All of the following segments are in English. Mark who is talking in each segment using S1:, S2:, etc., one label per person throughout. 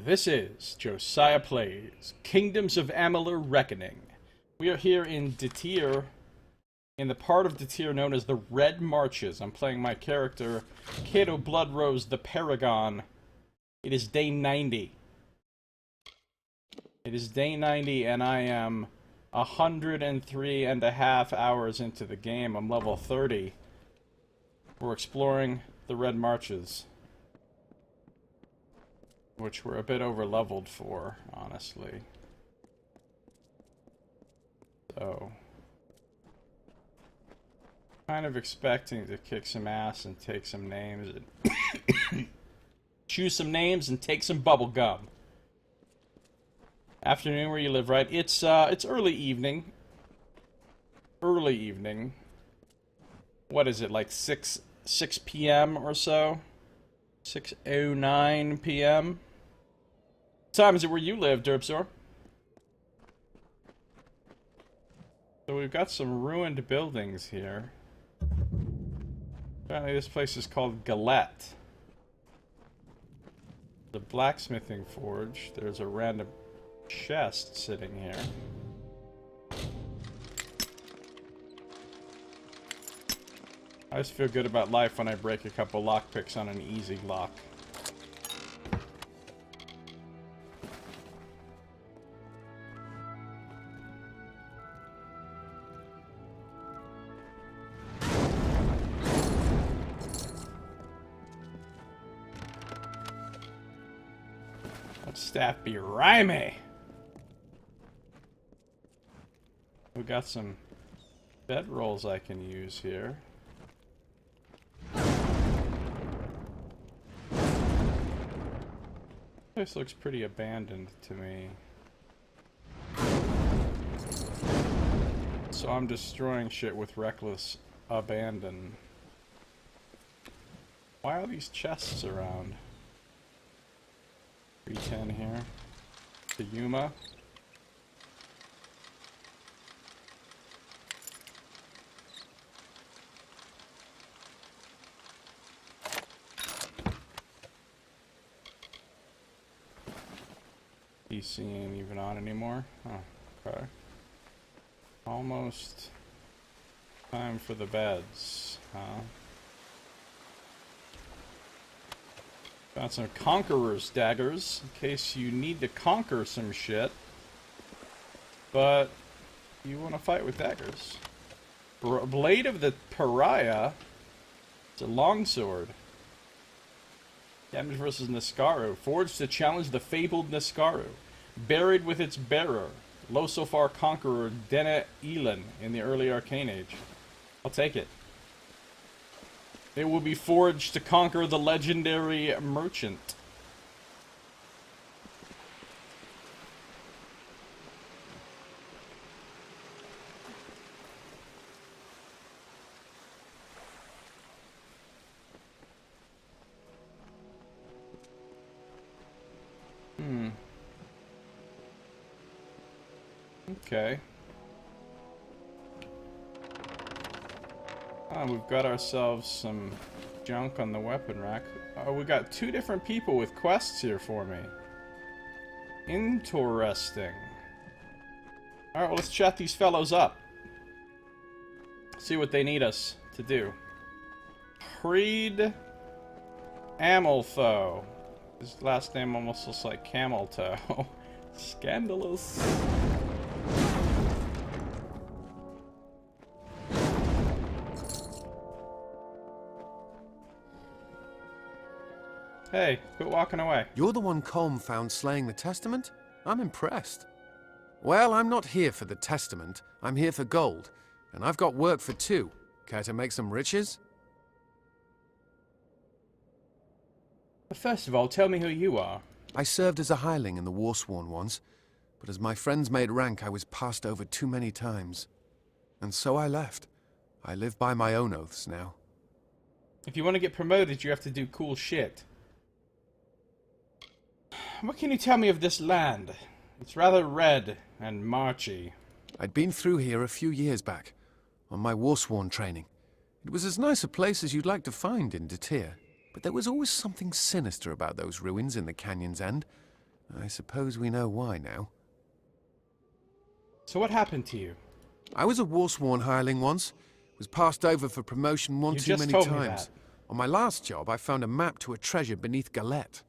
S1: This is Josiah Plays Kingdoms of Amalur Reckoning. We are here in Detir, in the part of Detir known as the Red Marches. I'm playing my character, Cato Bloodrose the Paragon. It is day 90. It is day 90 and I am 103.5 hours into the game. I'm level 30. We're exploring the Red Marches, which we're a bit over-leveled for, honestly. So, kind of expecting to kick some ass and take some names and choose some names and take some bubble gum. Afternoon where you live, right? It's early evening. Early evening. What is it, like 6 p.m. or so? 6:09 p.m. What time is it where you live, Derpsor? So we've got some ruined buildings here. Apparently this place is called Galette. The blacksmithing forge. There's a random chest sitting here. I just feel good about life when I break a couple lockpicks on an easy lock. Let staff be rhymey. We got some bedrolls I can use here. This looks pretty abandoned to me. So I'm destroying shit with reckless abandon. Why are these chests around? 310 here. The Yuma. PC ain't even on anymore. Oh, okay. Almost time for the beds, huh? Got some Conqueror's daggers, in case you need to conquer some shit. But you want to fight with daggers. Blade of the Pariah. It's a longsword. Damage versus Niskaru. Forged to challenge the fabled Niskaru. Buried with its bearer. Losofar conqueror Dena Elin in the early Arcane Age. I'll take it. It will be forged to conquer the legendary merchant. Okay. We've got ourselves some junk on the weapon rack. We got 2 different people with quests here for me. Interesting. Alright, well, let's chat these fellows up. See what they need us to do. Creed Amaltho. His last name almost looks like camel toe. Scandalous. Hey, quit walking away.
S2: You're the one Colm found slaying the Testament? I'm impressed. Well, I'm not here for the Testament. I'm here for gold. And I've got work for 2. Care to make some riches?
S1: First of all, tell me who you are.
S2: I served as a hireling in the Warsworn once, but as my friends made rank, I was passed over too many times. And so I left. I live by my own oaths now.
S1: If you want to get promoted, you have to do cool shit. What can you tell me of this land? It's rather red and marchy.
S2: I'd been through here a few years back, on my Warsworn training. It was as nice a place as you'd like to find in Detir, but there was always something sinister about those ruins in the canyon's end. I suppose we know why now.
S1: So what happened to you?
S2: I was a war-sworn hireling once. Was passed over for promotion one
S1: You
S2: too
S1: just
S2: many
S1: told me
S2: times.
S1: that.
S2: On my last job, I found a map to a treasure beneath Galette.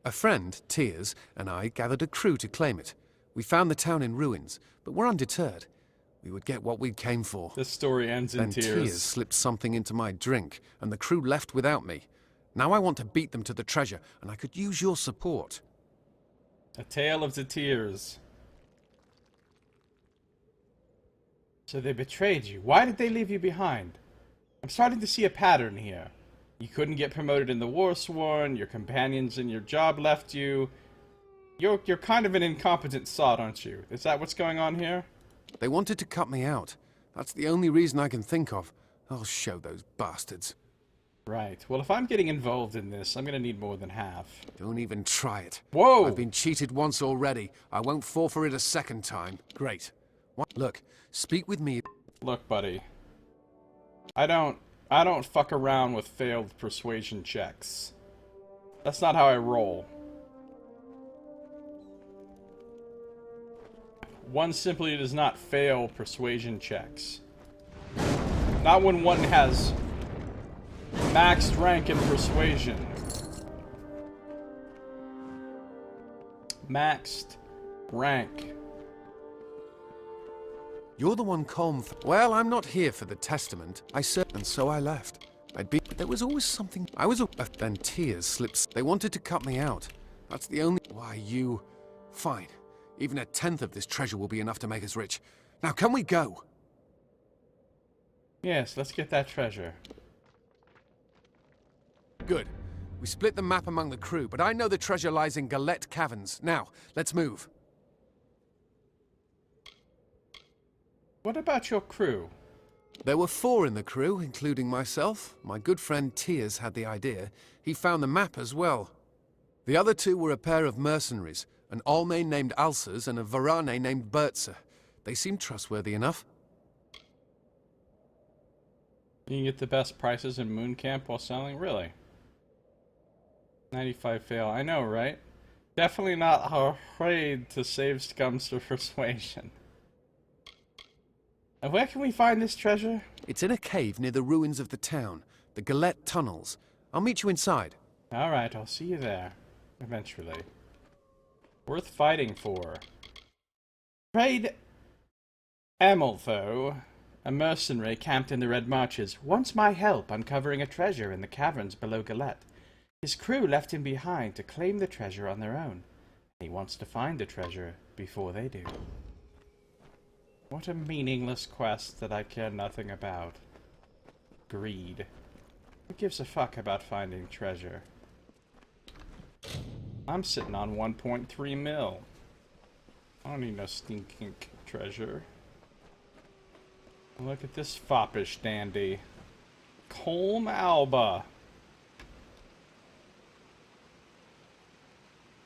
S2: A friend, Tears, and I gathered a crew to claim it. We found the town in ruins, but we're undeterred. We would get what we came for.
S1: This story ends in
S2: Then Tears slipped something into my drink, and the crew left without me. Now I want to beat them to the treasure, and I could use your support.
S1: A tale of the tears. So they betrayed you. Why did they leave you behind? I'm starting to see a pattern here. You couldn't get promoted in the Warsworn, your companions in your job left you. You're kind of an incompetent sod, aren't you? Is that what's going on here?
S2: They wanted to cut me out. That's the only reason I can think of. I'll show those bastards.
S1: Right. Well, if I'm getting involved in this, I'm going to need more than half.
S2: Don't even try it.
S1: Whoa!
S2: I've been cheated once already. I won't fall for it a second time. Great. Look, speak with me.
S1: Look, buddy. I don't fuck around with failed persuasion checks. That's not how I roll. One simply does not fail persuasion checks. Not when one has maxed rank in persuasion. Maxed rank.
S2: You're the one calm. Well, I'm not here for the testament. And so I left. But there was always something. Then Tears slips. They wanted to cut me out. That's the only. Why you? Fine. Even a tenth of this treasure will be enough to make us rich. Now, can we go?
S1: Yes, let's get that treasure.
S2: Good. We split the map among the crew, but I know the treasure lies in Galette Caverns. Now, let's move.
S1: What about your crew?
S2: There were 4 in the crew, including myself. My good friend Tears had the idea. He found the map as well. The other 2 were a pair of mercenaries, an Almain named Alsers and a Varane named Bertzer. They seemed trustworthy enough.
S1: You can get the best prices in Moon Camp while selling? Really? 95 fail. I know, right? Definitely not afraid to save scums for persuasion. And where can we find this treasure?
S2: It's in a cave near the ruins of the town, the Galette tunnels. I'll meet you inside.
S1: Alright, I'll see you there. Eventually. Worth fighting for. Trade Amalur, a mercenary camped in the Red Marches, wants my help uncovering a treasure in the caverns below Galette. His crew left him behind to claim the treasure on their own. He wants to find the treasure before they do. What a meaningless quest that I care nothing about. Greed. Who gives a fuck about finding treasure? I'm sitting on 1.3 mil. I don't need no stinking treasure. Look at this foppish dandy. Colm Alba.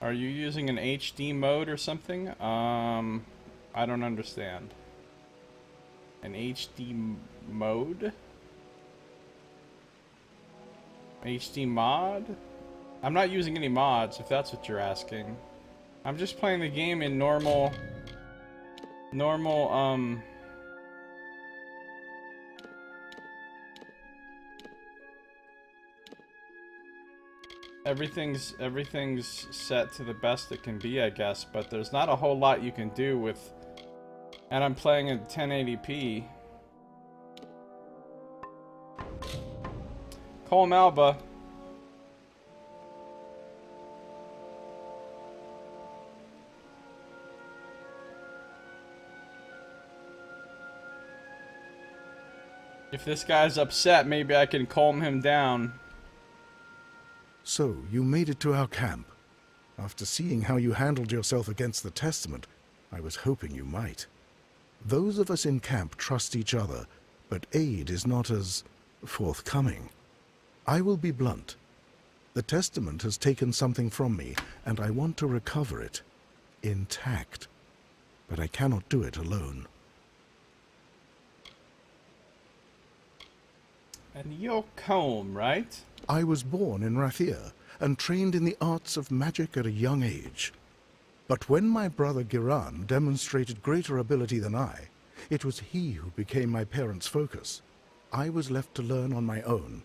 S1: Are you using an HD mode or something? I don't understand. An HD mode? HD mod? I'm not using any mods, if that's what you're asking. I'm just playing the game in normal... Everything's set to the best it can be, I guess, but there's not a whole lot you can do with... And I'm playing at 1080p. Colm Alba. If this guy's upset, maybe I can calm him down.
S3: So, you made it to our camp. After seeing how you handled yourself against the Testament, I was hoping you might. Those of us in camp trust each other, but aid is not as forthcoming. I will be blunt. The Testament has taken something from me, and I want to recover it, intact. But I cannot do it alone.
S1: And you're Colm, right?
S3: I was born in Rathir, and trained in the arts of magic at a young age. But when my brother Giran demonstrated greater ability than I, it was he who became my parents' focus. I was left to learn on my own.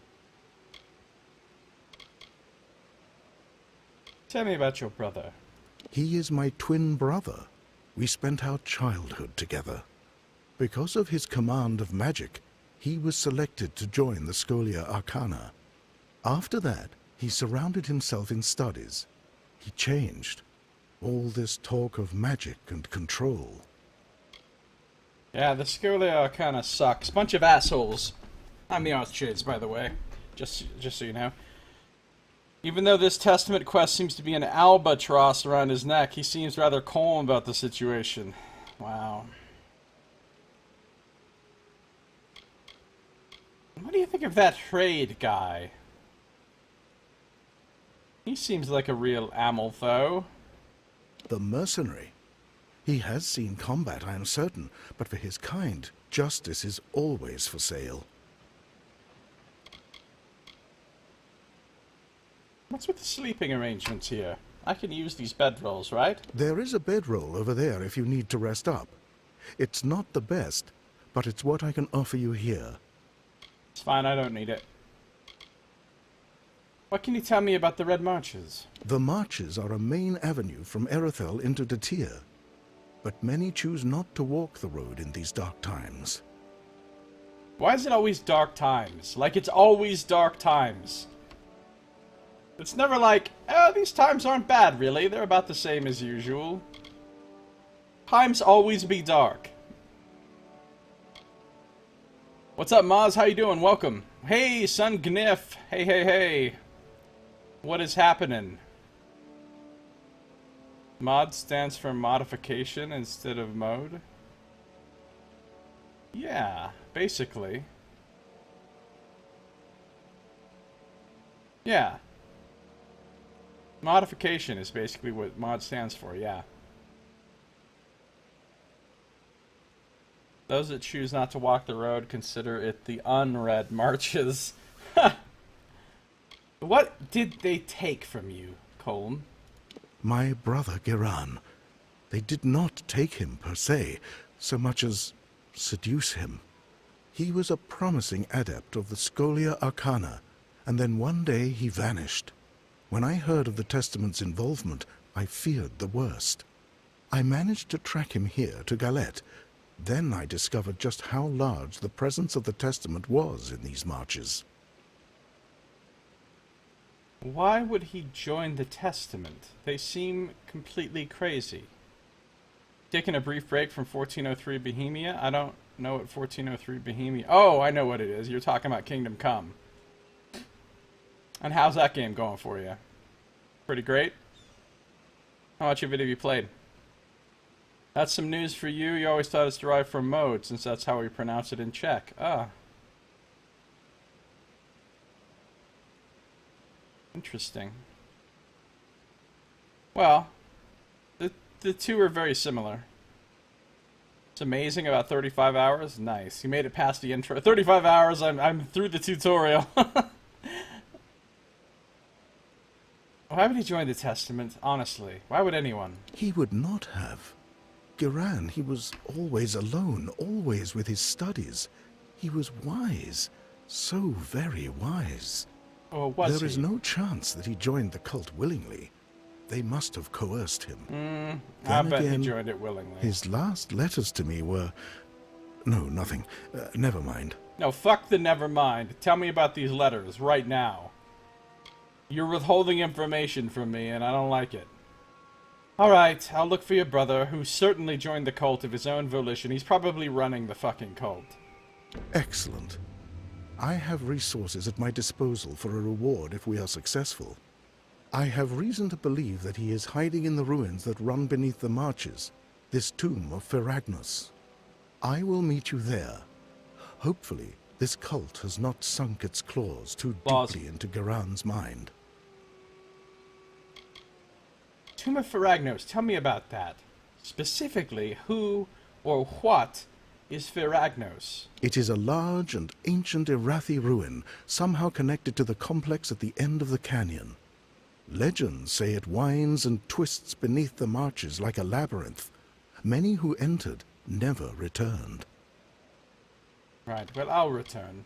S1: Tell me about your brother.
S3: He is my twin brother. We spent our childhood together. Because of his command of magic, he was selected to join the Scholia Arcana. After that, he surrounded himself in studies. He changed. All this talk of magic and control.
S1: Yeah, the Scholia Arcana sucks. Bunch of assholes. I'm the Archshades, by the way. Just so you know. Even though this Testament quest seems to be an albatross around his neck, he seems rather calm about the situation. Wow. What do you think of that trade guy? He seems like a real Amaltho.
S3: The mercenary. He has seen combat, I am certain, but for his kind, justice is always for sale.
S1: What's with the sleeping arrangements here? I can use these bedrolls, right?
S3: There is a bedroll over there if you need to rest up. It's not the best, but it's what I can offer you here.
S1: It's fine, I don't need it. What can you tell me about the Red Marches?
S3: The marches are a main avenue from Erethel into Datir, but many choose not to walk the road in these dark times.
S1: Why is it always dark times? Like it's always dark times. It's never like, oh, these times aren't bad, really. They're about the same as usual. Times always be dark. What's up, Maz? How you doing? Welcome. Hey, Son Gniff. Hey, hey, hey. What is happening? Mod stands for modification instead of mode. Yeah, basically. Yeah. Modification is basically what mod stands for, yeah. Those that choose not to walk the road consider it the unread marches. What did they take from you, Colm?
S3: My brother Giran. They did not take him per se, so much as seduce him. He was a promising adept of the Scholia Arcana, and then one day he vanished. When I heard of the Testament's involvement, I feared the worst. I managed to track him here to Galette. Then I discovered just how large the presence of the Testament was in these marches.
S1: Why would he join the Testament? They seem completely crazy. Taking a brief break from 1403 Bohemia? I don't know what 1403 Bohemia... Oh, I know what it is. You're talking about Kingdom Come. And how's that game going for you? Pretty great? How much of it have you played? That's some news for you. You always thought it's derived from mode, since that's how we pronounce it in Czech. Ah. Interesting. Well, the two are very similar. It's amazing, about 35 hours. Nice. You made it past the intro. 35 hours, I'm through the tutorial. Why would he join the Testament, honestly? Why would anyone?
S3: He would not have. Giran, he was always alone, always with his studies. He was wise, so very wise.
S1: Or was
S3: There
S1: he?
S3: is no chance that he joined the cult willingly. They must have coerced him.
S1: I bet
S3: again,
S1: he joined it willingly.
S3: His last letters to me were... No, nothing. Never mind.
S1: No, fuck the never mind. Tell me about these letters, right now. You're withholding information from me, and I don't like it. Alright, I'll look for your brother, who certainly joined the cult of his own volition. He's probably running the fucking cult.
S3: Excellent. I have resources at my disposal for a reward if we are successful. I have reason to believe that he is hiding in the ruins that run beneath the marches, this tomb of Feragnos. I will meet you there. Hopefully, this cult has not sunk its claws too deeply into Giran's mind.
S1: Tomb of Feragnos, tell me about that. Specifically, who or what is Feragnos?
S3: It is a large and ancient Irathi ruin, somehow connected to the complex at the end of the canyon. Legends say it winds and twists beneath the marches like a labyrinth. Many who entered never returned.
S1: Right, well, I'll return.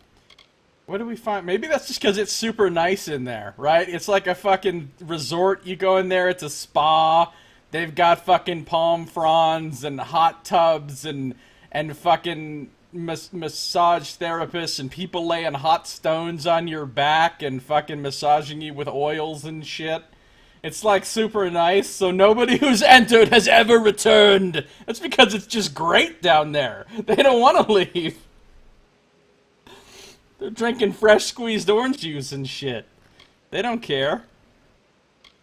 S1: What do we find? Maybe that's just because it's super nice in there, right? It's like a fucking resort. You go in there, it's a spa. They've got fucking palm fronds and hot tubs and fucking massage therapists and people laying hot stones on your back and fucking massaging you with oils and shit. It's like super nice, so nobody who's entered has ever returned. That's because it's just great down there. They don't want to leave. They're drinking fresh squeezed orange juice and shit. They don't care.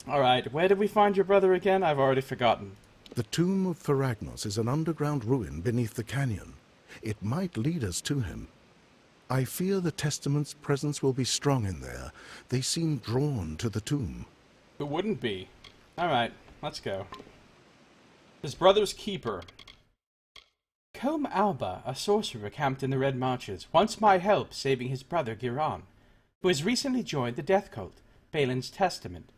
S1: Alright, where did we find your brother again? I've already forgotten.
S3: The tomb of Feragnos is an underground ruin beneath the canyon. It might lead us to him. I fear the Testament's presence will be strong in there. They seem drawn to the tomb.
S1: Who wouldn't be? Alright, let's go. His brother's keeper. Combe Alba, a sorcerer camped in the Red Marches, wants my help saving his brother Giron, who has recently joined the death cult, Balin's Testament.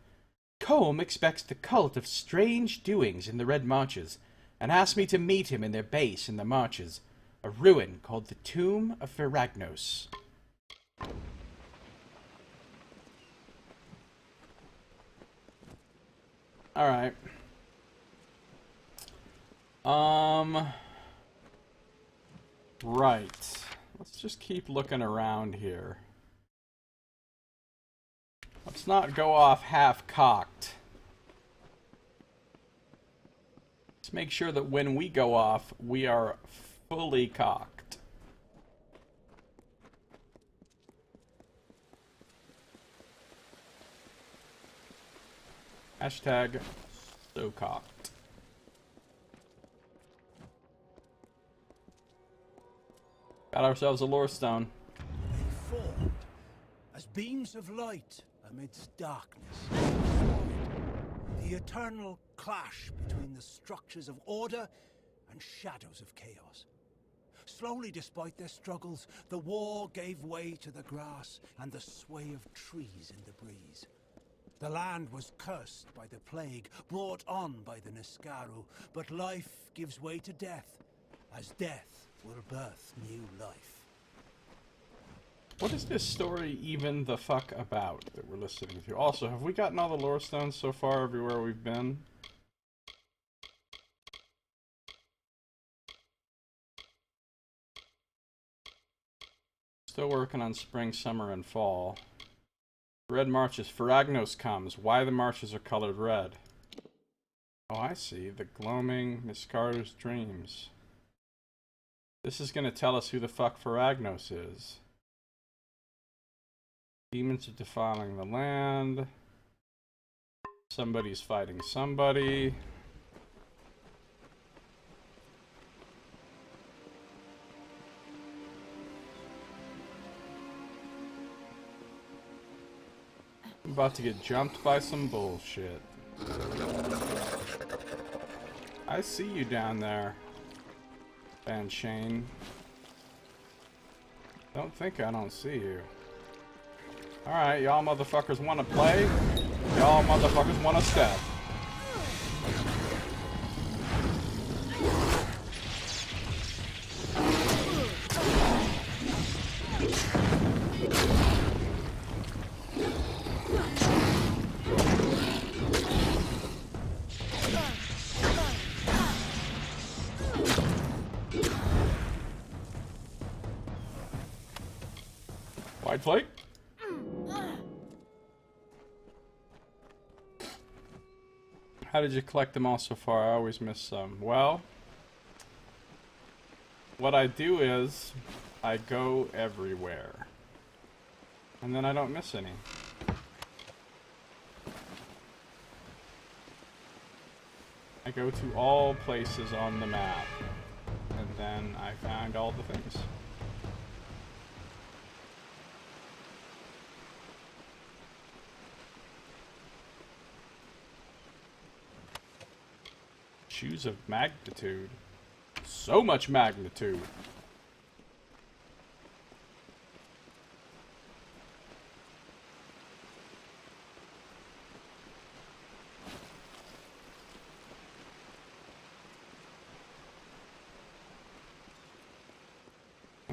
S1: Combe expects the cult of strange doings in the Red Marches, and asked me to meet him in their base in the Marches, a ruin called the Tomb of Feragnos. Alright. Right. Let's just keep looking around here. Let's not go off half-cocked. Let's make sure that when we go off, we are fully cocked. Hashtag so cocked. Got ourselves a lore stone.
S4: They formed as beams of light amidst darkness. The eternal clash between the structures of order and shadows of chaos. Slowly, despite their struggles, the war gave way to the grass and the sway of trees in the breeze. The land was cursed by the plague brought on by the Niskaru, but life gives way to death, as death will birth new life.
S1: What is this story even the fuck about that we're listening to? Also, have we gotten all the lore stones so far everywhere we've been? Still working on spring, summer, and fall. Red marches. Feragnos comes. Why the marches are colored red? Oh, I see. The gloaming Niskaru's dreams. This is going to tell us who the fuck Feragnos is. Demons are defiling the land. Somebody's fighting somebody. I'm about to get jumped by some bullshit. I see you down there, Van Shane. Don't think I don't see you. Alright, y'all motherfuckers want to play? Y'all motherfuckers want to step. Wide flank. How did you collect them all so far? I always miss some. Well, what I do is I go everywhere. And then I don't miss any. I go to all places on the map. And then I find all the things. Shoes of magnitude. So much magnitude.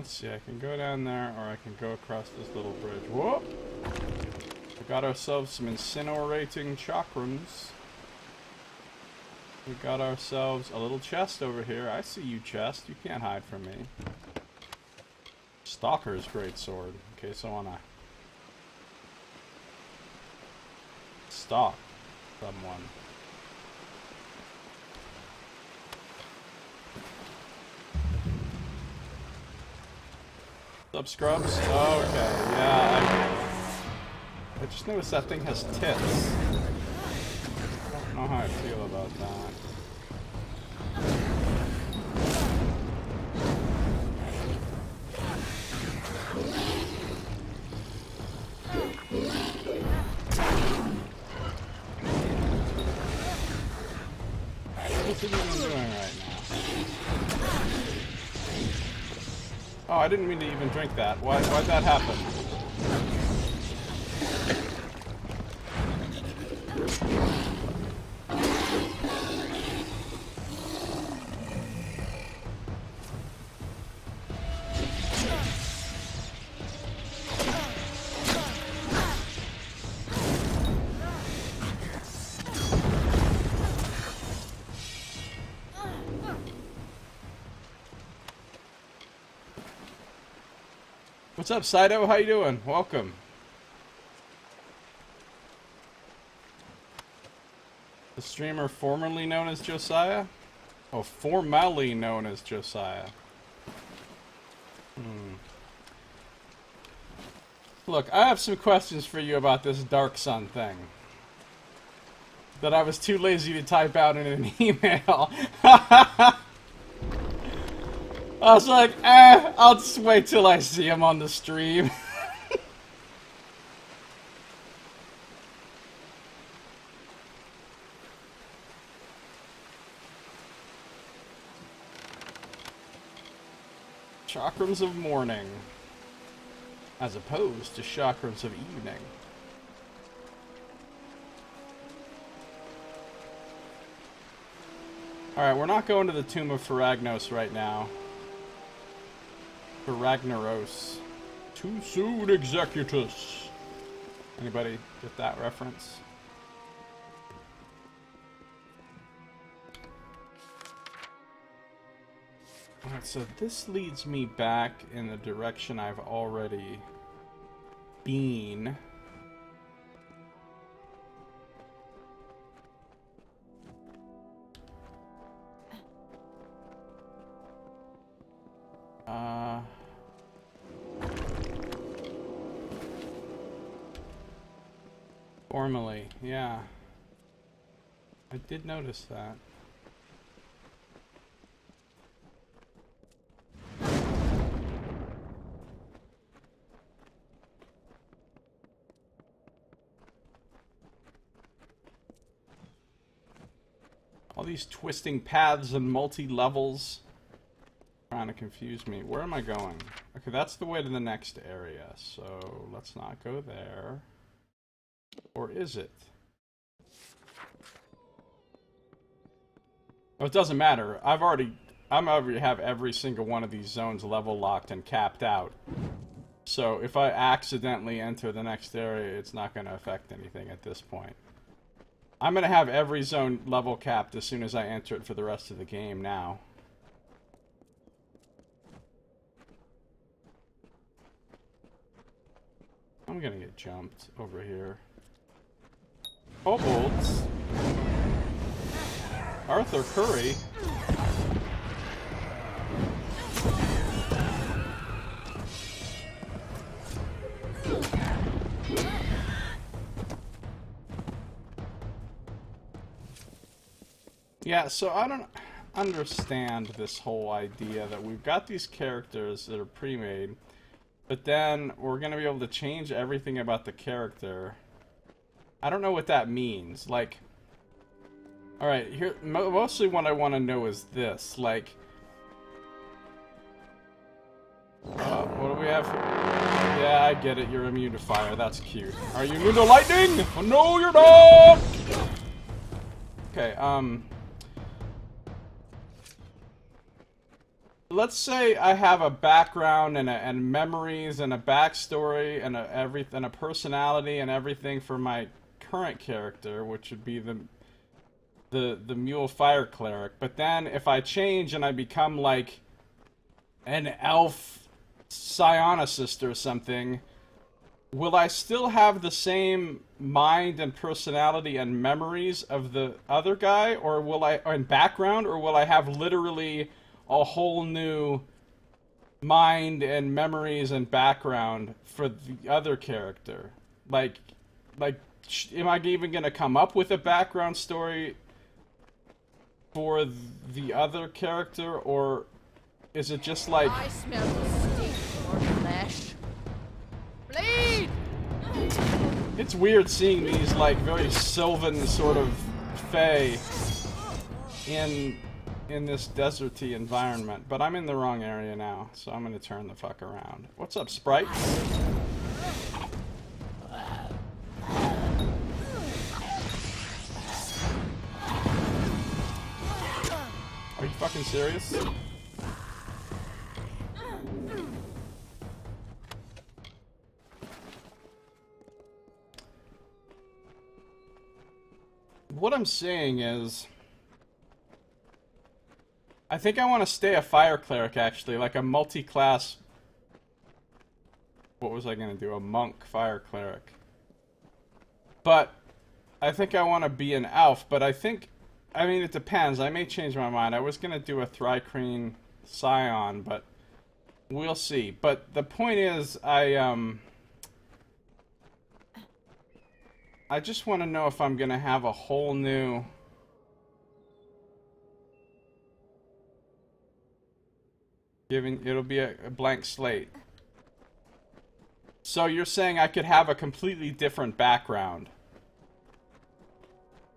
S1: Let's see, I can go down there, or I can go across this little bridge. Whoop! We got ourselves some incinerating chakrams. We got ourselves a little chest over here. I see you, chest. You can't hide from me. Stalker's great sword. In case I wanna stalk someone. What's up, Scrubs? Oh, okay, yeah, I just noticed that thing has tits. I don't know how I feel about that. What's it even doing right now? Oh, I didn't mean to even drink that. Why'd that happen? What's up, Sido? How you doing? Welcome. The streamer formerly known as Josiah? Oh, formerly known as Josiah. Look, I have some questions for you about this Dark Sun thing that I was too lazy to type out in an email. I was like, I'll just wait till I see him on the stream. Chakrams of morning, as opposed to chakrams of evening. Alright, we're not going to the Tomb of Faragnos right now. Ragnaros. Too soon, Executus. Anybody get that reference? Alright, so this leads me back in the direction I've already been. Formally, yeah. I did notice that. All these twisting paths and multi-levels trying to confuse me. Where am I going? Okay, that's the way to the next area, so let's not go there. Or is it? Oh, it doesn't matter. I already have every single one of these zones level locked and capped out. So if I accidentally enter the next area, it's not going to affect anything at this point. I'm going to have every zone level capped as soon as I enter it for the rest of the game now. I'm going to get jumped over here. Kobolds. Arthur Curry. Yeah, so I don't understand this whole idea that we've got these characters that are pre-made, but then we're going to be able to change everything about the character. I don't know what that means. Like, alright, here, mostly what I want to know is this. Like, what do we have? Yeah, I get it. You're immune to fire. That's cute. Are you immune to lightning? Oh, no, you're not! Okay, let's say I have a background and memories and a backstory and and a personality and everything for my current character, which would be the Mule Fire Cleric. But then if I change and I become like an elf psionicist or something, will I still have the same mind and personality and memories of the other guy, or will I, and background, or will I have literally a whole new mind and memories and background for the other character? Like, am I even gonna come up with a background story for the other character, or is it just like...
S5: I smell the stink of your flesh. Bleed!
S1: It's weird seeing these, like, very sylvan sort of fae in this deserty environment. But I'm in the wrong area now, so I'm gonna turn the fuck around. What's up, Sprite? Are you fucking serious? What I'm saying is, I think I want to stay a fire cleric, actually, like a multi-class... What was I going to do? A monk fire cleric. But I think I want to be an elf, but I think... I mean, it depends. I may change my mind. I was going to do a Thrycreen Scion, but we'll see. But the point is, I just want to know if I'm going to have a whole new... It'll be a blank slate. So you're saying I could have a completely different background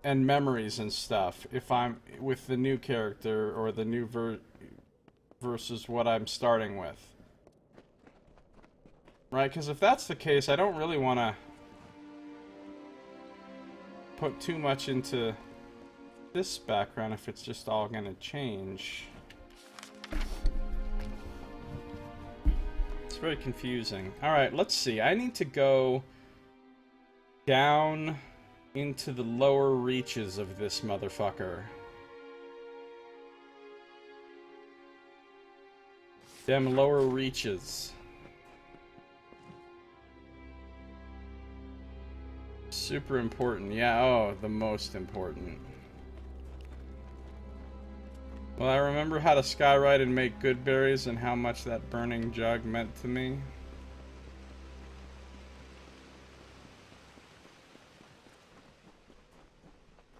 S1: and memories and stuff if I'm with the new character or the new versus what I'm starting with. Right? Because if that's the case, I don't really want to put too much into this background if it's just all going to change. It's very confusing. Alright, let's see. I need to go down into the lower reaches of this motherfucker. Them lower reaches. Super important. Yeah, oh, the most important. Well, I remember how to skyride and make good berries and how much that burning jug meant to me.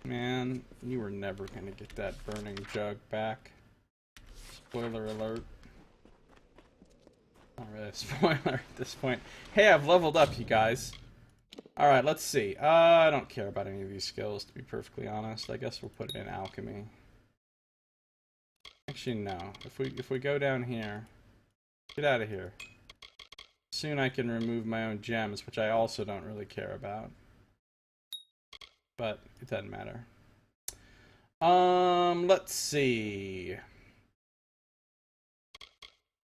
S1: Man, you were never gonna get that burning jug back. Spoiler alert. Not really a spoiler at this point. Hey, I've leveled up, you guys. Alright, let's see. I don't care about any of these skills, to be perfectly honest. I guess we'll put it in alchemy. Actually, no. If we go down here... Get out of here. Soon I can remove my own gems, which I also don't really care about. But it doesn't matter. Let's see.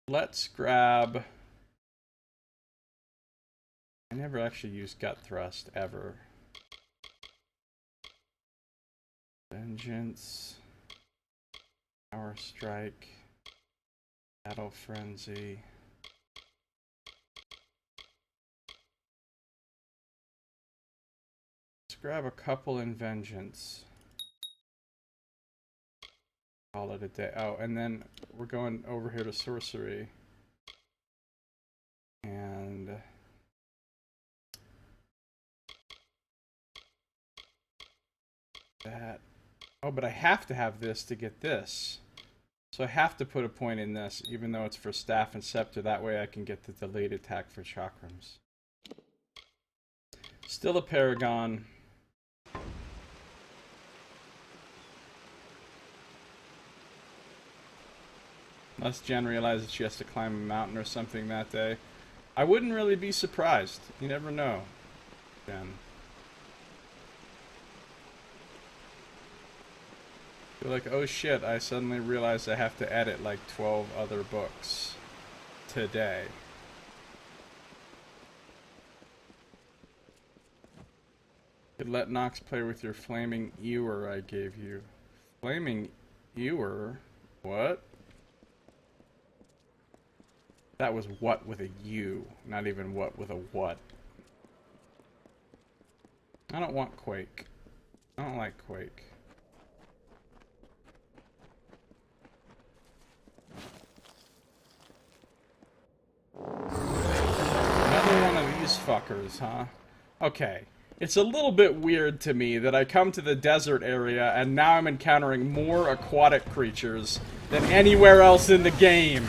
S1: Let's grab... I never actually used Gut Thrust, ever. Vengeance. Power Strike. Battle Frenzy. Let's grab a couple in Vengeance. Call it a day. Oh, and then we're going over here to Sorcery. And... that. Oh, but I have to have this to get this. So I have to put a point in this, even though it's for Staff and Scepter. That way I can get the delayed attack for Chakrams. Still a Paragon. Unless Jen realizes she has to climb a mountain or something that day. I wouldn't really be surprised. You never know, Jen. You're like, oh shit, I suddenly realized I have to edit like 12 other books today. Could let Nox play with your flaming ewer I gave you. Flaming ewer? What? That was what with a U, not even what with a what. I don't want Quake. I don't like Quake. Another one of these fuckers, huh? Okay. It's a little bit weird to me that I come to the desert area and now I'm encountering more aquatic creatures than anywhere else in the game.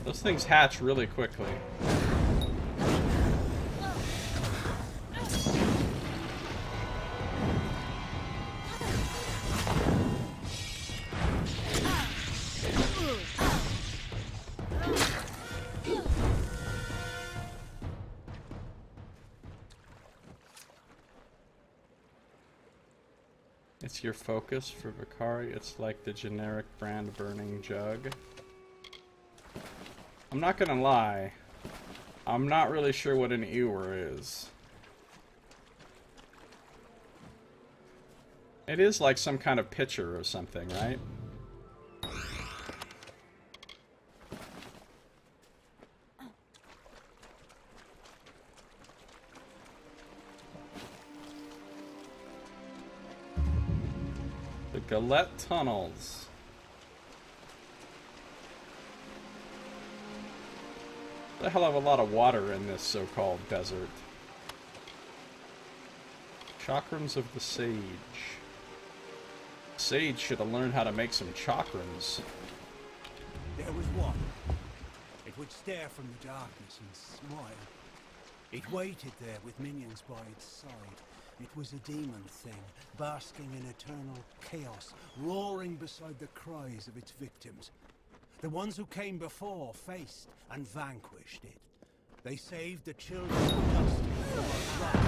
S1: Those things hatch really quickly. It's your focus for Vicari. It's like the generic brand burning jug. I'm not gonna lie. I'm not really sure what an ewer is. It is like some kind of pitcher or something, right? The Galette tunnels. The hell of a lot of water in this so-called desert. Chakrams of the Sage. Sage should have learned how to make some chakrams.
S4: There was one. It would stare from the darkness and smile. It waited there with minions by its side. It was a demon thing, basking in eternal chaos, roaring beside the cries of its victims. The ones who came before faced and vanquished it. They saved the children of dust from our wrath.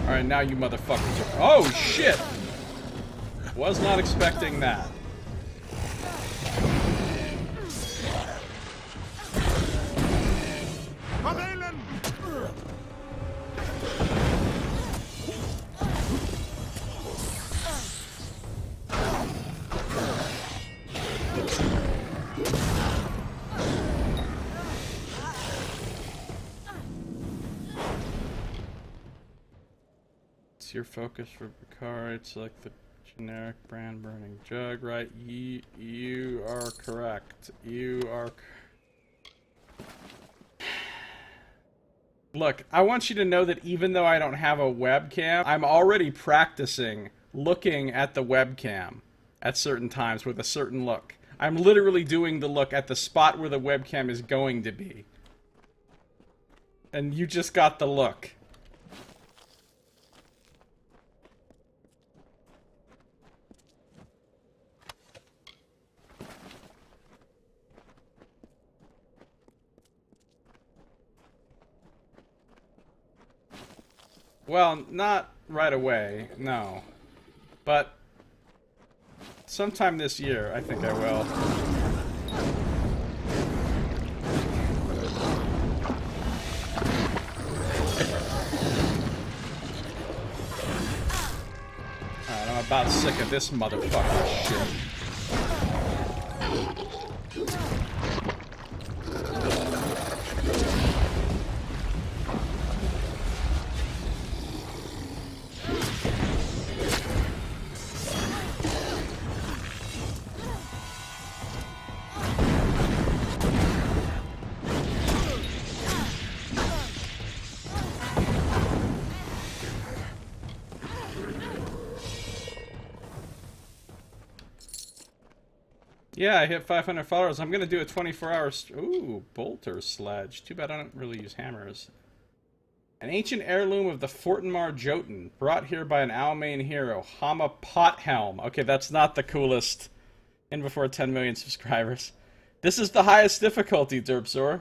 S1: Alright, now you motherfuckers are— oh shit! Was not expecting that. Your focus for Vicari, it's like the generic brand burning jug, right? You are correct. You are. Look, I want you to know that even though I don't have a webcam, I'm already practicing looking at the webcam at certain times with a certain look. I'm literally doing the look at the spot where the webcam is going to be. And you just got the look. Well, not right away, no. But sometime this year, I think I will. Alright, I'm about sick of this motherfucker shit. Yeah, I hit 500 followers. I'm gonna do a 24-hour. Ooh, bolter sledge. Too bad I don't really use hammers. An ancient heirloom of the Fortinmar Jotun, brought here by an Almain hero, Hama Pot Helm. Okay, that's not the coolest. In before 10 million subscribers. This is the highest difficulty, Derpzor.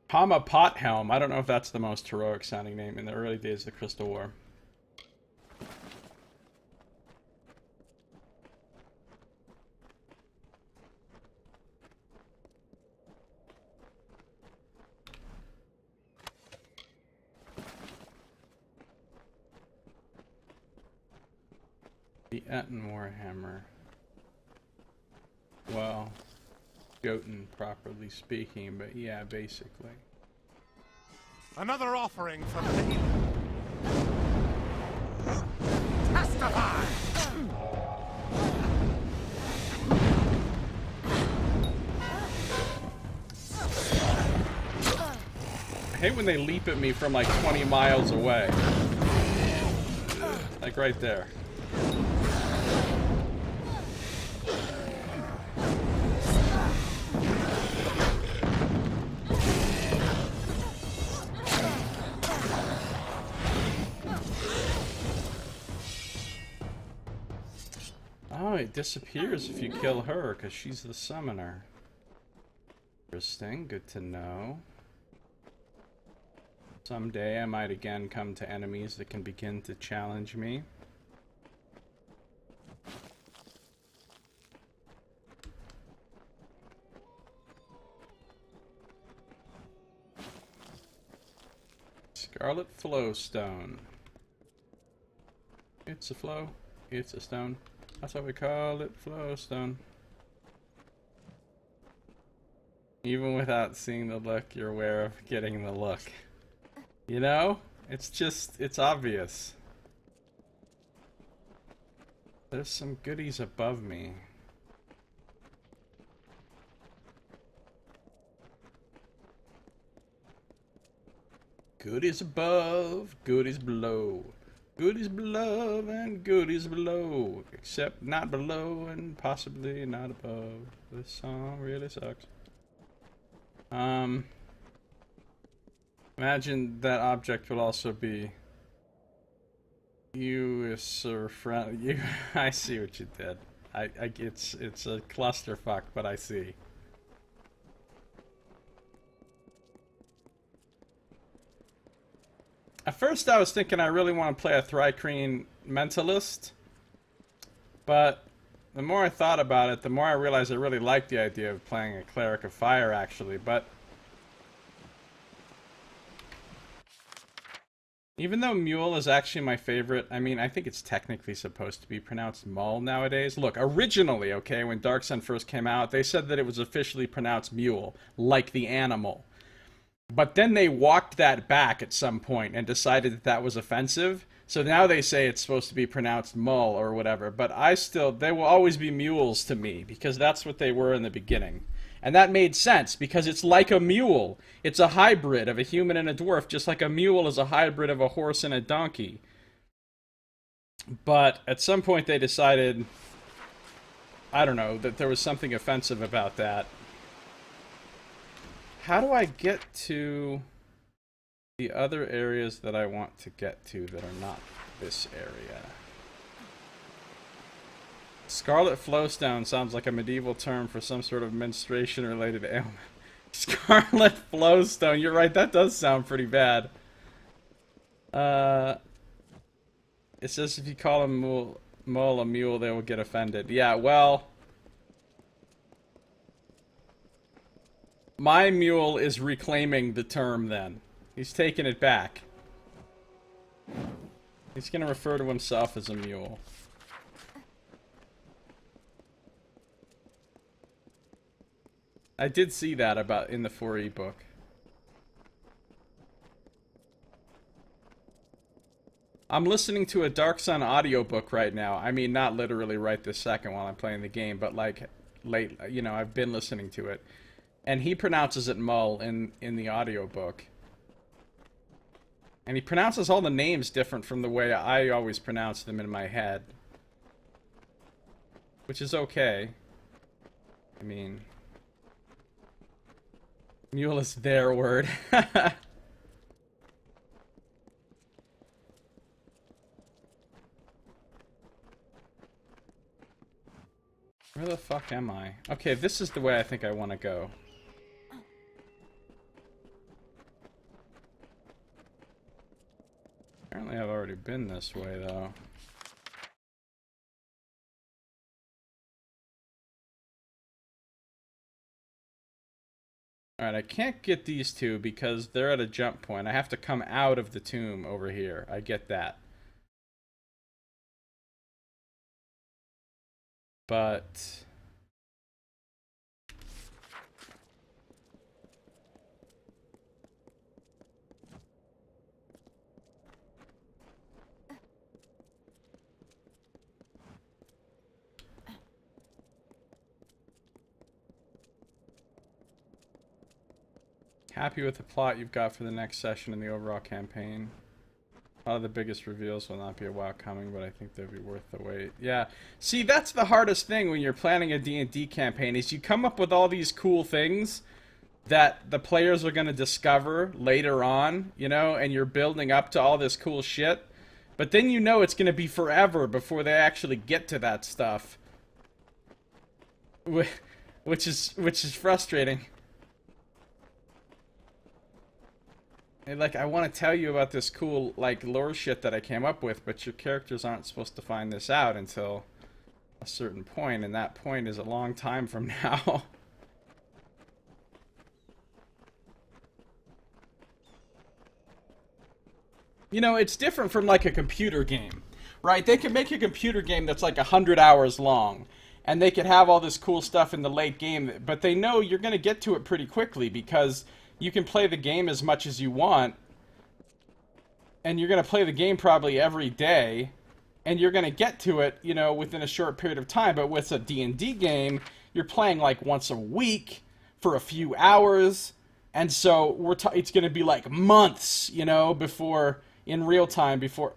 S1: Hama Pot Helm. I don't know if that's the most heroic sounding name in the early days of the Crystal War. The Etten Warhammer. Well, Jotun, properly speaking, but yeah, basically.
S6: Another offering from the healer. Testify!
S1: I hate when they leap at me from like 20 miles away. Like right there. Oh, it disappears if you kill her, because she's the summoner. Interesting, good to know. Someday I might again come to enemies that can begin to challenge me. Scarlet Flowstone. It's a flow, it's a stone. That's what we call it, Flowstone. Even without seeing the look, you're aware of getting the look. You know? It's just, it's obvious. There's some goodies above me. Goodies above, goodies below. Goodies below and goodies below. Except not below and possibly not above. This song really sucks. Imagine that object will also be you is a friend. You, I see what you did. It's a clusterfuck, but I see. At first I was thinking I really want to play a Thri-kreen Mentalist, but the more I thought about it, the more I realized I really liked the idea of playing a Cleric of Fire, actually, but even though Mule is actually my favorite, I mean, I think it's technically supposed to be pronounced Mule nowadays. Look, originally, okay, when Dark Sun first came out, they said that it was officially pronounced Mule, like the animal. But then they walked that back at some point and decided that that was offensive. So now they say it's supposed to be pronounced Mule or whatever. But they will always be mules to me because that's what they were in the beginning. And that made sense because it's like a mule. It's a hybrid of a human and a dwarf, just like a mule is a hybrid of a horse and a donkey. But at some point they decided, I don't know, that there was something offensive about that. How do I get to the other areas that I want to get to that are not this area? Scarlet Flowstone sounds like a medieval term for some sort of menstruation-related ailment. Scarlet Flowstone, you're right, that does sound pretty bad. It says if you call a mule a mule, they will get offended. Yeah, well, my mule is reclaiming the term then. He's taking it back. He's going to refer to himself as a mule. I did see that about in the 4E book. I'm listening to a Dark Sun audiobook right now. I mean, not literally right this second while I'm playing the game, but like late, you know, I've been listening to it. And he pronounces it Mule in the audiobook. And he pronounces all the names different from the way I always pronounce them in my head. Which is okay. I mean... Mule is their word. Where the fuck am I? Okay, this is the way I think I want to go. Apparently I've already been this way, though. Alright, I can't get these two because they're at a jump point. I have to come out of the tomb over here. I get that. But... happy with the plot you've got for the next session in the overall campaign. A lot of the biggest reveals will not be a while coming, but I think they'll be worth the wait. Yeah. See, that's the hardest thing when you're planning a D&D campaign, is you come up with all these cool things that the players are going to discover later on, you know, and you're building up to all this cool shit. But then you know it's going to be forever before they actually get to that stuff. Which is frustrating. And, like, I want to tell you about this cool, like, lore shit that I came up with, but your characters aren't supposed to find this out until a certain point, and that point is a long time from now. You know, it's different from, like, a computer game, right? They can make a computer game that's, like, 100 hours long, and they could have all this cool stuff in the late game, but they know you're going to get to it pretty quickly, because you can play the game as much as you want, and you're going to play the game probably every day, and you're going to get to it, you know, within a short period of time. But with a D&D game, you're playing like once a week for a few hours, and so it's going to be like months, you know, before, in real time, before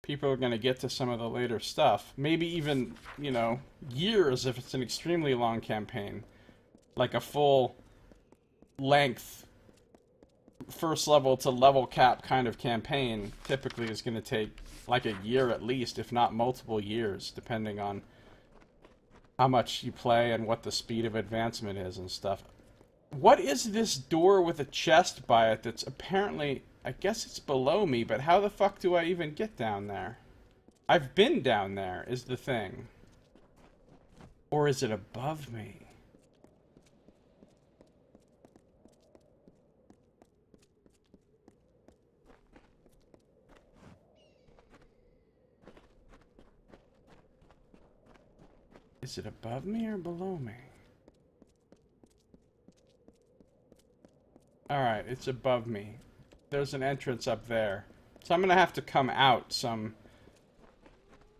S1: people are going to get to some of the later stuff. Maybe even, you know, years if it's an extremely long campaign. Like a full length first level to level cap kind of campaign typically is going to take like a year at least, if not multiple years, depending on how much you play and what the speed of advancement is and stuff. What is this door with a chest by it that's apparently... I guess it's below me, but how the fuck do I even get down there? I've been down there, is the thing. Or is it above me? Is it above me or below me? Alright, it's above me. There's an entrance up there. So I'm going to have to come out some...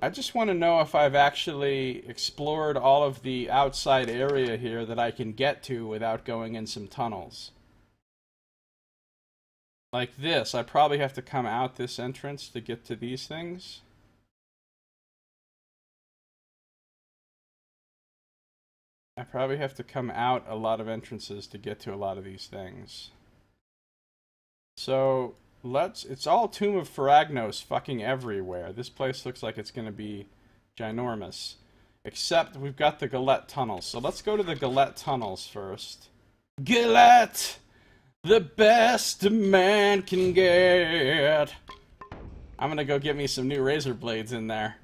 S1: I just want to know if I've actually explored all of the outside area here that I can get to without going in some tunnels. Like this. I probably have to come out this entrance to get to these things. I probably have to come out a lot of entrances to get to a lot of these things. So, it's all Tomb of Pharagnos fucking everywhere. This place looks like it's going to be ginormous. Except we've got the Galette tunnels. So let's go to the Galette tunnels first. Galette! The best a man can get! I'm going to go get me some new razor blades in there.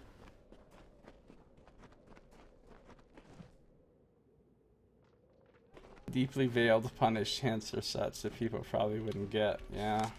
S1: Deeply veiled, punished hints or such that people probably wouldn't get. Yeah.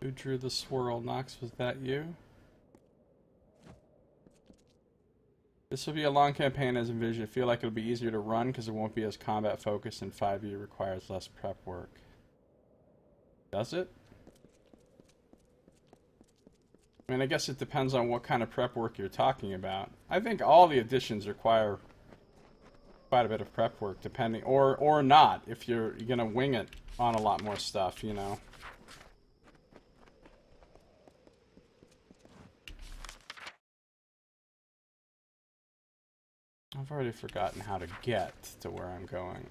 S1: Who drew the swirl, Nox? Was that you? This will be a long campaign as envisioned. I feel like it'll be easier to run because it won't be as combat focused, and 5e requires less prep work. Does it? I mean, I guess it depends on what kind of prep work you're talking about. I think all the editions require quite a bit of prep work, depending, or not, if you're gonna wing it on a lot more stuff, you know. I've already forgotten how to get to where I'm going.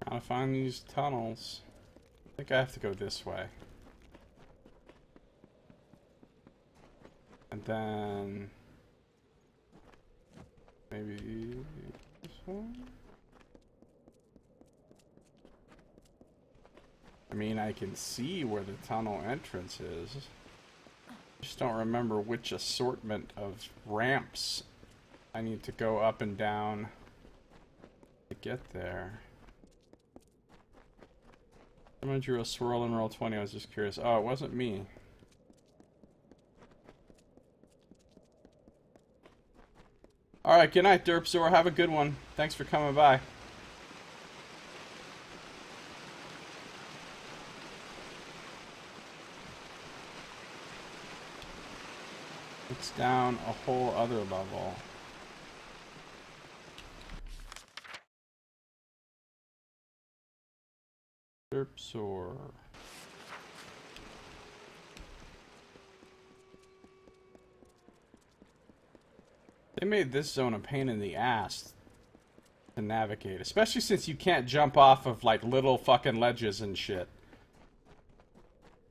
S1: Trying to find these tunnels. I think I have to go this way. And then maybe this one? I mean, I can see where the tunnel entrance is. I just don't remember which assortment of ramps I need to go up and down to get there. Someone drew a swirl in roll 20. I was just curious. Oh, it wasn't me. Alright, good night, Derpzor. Have a good one. Thanks for coming by. It's down a whole other level. Derpzor. They made this zone a pain in the ass to navigate, especially since you can't jump off of like little fucking ledges and shit.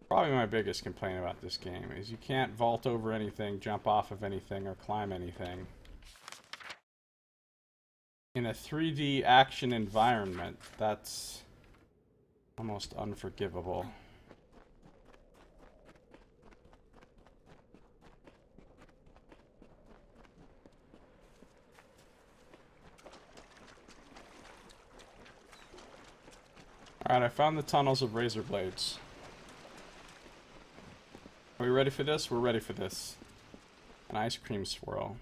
S1: Probably my biggest complaint about this game is you can't vault over anything, jump off of anything, or climb anything. In a 3D action environment, that's almost unforgivable. Alright, I found the tunnels of razor blades. Are we ready for this? We're ready for this. An ice cream swirl.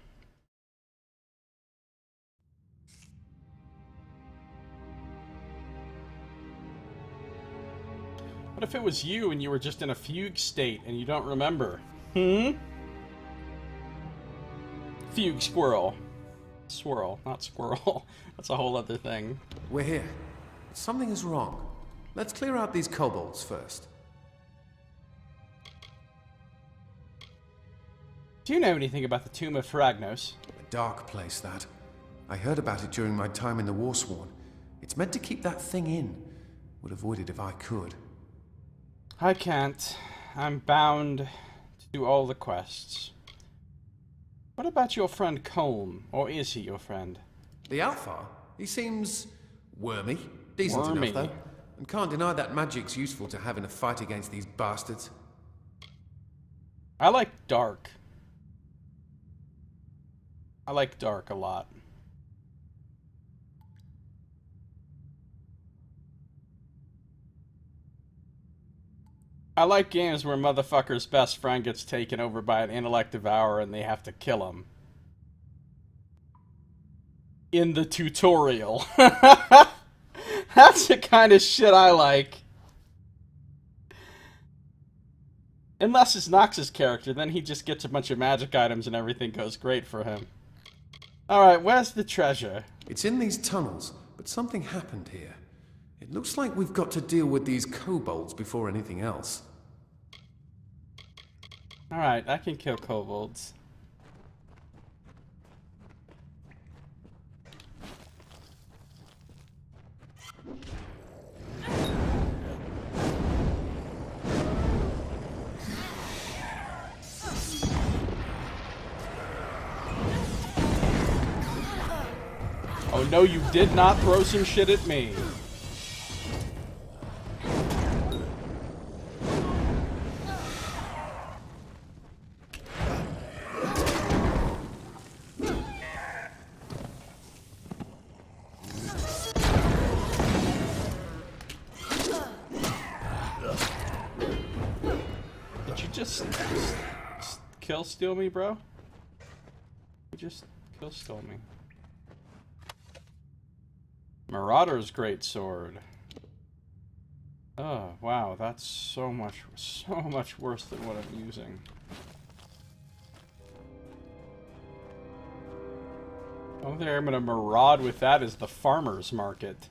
S1: What if it was you and you were just in a fugue state and you don't remember? Hmm? Fugue squirrel. Swirl, not squirrel. That's a whole other thing.
S2: We're here. Something is wrong. Let's clear out these kobolds first.
S1: Do you know anything about the Tomb of Phragnos?
S2: A dark place, that. I heard about it during my time in the Warsworn. It's meant to keep that thing in. Would avoid it if I could.
S1: I can't. I'm bound to do all the quests. What about your friend Colm? Or is he your friend?
S2: The Alpha? He seems wormy. Decent
S1: Wormy.
S2: enough, though. And can't deny that magic's useful to have in a fight against these bastards.
S1: I like Dark. I like Dark a lot. I like games where motherfucker's best friend gets taken over by an intellect devourer and they have to kill him. In the tutorial. That's the kind of shit I like. Unless it's Nox's character, then he just gets a bunch of magic items and everything goes great for him. Alright, where's the treasure?
S2: It's in these tunnels, but something happened here. It looks like we've got to deal with these kobolds before anything else.
S1: Alright, I can kill kobolds. Oh no, you did not throw some shit at me. kill steal me, bro? You just kill steal me. Marauder's great sword. Oh, wow, that's so much worse than what I'm using. The only thing I'm gonna maraud with that is the farmer's market.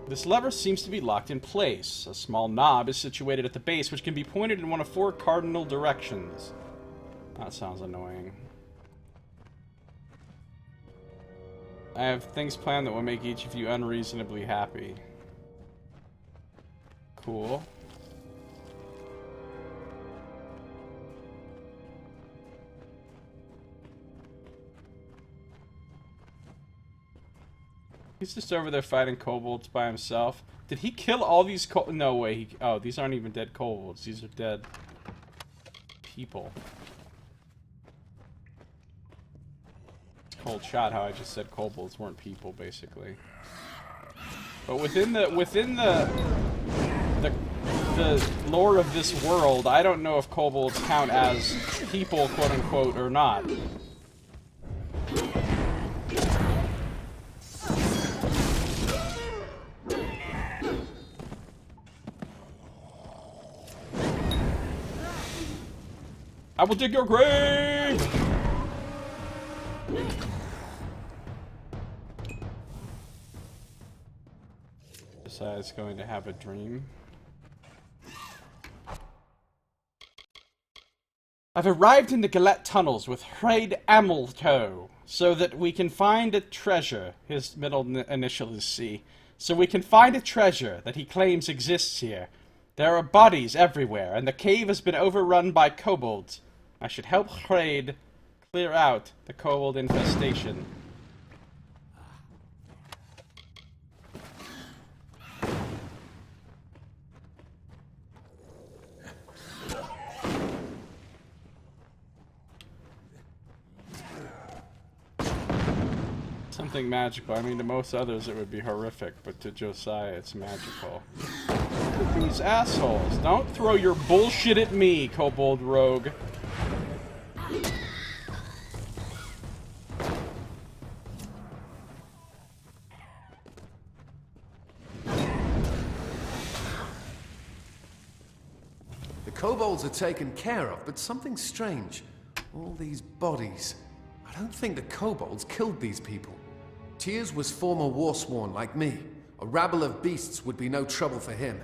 S1: This lever seems to be locked in place. A small knob is situated at the base, which can be pointed in one of 4 cardinal directions. That sounds annoying. I have things planned that will make each of you unreasonably happy. Cool. He's just over there fighting kobolds by himself. Did he kill all these no way. Oh, these aren't even dead kobolds. These are dead people. Cold shot how I just said kobolds weren't people, basically. But within the lore of this world, I don't know if kobolds count as people, quote unquote, or not. I will dig your grave! Josiah's going to have a dream. I've arrived in the Galette tunnels with Hraid Amalur, so that we can find a treasure. His middle initial is C. So we can find a treasure that he claims exists here. There are bodies everywhere, and the cave has been overrun by kobolds. I should help Hraid clear out the kobold infestation. Something magical. I mean, to most others it would be horrific, but to Josiah it's magical. Look at these assholes. Don't throw your bullshit at me, kobold rogue.
S2: The kobolds are taken care of, but something strange. All these bodies. I don't think the kobolds killed these people. Tyrs was former warsworn like me. A rabble of beasts would be no trouble for him.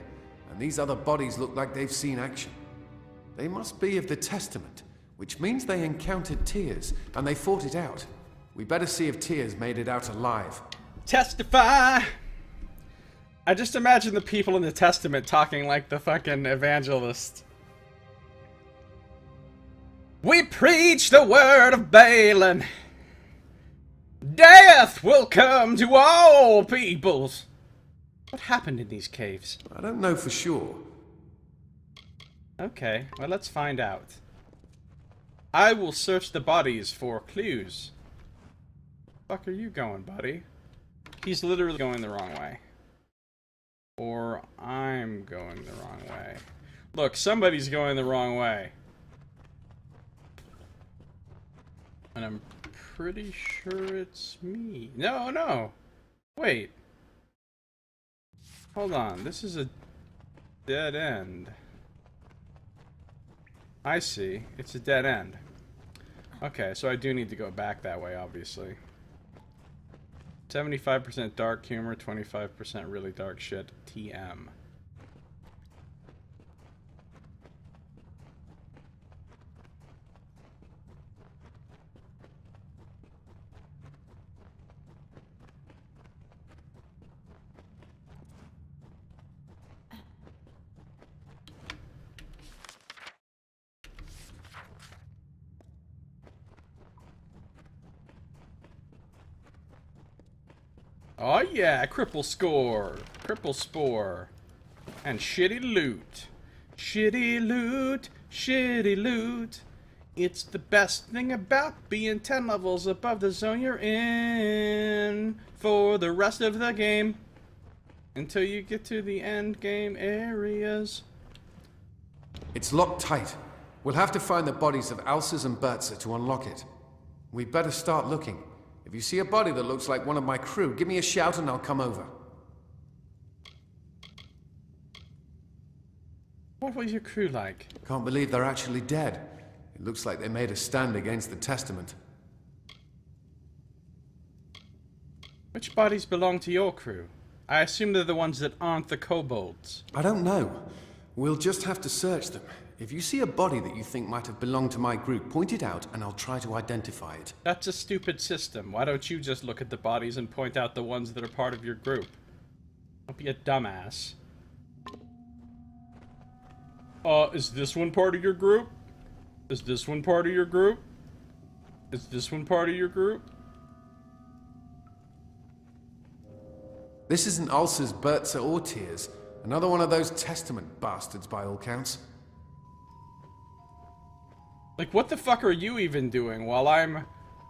S2: And these other bodies look like they've seen action. They must be of the Testament, which means they encountered Tyrs, and they fought it out. We better see if Tyrs made it out alive.
S1: Testify! I just imagine the people in the Testament talking like the fucking evangelist. We preach the word of Balin. Death will come to all peoples. What happened in these caves?
S2: I don't know for sure.
S1: Okay, well, let's find out. I will search the bodies for clues. Fuck are you going, buddy? He's literally going the wrong way. Or I'm going the wrong way. Look, somebody's going the wrong way. And I'm pretty sure it's me. No, no. Wait. Hold on. This is a dead end. I see. It's a dead end. Okay, so I do need to go back that way, obviously. 75% dark humor, 25% really dark shit. TM. Oh yeah, cripple score, cripple spore, and shitty loot. Shitty loot, shitty loot. It's the best thing about being 10 levels above the zone you're in for the rest of the game. Until you get to the end game areas.
S2: It's locked tight. We'll have to find the bodies of Alces and Bertza to unlock it. We'd better start looking. If you see a body that looks like one of my crew, give me a shout and I'll come over.
S1: What was your crew like?
S2: Can't believe they're actually dead. It looks like they made a stand against the Testament.
S1: Which bodies belong to your crew? I assume they're the ones that aren't the kobolds.
S2: I don't know. We'll just have to search them. If you see a body that you think might have belonged to my group, point it out and I'll try to identify it.
S1: That's a stupid system. Why don't you just look at the bodies and point out the ones that are part of your group? Don't be a dumbass. Is this one part of your group? Is this one part of your group? Is this one part of your group?
S2: This isn't Ulcer's, Bertza, or Tears. Another one of those Testament bastards by all counts.
S1: Like, what the fuck are you even doing while I'm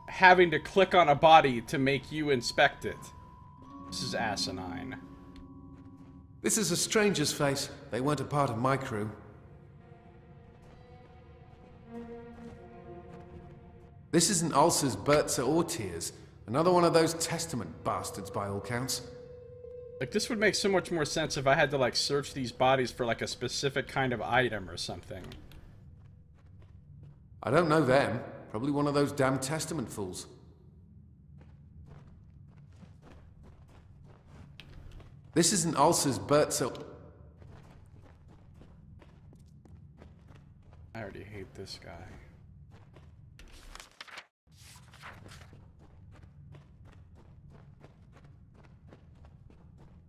S1: having to click on a body to make you inspect it? This is asinine.
S2: This is a stranger's face. They weren't a part of my crew. This isn't Ulcer's, Bertza, or Tears. Another one of those Testament bastards by all counts.
S1: Like, this would make so much more sense if I had to, like, search these bodies for, like, a specific kind of item or something.
S2: I don't know them. Probably one of those damn Testament fools. This isn't Ulcer's, Bertza.
S1: I already hate this guy.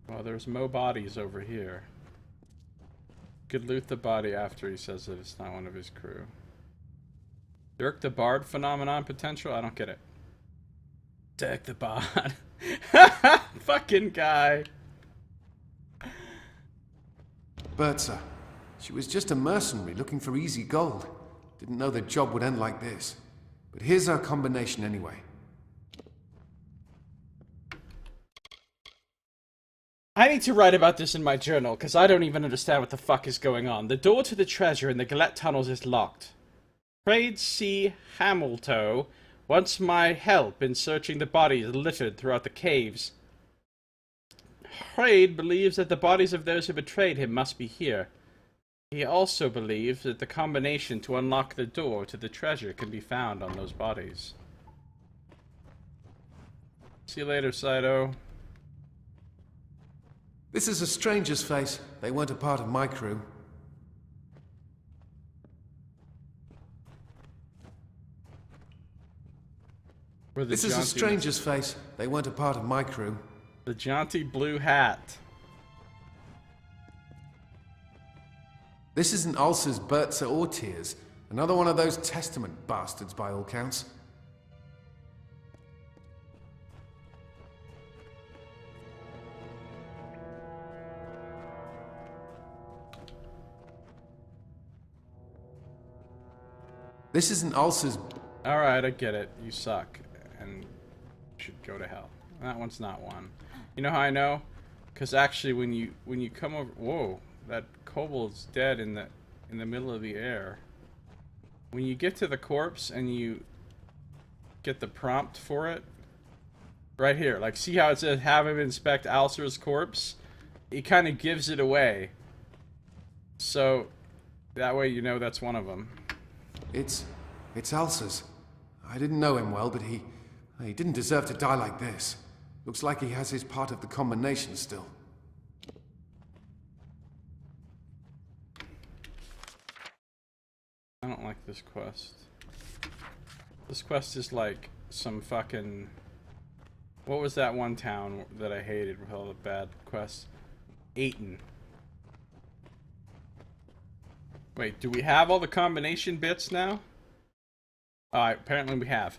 S1: Well, there's mo bodies over here. Could loot the body after he says that it's not one of his crew. Dirk the Bard phenomenon potential? I don't get it. Dirk the Bard. Fucking guy.
S2: Bertza. She was just a mercenary looking for easy gold. Didn't know the job would end like this. But here's our combination anyway.
S1: I need to write about this in my journal, because I don't even understand what the fuck is going on. The door to the treasure in the galette tunnels is locked. Trade C. Hamilton wants my help in searching the bodies littered throughout the caves. Trade believes that the bodies of those who betrayed him must be here. He also believes that the combination to unlock the door to the treasure can be found on those bodies. See you later, Saito.
S2: This is a stranger's face. They weren't a part of my crew. This is a stranger's face. They weren't a part of my crew.
S1: The jaunty blue hat.
S2: This isn't Ulcer's, Bertza, or Tears. Another one of those Testament bastards by all counts. This isn't Ulcer's.
S1: Alright, I get it. You suck. And should go to hell. That one's not one. You know how I know? Because actually when you come over... Whoa. That kobold's dead in the middle of the air. When you get to the corpse and you get the prompt for it... Right here. Like, see how it says have him inspect Alcer's corpse? It kind of gives it away. So, that way you know that's one of them.
S2: It's Ulcer's. I didn't know him well, but he didn't deserve to die like this. Looks like he has his part of the combination still.
S1: I don't like this quest. This quest is like some fucking... What was that one town that I hated with all the bad quests? Aiton. Wait, do we have all the combination bits now? Apparently we have.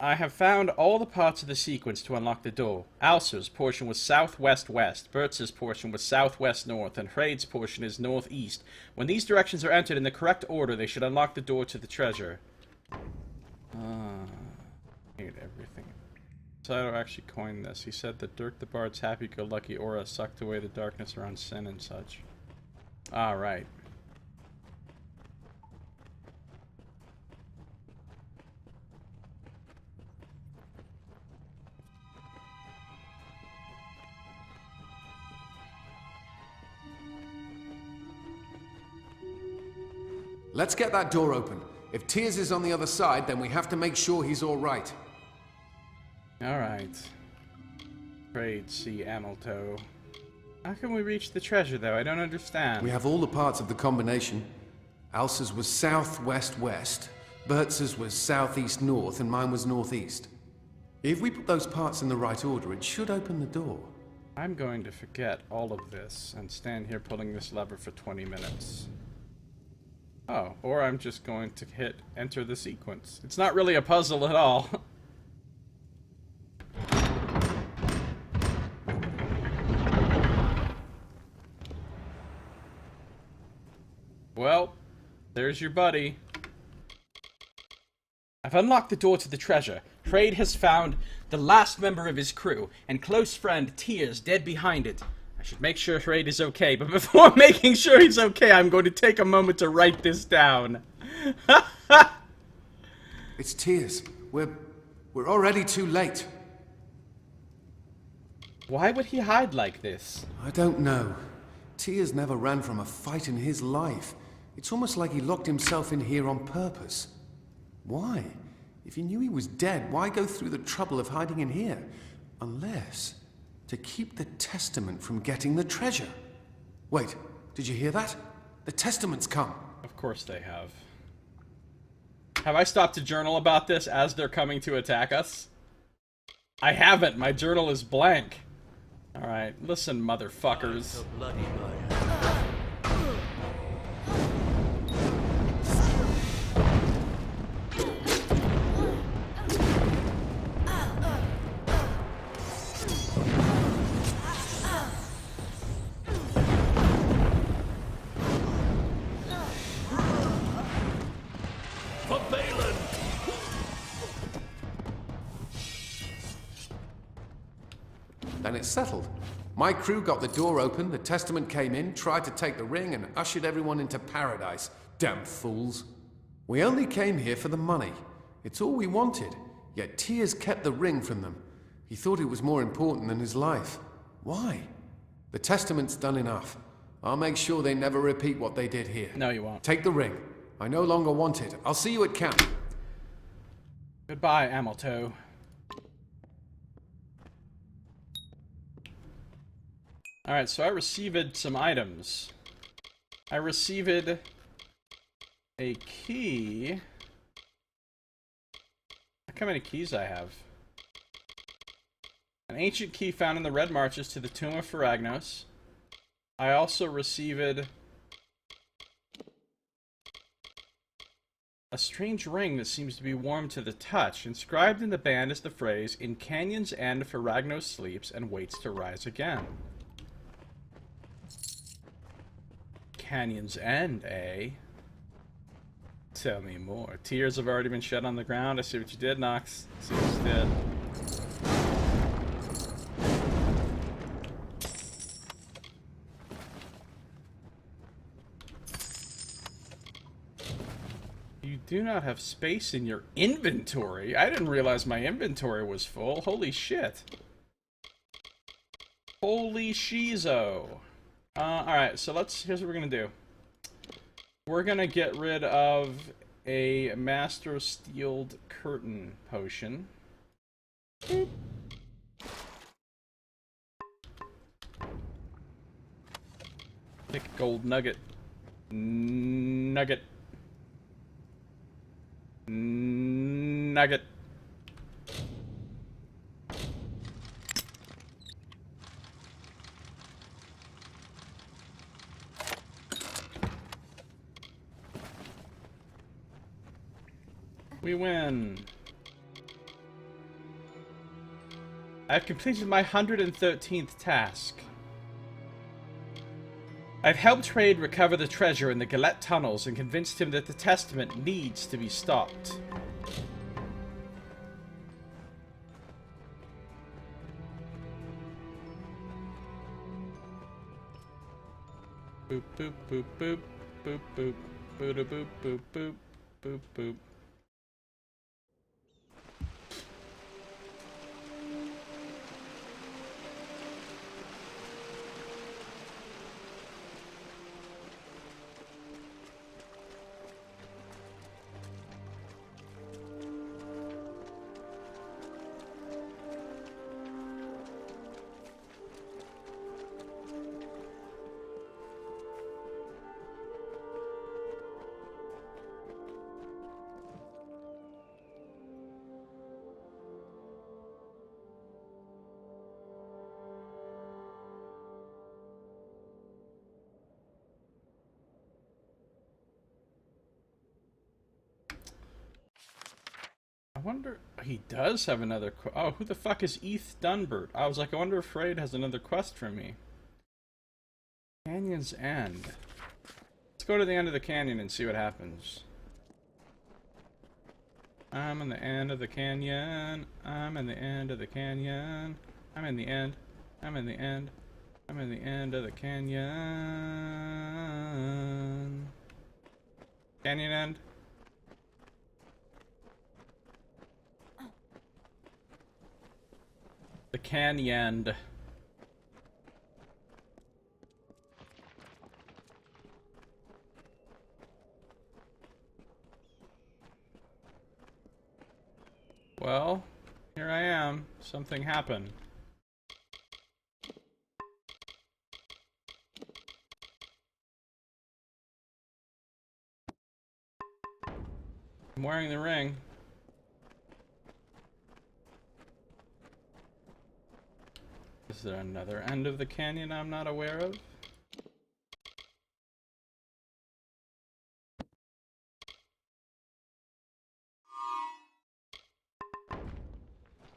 S1: I have found all the parts of the sequence to unlock the door. Alcer's portion was southwest-west, Bertz's portion was southwest-north, and Hrade's portion is northeast. When these directions are entered in the correct order, they should unlock the door to the treasure. Hate everything. Saito actually coined this. He said that Dirk the Bard's happy-go-lucky aura sucked away the darkness around sin and such. Alright.
S2: Let's get that door open. If Tears is on the other side, then we have to make sure he's all right.
S1: Alright. Trade, see Amalto. How can we reach the treasure, though? I don't understand.
S2: We have all the parts of the combination. Elsa's was southwest-west, Bertz's was southeast-north, and mine was northeast. If we put those parts in the right order, it should open the door.
S1: I'm going to forget all of this and stand here pulling this lever for 20 minutes. Oh, or I'm just going to hit enter the sequence. It's not really a puzzle at all. Well, there's your buddy. I've unlocked the door to the treasure. Trade has found the last member of his crew, and close friend Tears dead behind it. I should make sure Trade is okay, but before making sure he's okay, I'm going to take a moment to write this down.
S2: It's Tears. We're already too late.
S1: Why would he hide like this?
S2: I don't know. Tears never ran from a fight in his life. It's almost like he locked himself in here on purpose. Why? If he knew he was dead, why go through the trouble of hiding in here? Unless to keep the Testament from getting the treasure. Wait, did you hear that? The Testament's come.
S1: Of course they have. Have I stopped to journal about this as they're coming to attack us? I haven't. My journal is blank. Alright, listen, motherfuckers.
S2: Then it's settled. My crew got the door open, the Testament came in, tried to take the ring, and ushered everyone into paradise. Damn fools. We only came here for the money. It's all we wanted. Yet Tears kept the ring from them. He thought it was more important than his life. Why? The Testament's done enough. I'll make sure they never repeat what they did here.
S1: No, you won't.
S2: Take the ring. I no longer want it. I'll see you at camp.
S1: Goodbye, Amalto. Alright, so I received some items. I received a key. Look how many keys I have. An ancient key found in the Red Marches to the Tomb of Feragnos. I also received a strange ring that seems to be warm to the touch. Inscribed in the band is the phrase, "In Canyon's End, Feragnos sleeps and waits to rise again." Canyon's End, eh? Tell me more. Tears have already been shed on the ground. I see what you did, Nox. I see what you did. You do not have space in your inventory. I didn't realize my inventory was full. Holy shit. Holy shizo. Alright, so here's what we're gonna do. We're gonna get rid of a Master Steeled Curtain potion. Boop. Pick a gold nugget. Nugget. Nugget. We win. I've completed my 113th task. I've helped Trade recover the treasure in the Galette tunnels and convinced him that the Testament needs to be stopped. Boop boop boop boop boop boop boop boop boop boop boop boop. wonder... He does have another... Oh, who the fuck is Eth Dunbert? I was like, I wonder if Freyd has another quest for me. Canyon's End. Let's go to the end of the canyon and see what happens. I'm in the end of the canyon. I'm in the end of the canyon. I'm in the end. I'm in the end. I'm in the end of the canyon. Canyon end. The canyon. Well, here I am. Something happened. I'm wearing the ring. Is there another end of the canyon I'm not aware of?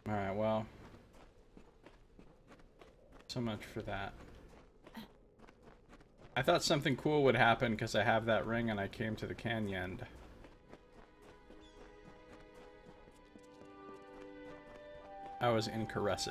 S1: Alright, well. So much for that. I thought something cool would happen because I have that ring and I came to the canyon. I was incorrect.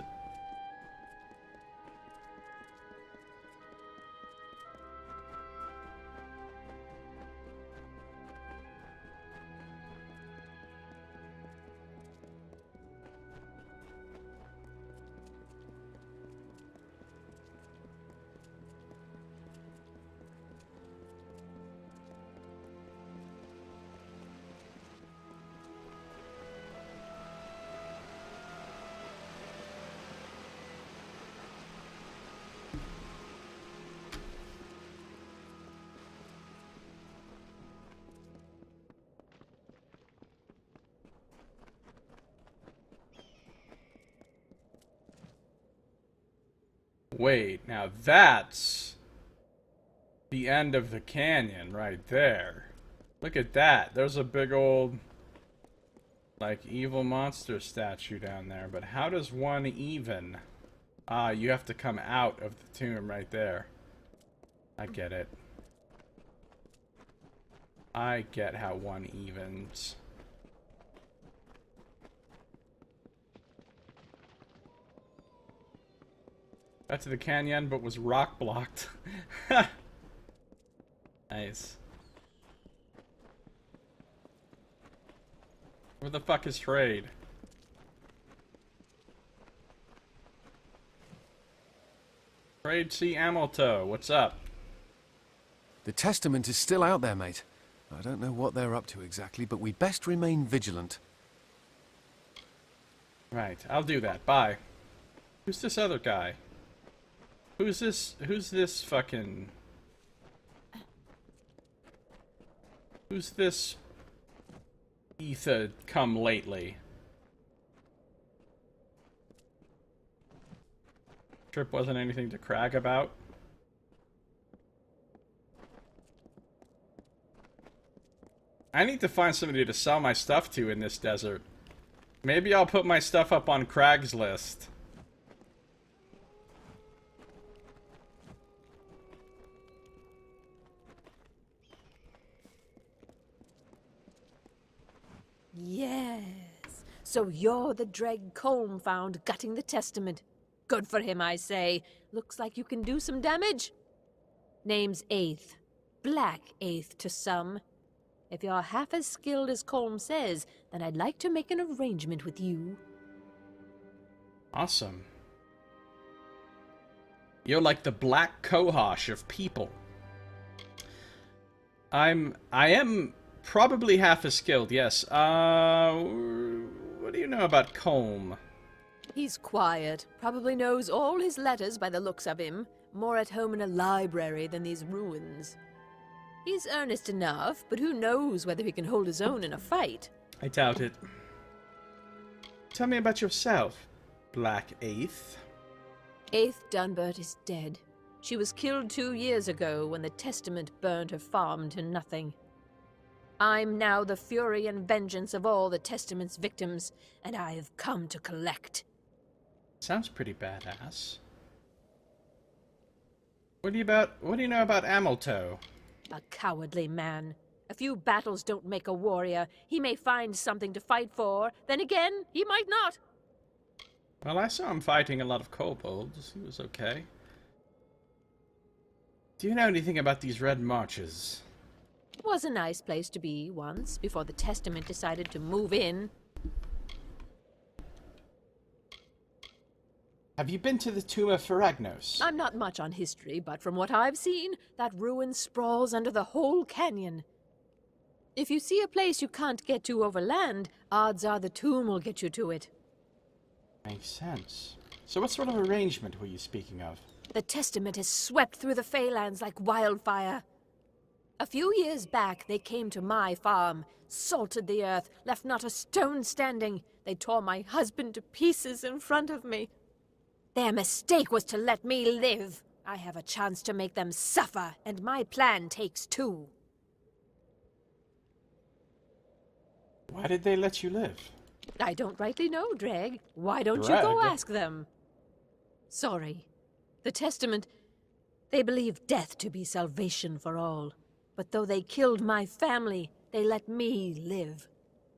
S1: Wait, now that's the end of the canyon right there. Look at that. There's a big old, like, evil monster statue down there. But how does one even? Ah, you have to come out of the tomb right there. I get it. I get how one evens. Got to the canyon, but was rock blocked. Nice. Where the fuck is Freyd? Freyd C. Amalto, what's up?
S2: The testament is still out there, mate. I don't know what they're up to exactly, but we'd best remain vigilant.
S1: Right, I'll do that. Bye. Who's this other guy? Who's this fucking... Who's this Etha come lately? Trip wasn't anything to crag about. I need to find somebody to sell my stuff to in this desert. Maybe I'll put my stuff up on Craigslist.
S7: Yes. So you're the Dreg Colm found gutting the testament. Good for him, I say. Looks like you can do some damage. Name's Aeth. Black Aeth to some. If you're half as skilled as Colm says, then I'd like to make an arrangement with you.
S1: Awesome. You're like the Black Kohosh of people. I am probably half as skilled, yes. What do you know about Colm?
S7: He's quiet. Probably knows all his letters by the looks of him. More at home in a library than these ruins. He's earnest enough, but who knows whether he can hold his own in a fight.
S1: I doubt it. Tell me about yourself, Black Aeth.
S7: Aeth Dunbert is dead. She was killed 2 years ago when the testament burned her farm to nothing. I'm now the fury and vengeance of all the Testament's victims, and I have come to collect.
S1: Sounds pretty badass. What do you know about Amalto?
S7: A cowardly man. A few battles don't make a warrior. He may find something to fight for, then again, he might not.
S1: Well, I saw him fighting a lot of kobolds. He was okay. Do you know anything about these red marches?
S7: It was a nice place to be once, before the Testament decided to move in.
S1: Have you been to the tomb of Feragnos?
S7: I'm not much on history, but from what I've seen, that ruin sprawls under the whole canyon. If you see a place you can't get to over land, odds are the tomb will get you to it.
S1: Makes sense. So what sort of arrangement were you speaking of?
S7: The Testament has swept through the Feylands like wildfire. A few years back, they came to my farm, salted the earth, left not a stone standing. They tore my husband to pieces in front of me. Their mistake was to let me live. I have a chance to make them suffer, and my plan takes two.
S1: Why did they let you live?
S7: I don't rightly know, Dreg. Why don't you go
S1: Dreg?
S7: ask them? Sorry. The Testament, they believe death to be salvation for all. But though they killed my family, they let me live.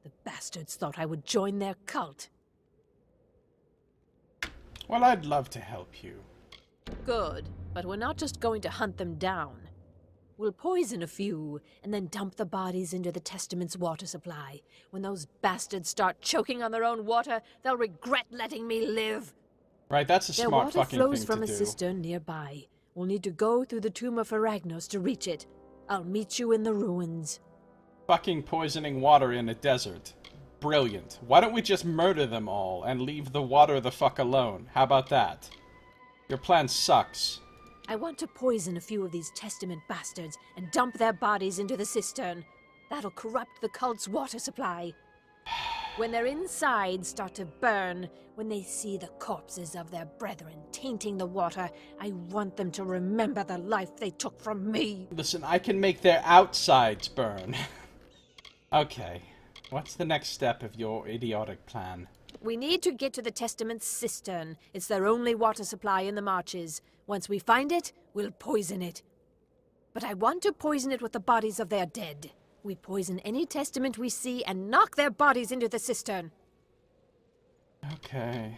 S7: The bastards thought I would join their cult.
S1: Well, I'd love to help you.
S7: Good, but we're not just going to hunt them down. We'll poison a few, and then dump the bodies into the Testament's water supply. When those bastards start choking on their own water, they'll regret letting me live.
S1: Right, that's a
S7: Their
S1: smart
S7: water
S1: fucking
S7: flows
S1: thing
S7: from
S1: to
S7: a
S1: do.
S7: cistern nearby. We'll need to go through the tomb of Feragnos to reach it. I'll meet you in the ruins.
S1: Fucking poisoning water in a desert. Brilliant. Why don't we just murder them all and leave the water the fuck alone? How about that? Your plan sucks.
S7: I want to poison a few of these Testament bastards and dump their bodies into the cistern. That'll corrupt the cult's water supply. When their insides start to burn, when they see the corpses of their brethren tainting the water, I want them to remember the life they took from me.
S1: Listen, I can make their outsides burn. Okay. What's the next step of your idiotic plan?
S7: We need to get to the Testament's cistern. It's their only water supply in the marches. Once we find it, we'll poison it. But I want to poison it with the bodies of their dead. We poison any Testament we see and knock their bodies into the cistern.
S1: Okay.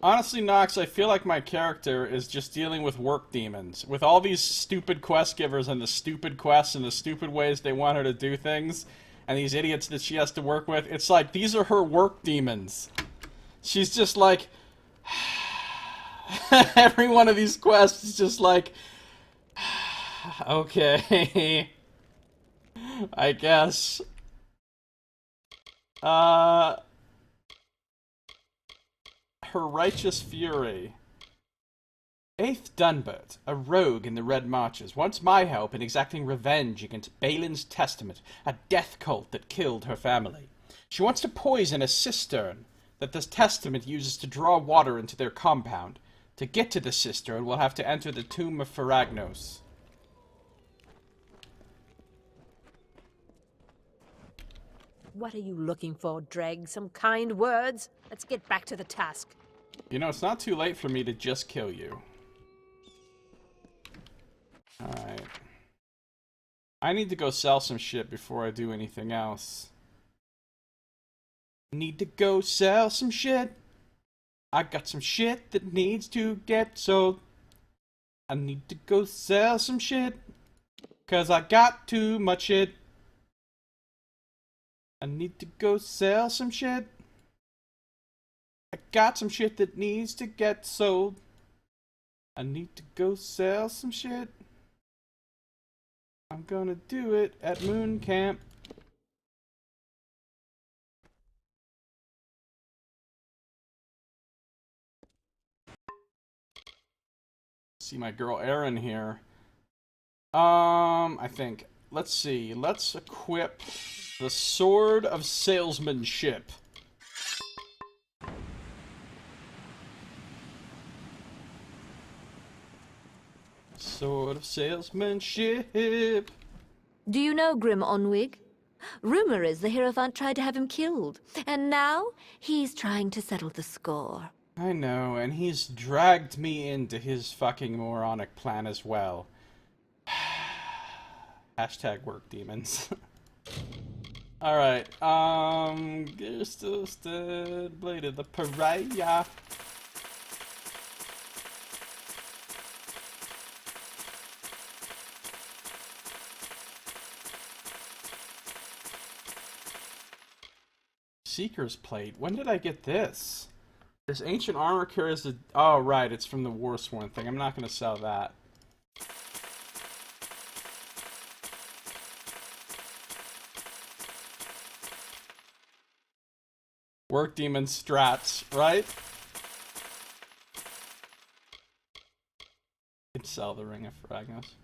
S1: Honestly, Nox, I feel like my character is just dealing with work demons. With all these stupid quest givers and the stupid quests and the stupid ways they want her to do things, and these idiots that she has to work with, it's like, these are her work demons. She's just like... Every one of these quests is just like... Okay... I guess. Her righteous fury. 8th Dunbert, a rogue in the Red Marches, wants my help in exacting revenge against Balin's Testament, a death cult that killed her family. She wants to poison a cistern that the Testament uses to draw water into their compound. To get to the cistern, we'll have to enter the tomb of Feragnos.
S7: What are you looking for, Dreg? Some kind words? Let's get back to the task.
S1: You know, it's not too late for me to just kill you. Alright. I need to go sell some shit before I do anything else. Need to go sell some shit. I got some shit that needs to get sold. I need to go sell some shit. 'Cause I got too much shit. I need to go sell some shit. I got some shit that needs to get sold. I need to go sell some shit. I'm gonna do it at Moon Camp. See my girl Erin here. I think. Let's see. Let's equip the Sword of Salesmanship. Sword of Salesmanship.
S8: Do you know Grim Onwig? Rumor is the Hierophant tried to have him killed, and now he's trying to settle the score.
S1: I know, and he's dragged me into his fucking moronic plan as well. Hashtag work demons. Alright, Gerstosted, Blade of the Pariah. Seeker's Plate. When did I get this? This ancient armor carries a... Oh, right, it's from the Warsworn thing. I'm not going to sell that. Work demon strats, right? Could sell the Ring of Fragnos.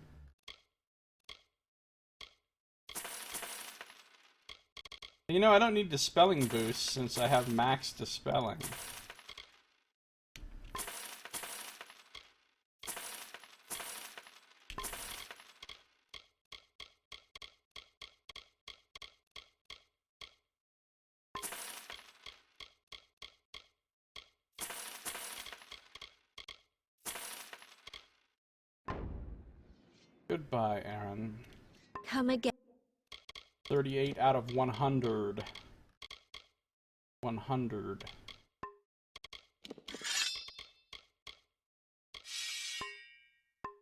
S1: You know, I don't need Dispelling boost since I have max Dispelling. Goodbye, Aaron.
S8: Come again.
S1: 38 out of 100. 100.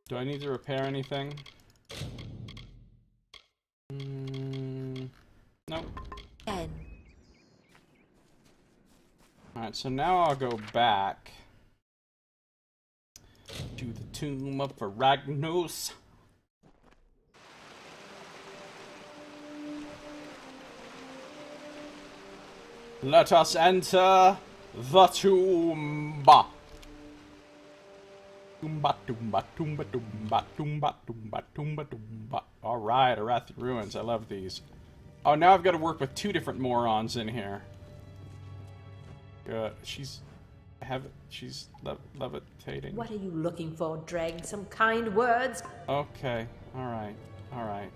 S1: Do I need to repair anything? Nope. Alright, so now I'll go back to the Tomb of Aragnos. Let us enter the tomb. Toomba, toomba, toomba, toomba, toomba, toomba, toomba, toomba. Alright, Arathi Ruins. I love these. Oh, now I've got to work with two different morons in here. She's levitating.
S7: What are you looking for, Dreg? Some kind words?
S1: Okay, alright, alright.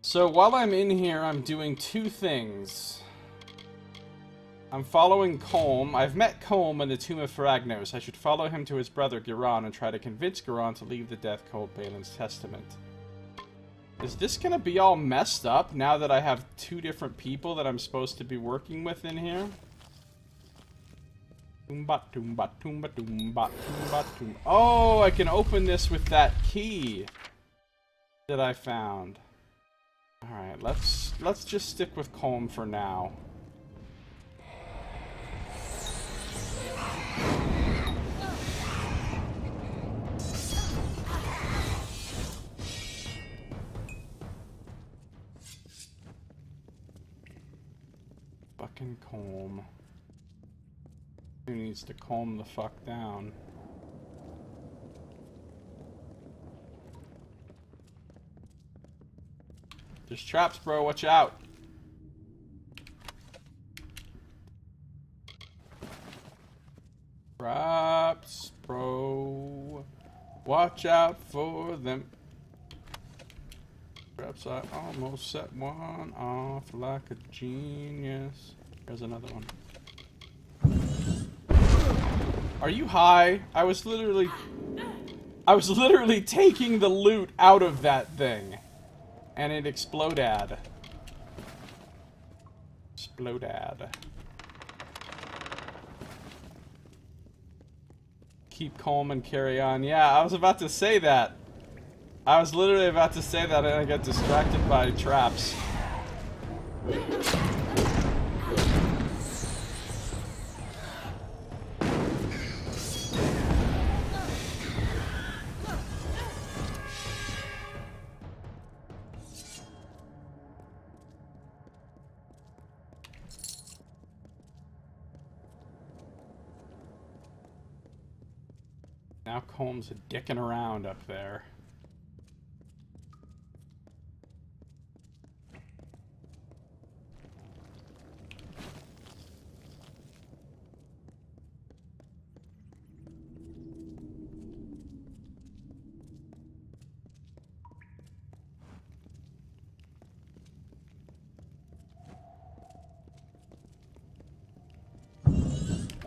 S1: So while I'm in here, I'm doing two things. I'm following Colm. I've met Colm in the Tomb of Faragnos. I should follow him to his brother Giron and try to convince Giron to leave the Death Cult Balin's testament. Is this gonna be all messed up now that I have two different people that I'm supposed to be working with in here? Toomba, toomba, toomba, toomba, toomba, toomba. Oh, I can open this with that key that I found. Alright, let's just stick with Colm for now. Fucking Colm. Who needs to calm the fuck down? There's traps, bro. Watch out. Traps, bro. Watch out for them. Traps, I almost set one off like a genius. There's another one. Are you high? I was literally taking the loot out of that thing. And it exploded. Exploded. Keep calm and carry on. Yeah, I was about to say that. I was literally about to say that and I got distracted by traps. Now Colm's dicking around up there.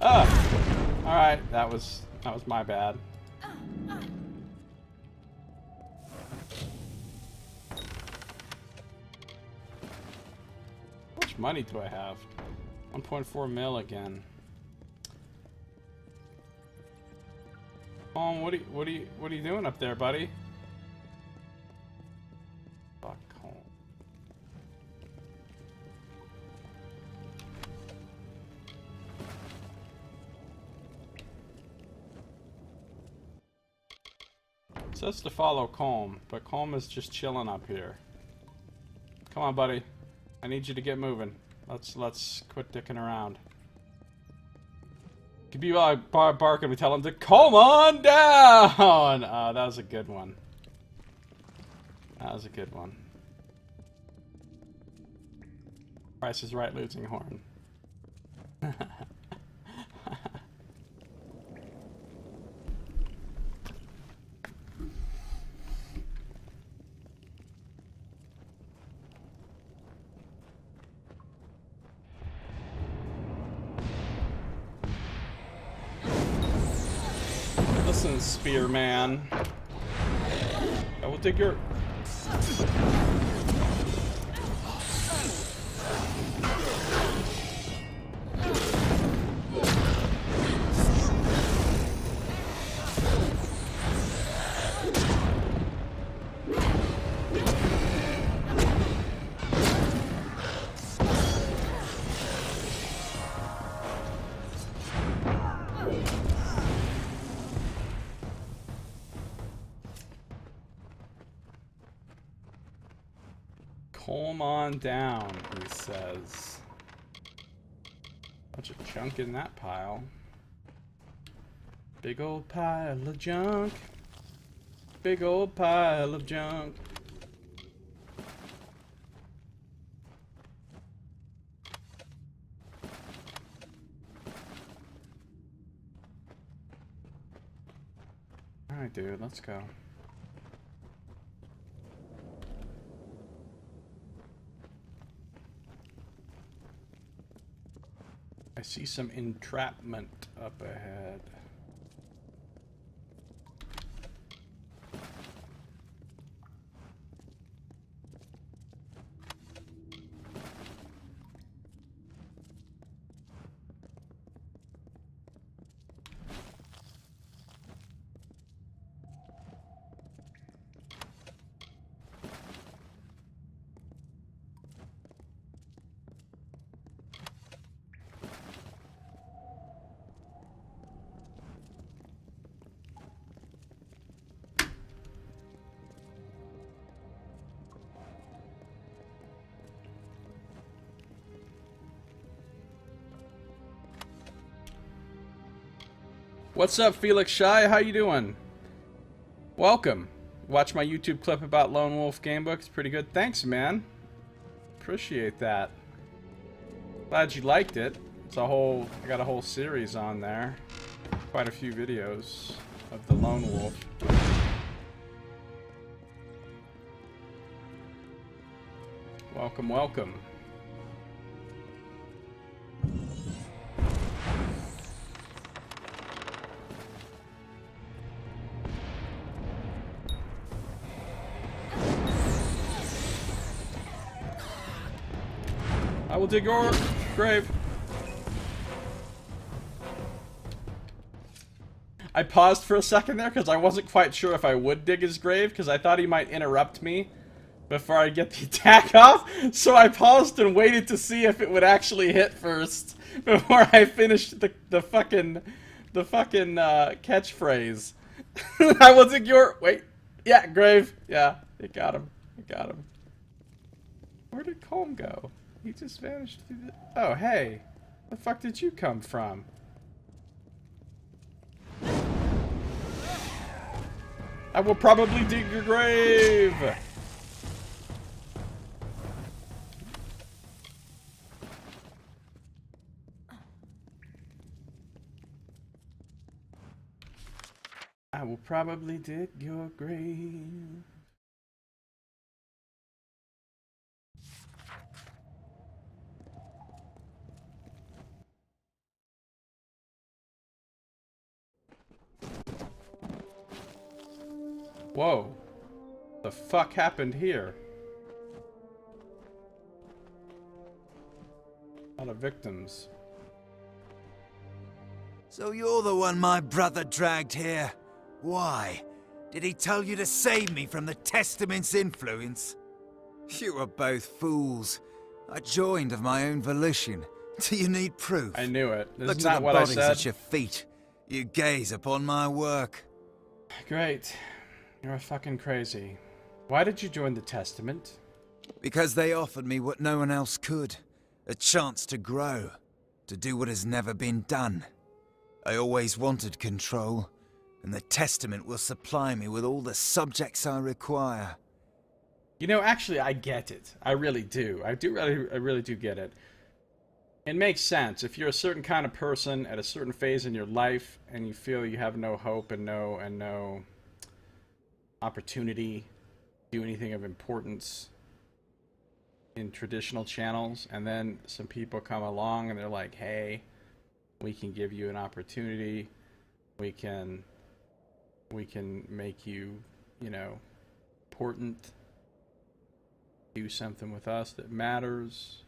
S1: Alright, that was my bad. How much money do I have? 1.4 mil again. What are you doing up there, buddy? Fuck home. It says to follow Calm, but Calm is just chilling up here. Come on, buddy. I need you to get moving. Let's quit dicking around. Could be like barking. We tell him to calm on down. That was a good one. That was a good one. Price is Right, losing horn. Listen, Spearman. I will take your... Calm on down, he says. Bunch of junk in that pile. Big old pile of junk. Big old pile of junk. Alright, dude, let's go. I see some entrapment up ahead. What's up, Felix Shy? How you doing? Welcome. Watch my YouTube clip about Lone Wolf Gamebook. It's pretty good. Thanks, man. Appreciate that. Glad you liked it. It's a whole... I got a whole series on there. Quite a few videos of the Lone Wolf. Welcome, welcome. I will dig your grave. I paused for a second there because I wasn't quite sure if I would dig his grave because I thought he might interrupt me before I get the attack off. So I paused and waited to see if it would actually hit first before I finished the fucking catchphrase. I will dig your... Wait. Yeah, grave. Yeah, it got him. It got him. Where did Colm go? He just vanished through the... Oh, hey. Where the fuck did you come from? I will probably dig your grave! I will probably dig your grave. Whoa. The fuck happened here? A lot of victims.
S9: So you're the one my brother dragged here? Why? Did he tell you to save me from the Testament's influence? You were both fools. I joined of my own volition. Do you need proof?
S1: I knew it. This
S9: Look
S1: is
S9: to
S1: not
S9: the
S1: what I
S9: bodies
S1: said.
S9: at your feet. You gaze upon my work.
S1: Great. You're fucking crazy. Why did you join the Testament?
S9: Because they offered me what no one else could. A chance to grow. To do what has never been done. I always wanted control, and the Testament will supply me with all the subjects I require.
S1: You know, actually, I get it. I really do. I really do get it. It makes sense. If you're a certain kind of person at a certain phase in your life, and you feel you have no hope and no opportunity to do anything of importance in traditional channels, and then some people come along and they're like, hey, we can give you an opportunity, we can make you, you know, important, do something with us that matters.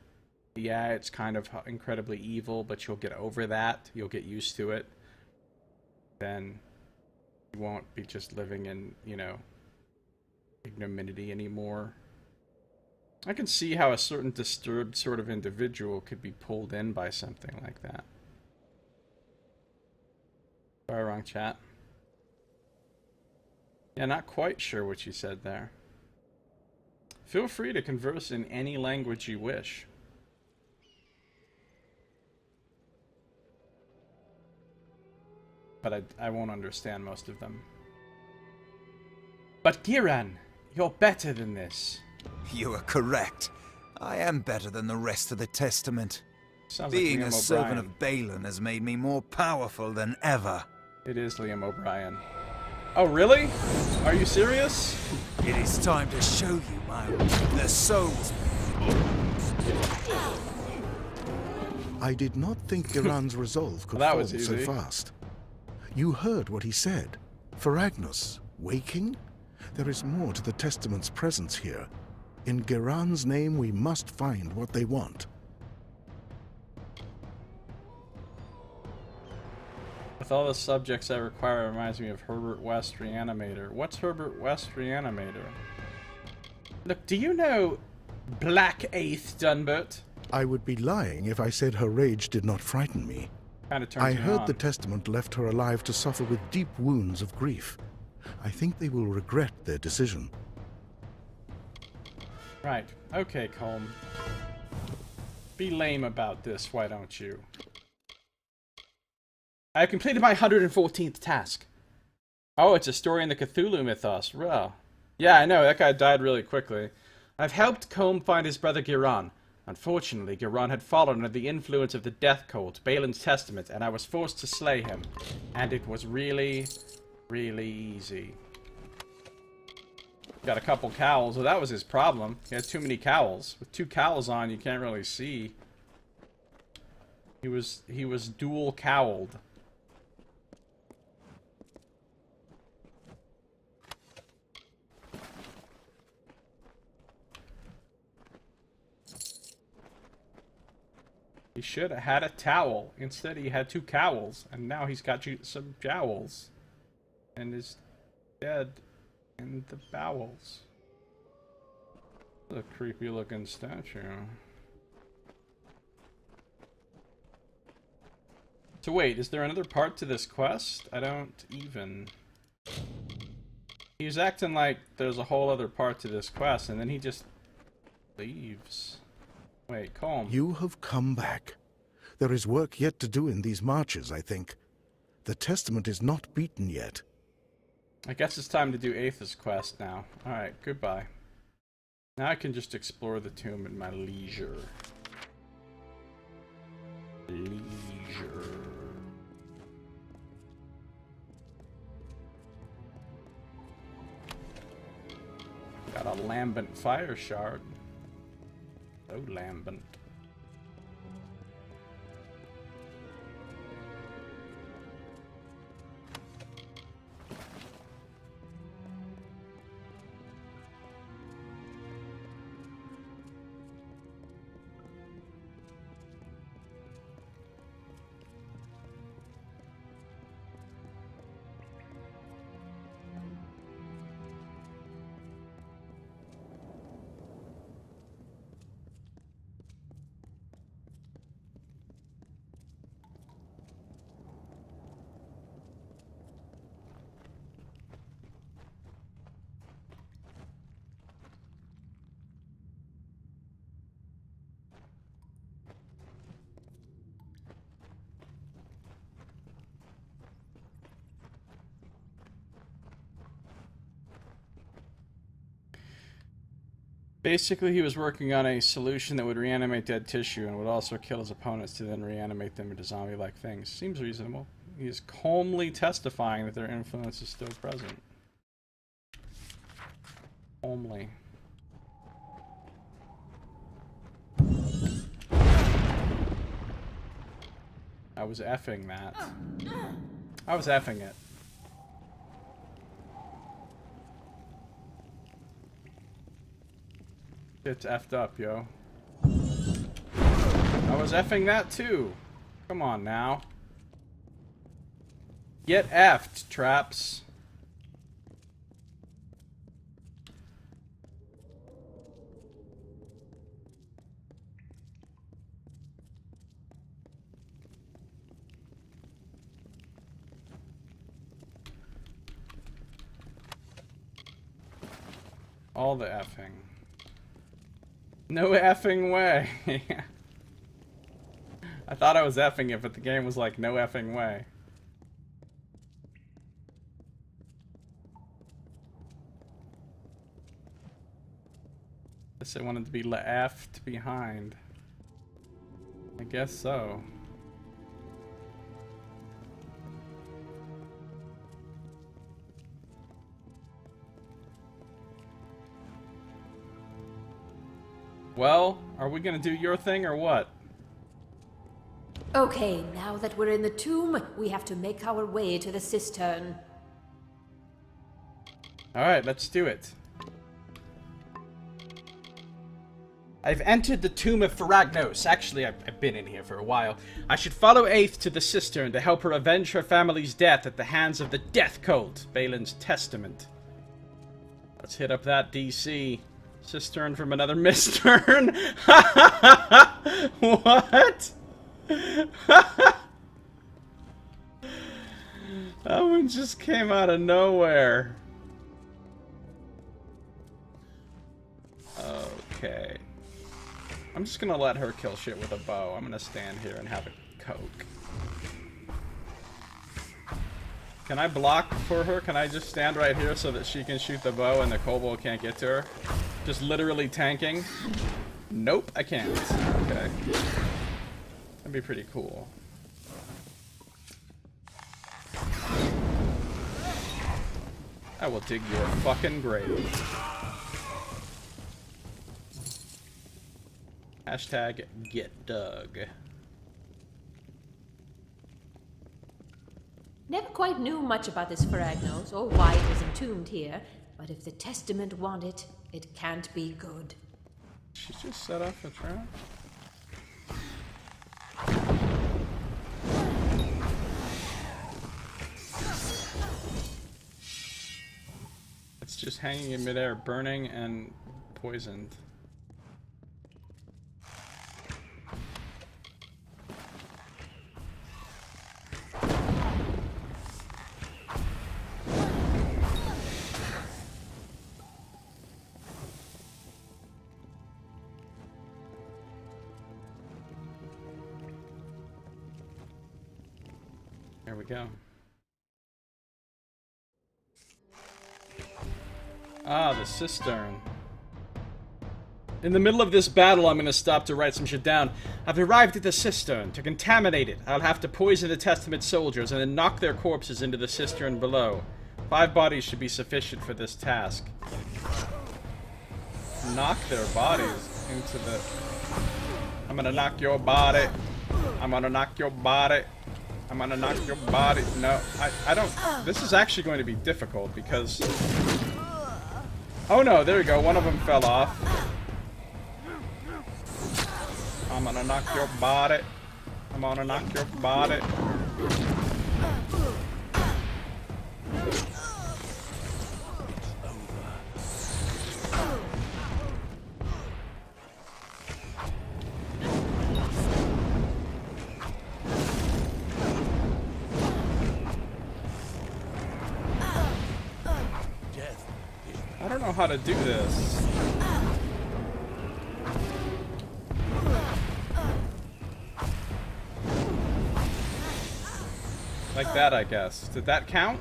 S1: Yeah, it's kind of incredibly evil, but you'll get over that, you'll get used to it. Then you won't be just living in, you know, ignominy anymore. I can see how a certain disturbed sort of individual could be pulled in by something like that. Sorry, wrong chat. Yeah, not quite sure what you said there. Feel free to converse in any language you wish. But I won't understand most of them. But Giran, you're better than this.
S9: You are correct. I am better than the rest of the Testament.
S1: Sounds
S9: Being
S1: like Liam
S9: a servant
S1: O'Brien.
S9: of Balin has made me more powerful than ever.
S1: It is Liam O'Brien. Oh, really? Are you serious?
S9: It is time to show you the souls.
S3: I did not think Giran's resolve could
S1: Well, that
S3: fall
S1: was
S3: so
S1: easy.
S3: fast. You heard what he said. Ferragnus, waking? There is more to the Testament's presence here. In Giran's name, we must find what they want.
S1: With all the subjects I require, it reminds me of Herbert West Reanimator. What's Herbert West Reanimator? Look, do you know Black Eighth Dunbert?
S3: I would be lying if I said her rage did not frighten me.
S1: Kind of turns
S3: I
S1: me
S3: heard
S1: on.
S3: the Testament left her alive to suffer with deep wounds of grief. I think they will regret their decision.
S1: Right. Okay, Colm. Be lame about this, why don't you? I have completed my 114th task. Oh, it's a story in the Cthulhu mythos. Well, yeah, I know, that guy died really quickly. I've helped Colm find his brother Giran. Unfortunately, Giran had fallen under the influence of the death cult, Balin's Testament, and I was forced to slay him. And it was really, really easy. Got a couple cowls. Well, that was his problem. He had too many cowls. With 2 cowls on, you can't really see. He was dual cowled. He should have had a towel. Instead, he had 2 cowls, and now he's got some jowls, and is dead in the bowels. A creepy looking statue. So wait, is there another part to this quest? I don't even... He was acting like there's a whole other part to this quest, and then he just leaves. Wait, Colm.
S3: You have come back. There is work yet to do in these marches, I think. The Testament is not beaten yet.
S1: I guess it's time to do Aether's quest now. Alright, goodbye. Now I can just explore the tomb at my leisure. Leisure. Got a lambent fire shard. Oh, lambent. Basically, he was working on a solution that would reanimate dead tissue and would also kill his opponents to then reanimate them into zombie-like things. Seems reasonable. He is calmly testifying that their influence is still present. Calmly. I was effing that. I was effing it. It's effed up, yo. I was effing that too. Come on now. Get effed, traps. All the effing. No effing way. I thought I was effing it, but the game was like, no effing way. Guess I wanted to be left behind. I guess so. Well, are we gonna do your thing or what?
S7: Okay, now that we're in the tomb, we have to make our way to the cistern.
S1: Alright, let's do it. I've entered the tomb of Pharagnos. Actually, I've been in here for a while. I should follow Aeth to the cistern to help her avenge her family's death at the hands of the Death Cult, Balin's testament. Let's hit up that DC. Cistern from another mistern. What? That one just came out of nowhere. Okay. I'm just gonna let her kill shit with a bow. I'm gonna stand here and have a coke. Can I block for her? Can I just stand right here so that she can shoot the bow and the kobold can't get to her? Just literally tanking? Nope, I can't. Okay. That'd be pretty cool. I will dig your fucking grave. Hashtag get dug.
S7: Never quite knew much about this Pharagnos or why it was entombed here, but if the testament want it, it can't be good.
S1: She just set off a trap? It's just hanging in midair, burning and poisoned. There we go. Ah, the cistern. In the middle of this battle, I'm gonna stop to write some shit down. I've arrived at the cistern. To contaminate it, I'll have to poison the Testament soldiers and then knock their corpses into the cistern below. 5 bodies should be sufficient for this task. Knock their bodies into the... I'm gonna knock your body. I'm gonna knock your body. I'm gonna knock your body. No, I don't... This is actually going to be difficult because... Oh no, there we go. One of them fell off. I'm gonna knock your body. I'm gonna knock your body. I don't know how to do this. Like that, I guess. Did that count?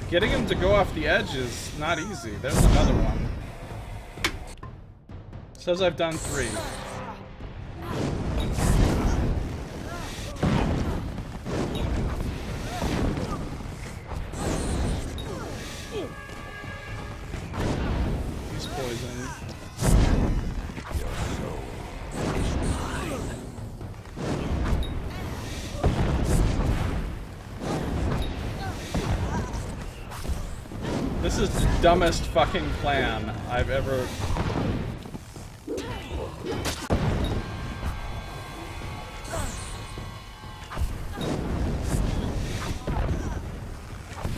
S1: Getting him to go off the edge is not easy. There's another one. Says I've done 3. He's poisoned. This is the dumbest fucking plan I've ever...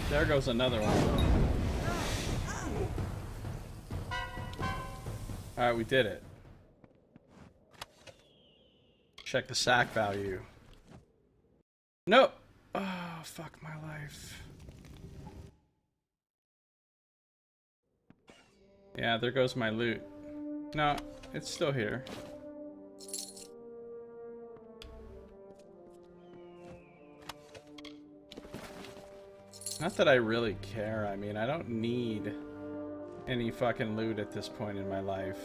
S1: There goes another one. Alright, we did it. Check the sack value. Nope! Oh, fuck my life. Yeah, there goes my loot. No, it's still here. Not that I really care. I mean, I don't need any fucking loot at this point in my life.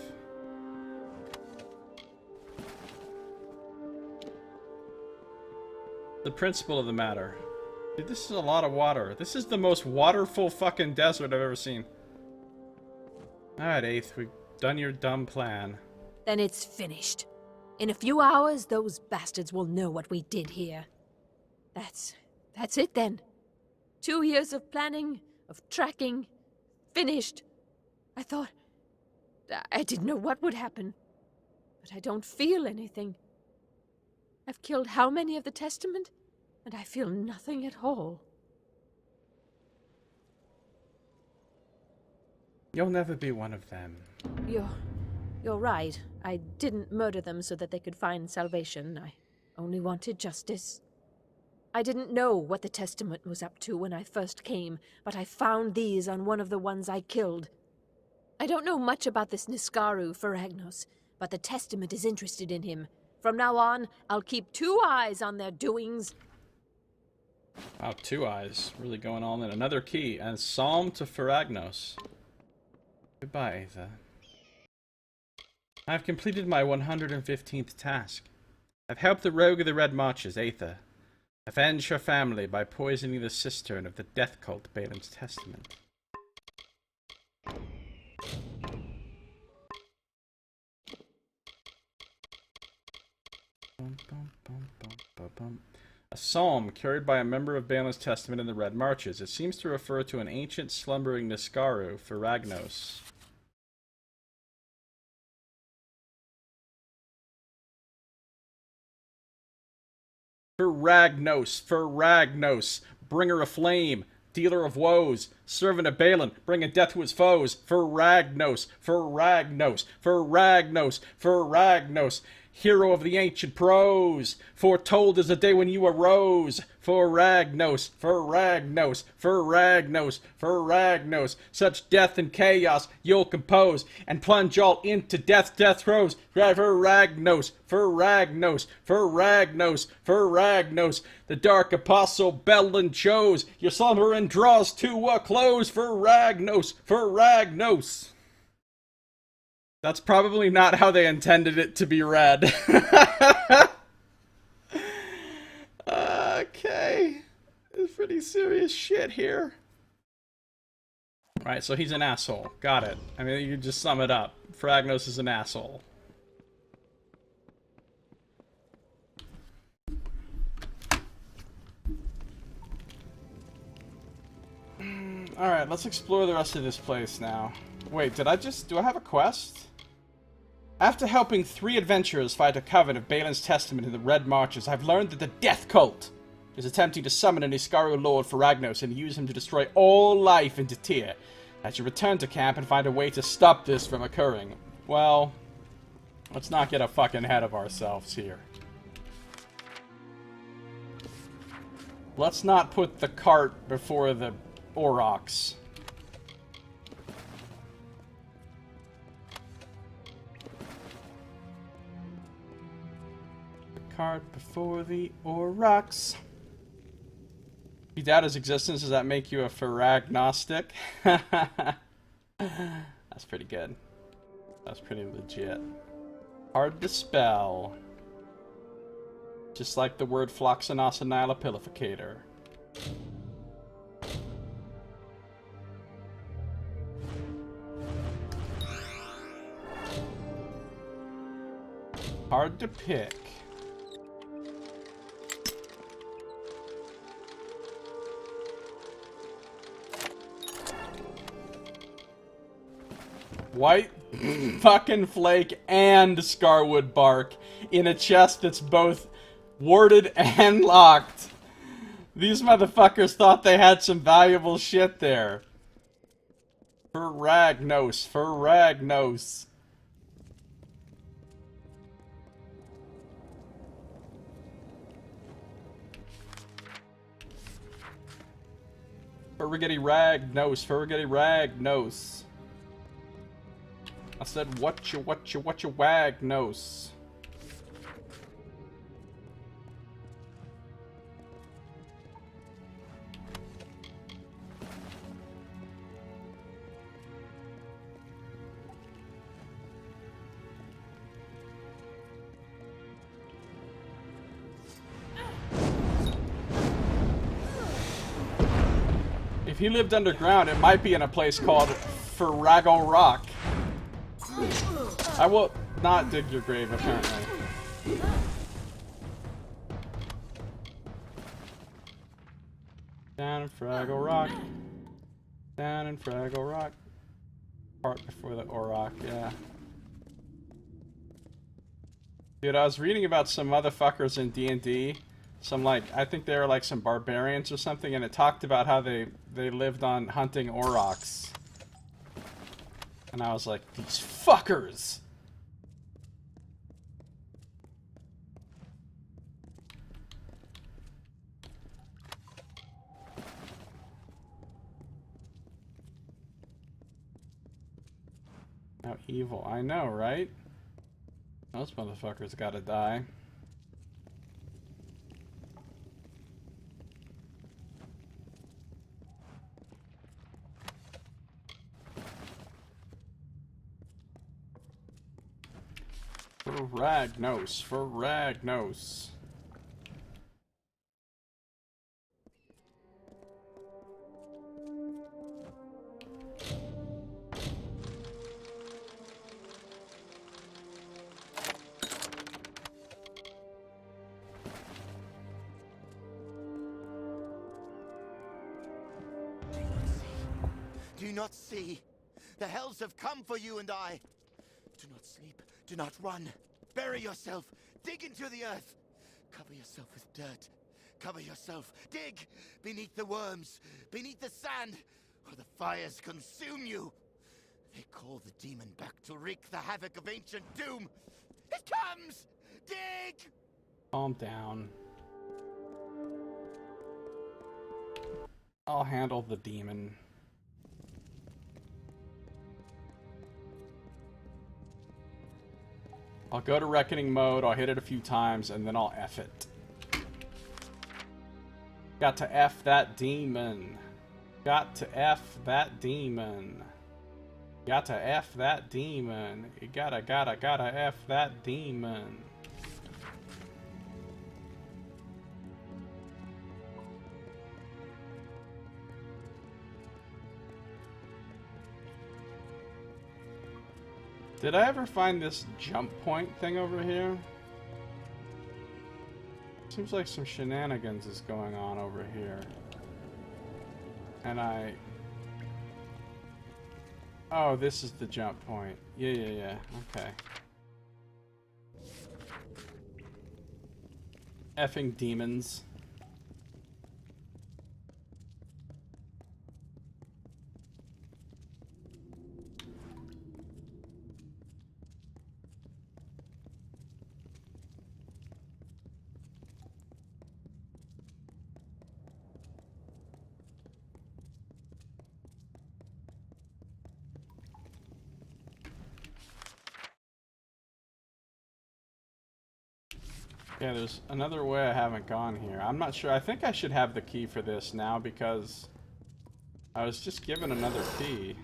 S1: The principle of the matter. Dude, this is a lot of water. This is the most waterful fucking desert I've ever seen. Alright, 8th, we've done your dumb plan.
S7: Then it's finished. In a few hours, those bastards will know what we did here. That's it then. 2 years of planning, of tracking, finished. I thought... I didn't know what would happen. But I don't feel anything. I've killed how many of the Testament? And I feel nothing at all.
S1: You'll never be one of them.
S7: You're right. I didn't murder them so that they could find salvation. I only wanted justice. I didn't know what the Testament was up to when I first came, but I found these on one of the ones I killed. I don't know much about this Niskaru Feragnos, but the Testament is interested in him. From now on, I'll keep 2 eyes on their doings.
S1: Wow, 2 eyes. Really going all in. Another key. And Psalm to Feragnos. Goodbye, Aetha. I've completed my 115th task. I've helped the rogue of the Red Marches, Aetha, avenge her family by poisoning the cistern of the death cult Balin's Testament. A psalm carried by a member of Balin's Testament in the Red Marches. It seems to refer to an ancient slumbering Niskaru, Feragnos. Feragnos, bringer of flame, dealer of woes, servant of Balin, bringing death to his foes. Feragnos, hero of the ancient prose, foretold is the day when you arose. Feragnos, such death and chaos you'll compose, and plunge all into death throes. Feragnos, the dark apostle Belin chose, your slumbering draws to a close. Feragnos. That's probably not how they intended it to be read. Okay. It's pretty serious shit here. Right, so he's an asshole. Got it. I mean, you just sum it up. Feragnos is an asshole. Alright, let's explore the rest of this place now. Wait, do I have a quest? After helping 3 adventurers fight a coven of Balin's Testament in the Red Marches, I've learned that the Death Cult is attempting to summon an Niskaru Lord Feragnos and use him to destroy all life into Tyr. I should return to camp and find a way to stop this from occurring. Well, let's not get a fucking ahead of ourselves here. Let's not put the cart before the aurochs. The cart before the aurochs. If you doubt his existence, does that make you a Faragnostic? That's pretty good. That's pretty legit. Hard to spell. Just like the word Floxinosinylapilificator. Hard to pick. White fucking flake and scarwood bark in a chest that's both warded and locked. These motherfuckers thought they had some valuable shit there. Faragnos, Faragnos. Ferriggity Ragnos, Ferriggity Ragnos. I said, what you wagnos. If he lived underground, it might be in a place called Farrago Rock. I will not dig your grave, apparently. Down in Fraggle Rock. Down in Fraggle Rock. Part before the Auroch, yeah. Dude, I was reading about some motherfuckers in D&D. Some, like, I think they were like some barbarians or something, and it talked about how they lived on hunting Aurochs. And I was like, these fuckers! How evil. I know, right? Those motherfuckers gotta die. Faragnos, Faragnos.
S6: Do you not see? The hells have come for you and I. Do not sleep. Do not run. Bury yourself. Dig into the earth. Cover yourself with dirt. Cover yourself. Dig beneath the worms, beneath the sand, or the fires consume you. They call the demon back to wreak the havoc of ancient doom. It comes! Dig!
S1: Calm down. I'll handle the demon. I'll go to Reckoning mode, I'll hit it a few times, and then I'll F it. Got to F that demon. Got to F that demon. Got to F that demon. You gotta F that demon. Did I ever find this jump point thing over here? Seems like some shenanigans is going on over here. And oh, this is the jump point. Yeah. Okay. Effing demons. Yeah, there's another way I haven't gone here. I'm not sure. I think I should have the key for this now because I was just given another key.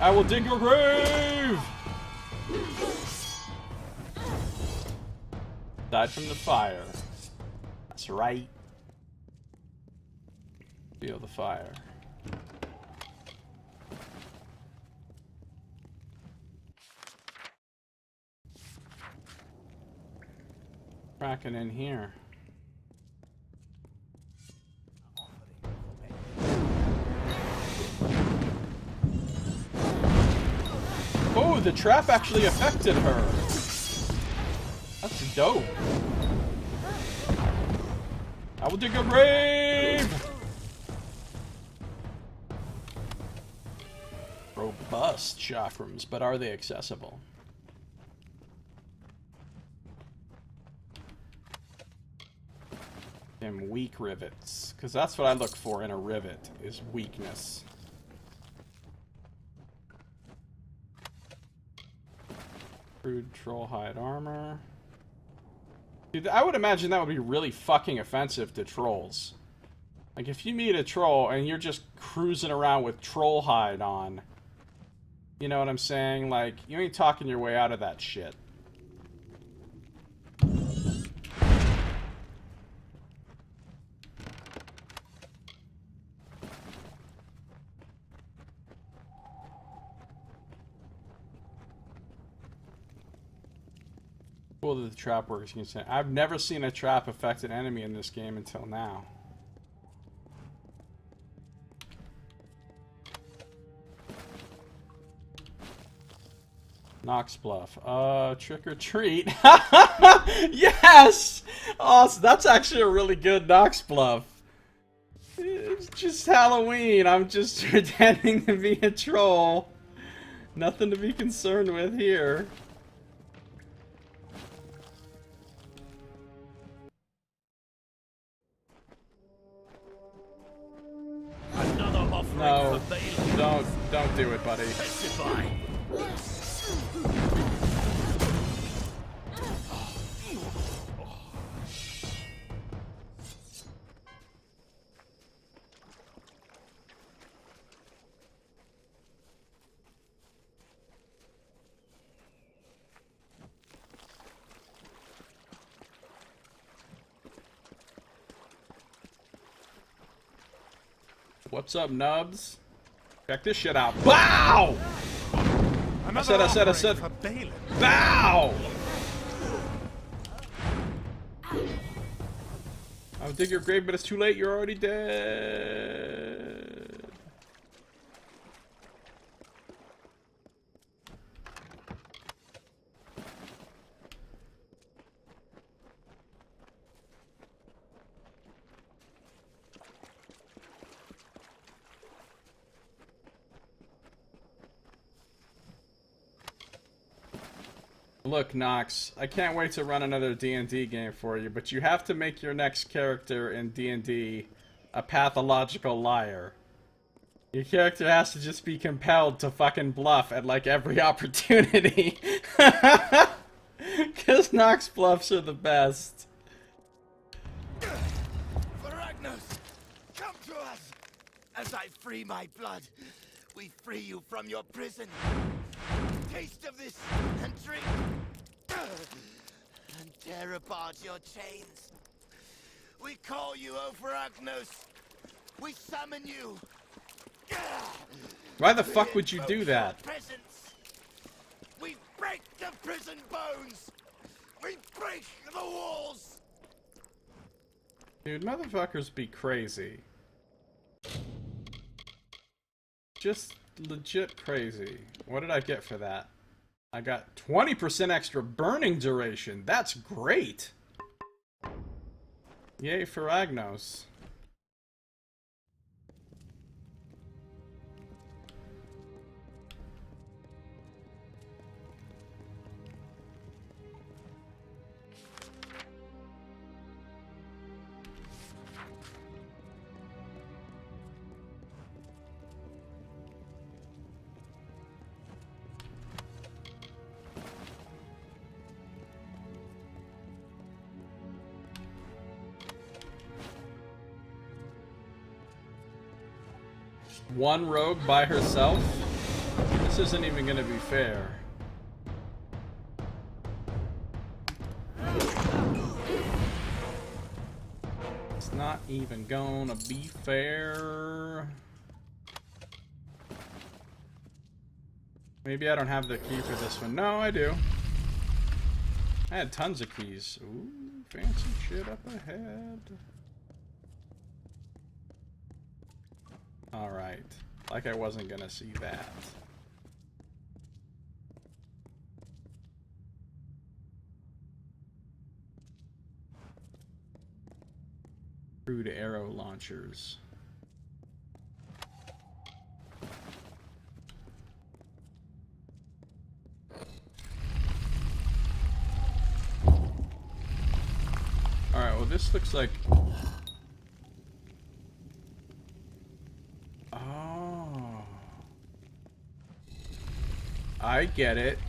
S1: I will dig your grave! Died from the fire. That's right. Feel the fire. Cracking in here. Oh, the trap actually affected her. That's dope. I will dig a grave! Robust chakrams, but are they accessible? And weak rivets, because that's what I look for in a rivet, is weakness. Crude troll hide armor. Dude, I would imagine that would be really fucking offensive to trolls. Like, if you meet a troll and you're just cruising around with troll hide on, you know what I'm saying? Like, you ain't talking your way out of that shit. Cool that the trap works. You can say, I've never seen a trap affect an enemy in this game until now. Knox Bluff. Trick or treat. Yes! Oh, so that's actually a really good Knox Bluff. It's just Halloween. I'm just pretending to be a troll. Nothing to be concerned with here. No, don't do it, buddy. What's up, nubs? Check this shit out. Bow! I said. Bow! I'll dig your grave, but it's too late. You're already dead. Look, Nox, I can't wait to run another D&D game for you, but you have to make your next character in D&D a pathological liar. Your character has to just be compelled to fucking bluff at, like, every opportunity. Because Nox bluffs are the best.
S6: Varagnos, come to us! As I free my blood, we free you from your prison. Taste of this and drink, and tear apart your chains. We call you, O Varagnos. We summon you.
S1: Why the fuck would you do that?
S6: We break the prison bones. We break the walls.
S1: Dude, motherfuckers be crazy. Just legit crazy. What did I get for that? I got 20% extra burning duration. That's great. Yay for Agnos. One rogue by herself? This isn't even gonna be fair. It's not even gonna be fair. Maybe I don't have the key for this one. No, I do. I had tons of keys. Ooh, fancy shit up ahead. Alright. Like I wasn't gonna see that. Crude arrow launchers. Alright, well this looks like... Oh. I get it.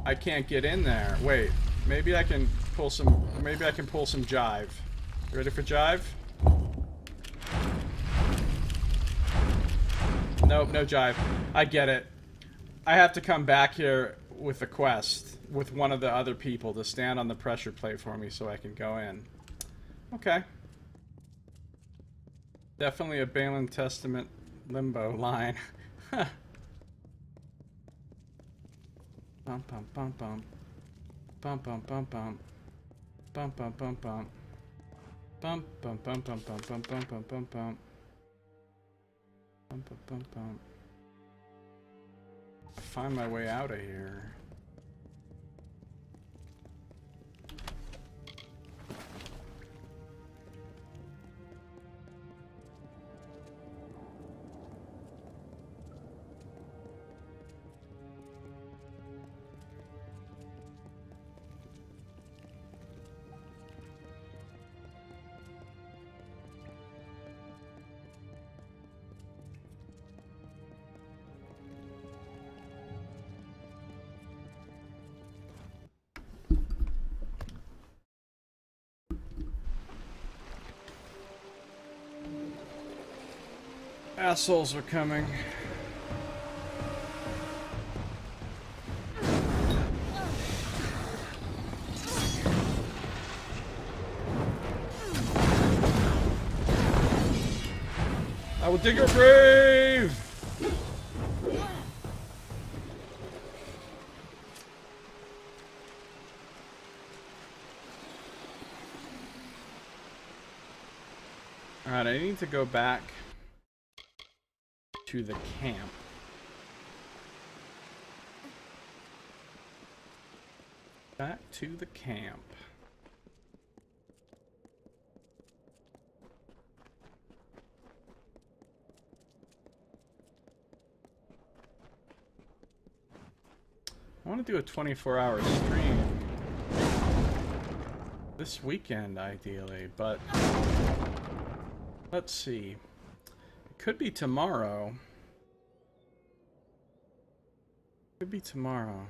S1: I can't get in there. Wait, maybe I can pull some... Maybe I can pull some jive. You ready for jive? Nope, no jive. I get it. I have to come back here with a quest with one of the other people to stand on the pressure plate for me so I can go in. Okay. Definitely a Balin Testament limbo line. Bum bum bum bum. Bum bum bum bum. Bum bum bum bum. Bum bum bum bum bum bum bum bum bum bum. Bum bum bum bum. Find my way out of here. Assholes are coming. I will dig your grave! Alright, I need to go back to the camp. Back to the camp. I want to do a 24-hour stream this weekend, ideally, but let's see. Could be tomorrow. Could be tomorrow.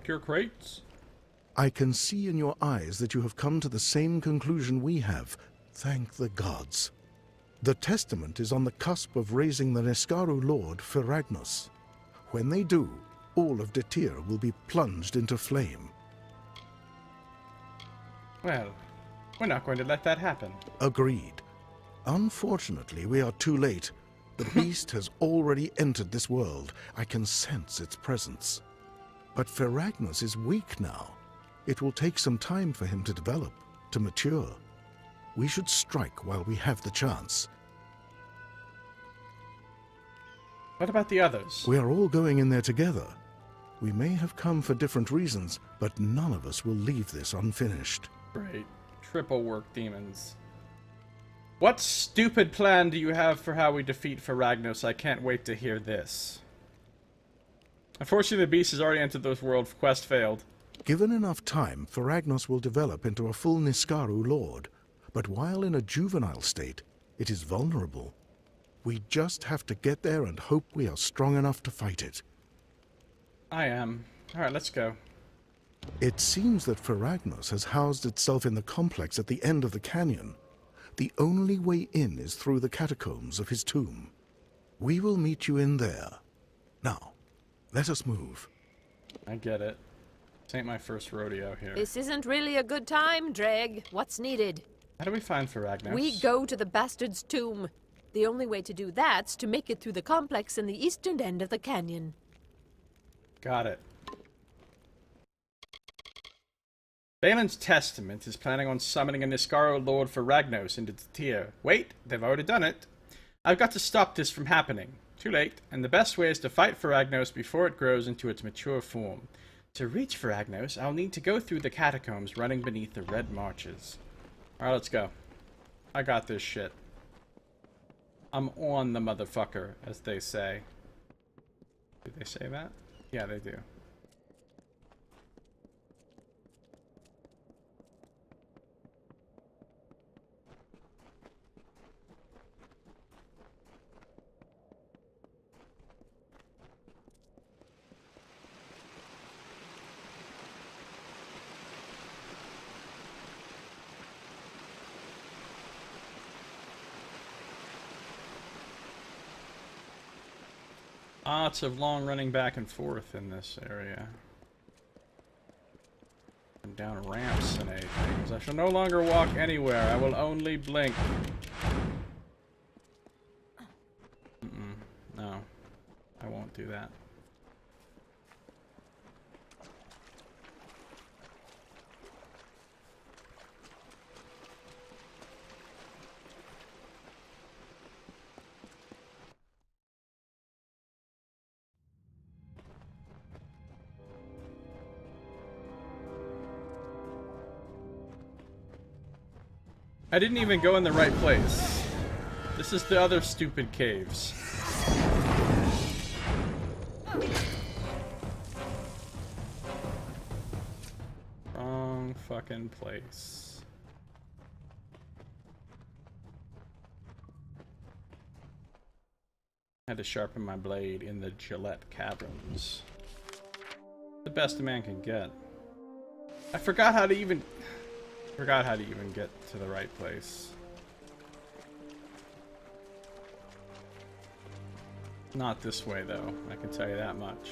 S1: Your crates?
S3: I can see in your eyes that you have come to the same conclusion we have. Thank the gods. The Testament is on the cusp of raising the Neskaru Lord, Feragnos. When they do, all of Detir will be plunged into flame.
S1: Well, we're not going to let that happen.
S3: Agreed. Unfortunately, we are too late. The beast has already entered this world. I can sense its presence. But Feragnos is weak now. It will take some time for him to develop, to mature. We should strike while we have the chance.
S1: What about the others?
S3: We are all going in there together. We may have come for different reasons, but none of us will leave this unfinished.
S1: Great. Triple work demons. What stupid plan do you have for how we defeat Feragnos? I can't wait to hear this. Unfortunately, the beast has already entered this world. Quest failed.
S3: Given enough time, Feragnos will develop into a full Niskaru lord. But while in a juvenile state, it is vulnerable. We just have to get there and hope we are strong enough to fight it.
S1: I am. Alright, let's go.
S3: It seems that Feragnos has housed itself in the complex at the end of the canyon. The only way in is through the catacombs of his tomb. We will meet you in there. Now, let us move.
S1: I get it. This ain't my first rodeo here.
S7: This isn't really a good time, Dreg. What's needed?
S1: How do we find Feragnos?
S7: We go to the bastard's tomb. The only way to do that's to make it through the complex in the eastern end of the canyon.
S1: Got it. Balin's Testament is planning on summoning a Niskaru Lord Feragnos into the tier. Wait, they've already done it. I've got to stop this from happening. Too late, and the best way is to fight Feragnos before it grows into its mature form. To reach Feragnos, I'll need to go through the catacombs running beneath the Red Marches. Alright, let's go. I got this shit. I'm on the motherfucker, as they say. Did they say that? Yeah, they do. Lots of long running back and forth in this area. And down ramps and things. I shall no longer walk anywhere. I will only blink. No. I won't do that. I didn't even go in the right place. This is the other stupid caves. Wrong fucking place. Had to sharpen my blade in the Galette caverns. The best a man can get. I forgot how to even get to the right place. Not this way, though. I can tell you that much.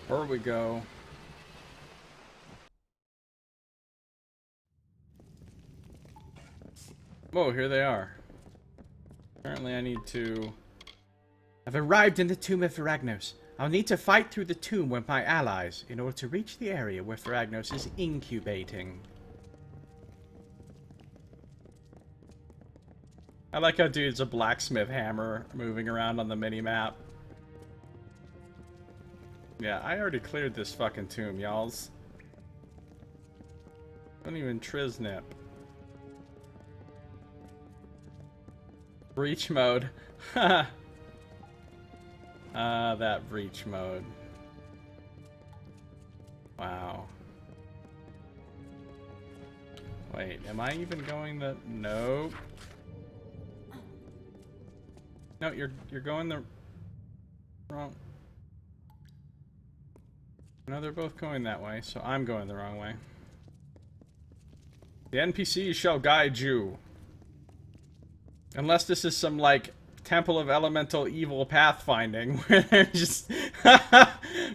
S1: Where we go. Whoa, here they are. Apparently I need to... I've arrived in the tomb of Feragnos. I'll need to fight through the tomb with my allies in order to reach the area where Feragnos is incubating. I like how dude's a blacksmith hammer moving around on the mini-map. Yeah, I already cleared this fucking tomb, y'alls. Don't even triznip. Breach mode. Haha. That breach mode. Wow. Wait, am I even going the... Nope. No, you're going the... wrong... No, they're both going that way, so I'm going the wrong way. The NPCs shall guide you. Unless this is some, like, Temple of Elemental Evil pathfinding, where they're just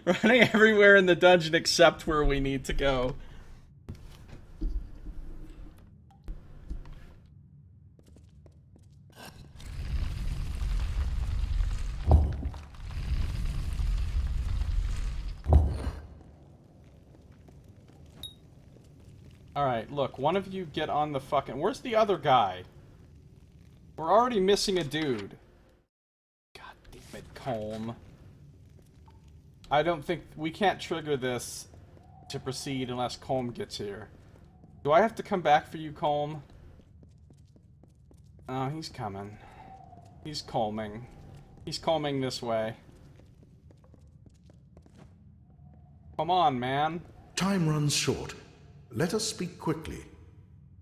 S1: running everywhere in the dungeon except where we need to go. Alright, look, one of you get on the fucking... Where's the other guy? We're already missing a dude. God damn it, Colm. I don't think... We can't trigger this to proceed unless Colm gets here. Do I have to come back for you, Colm? Oh, he's coming. He's Colming. He's Colming this way. Come on, man.
S3: Time runs short. Let us speak quickly.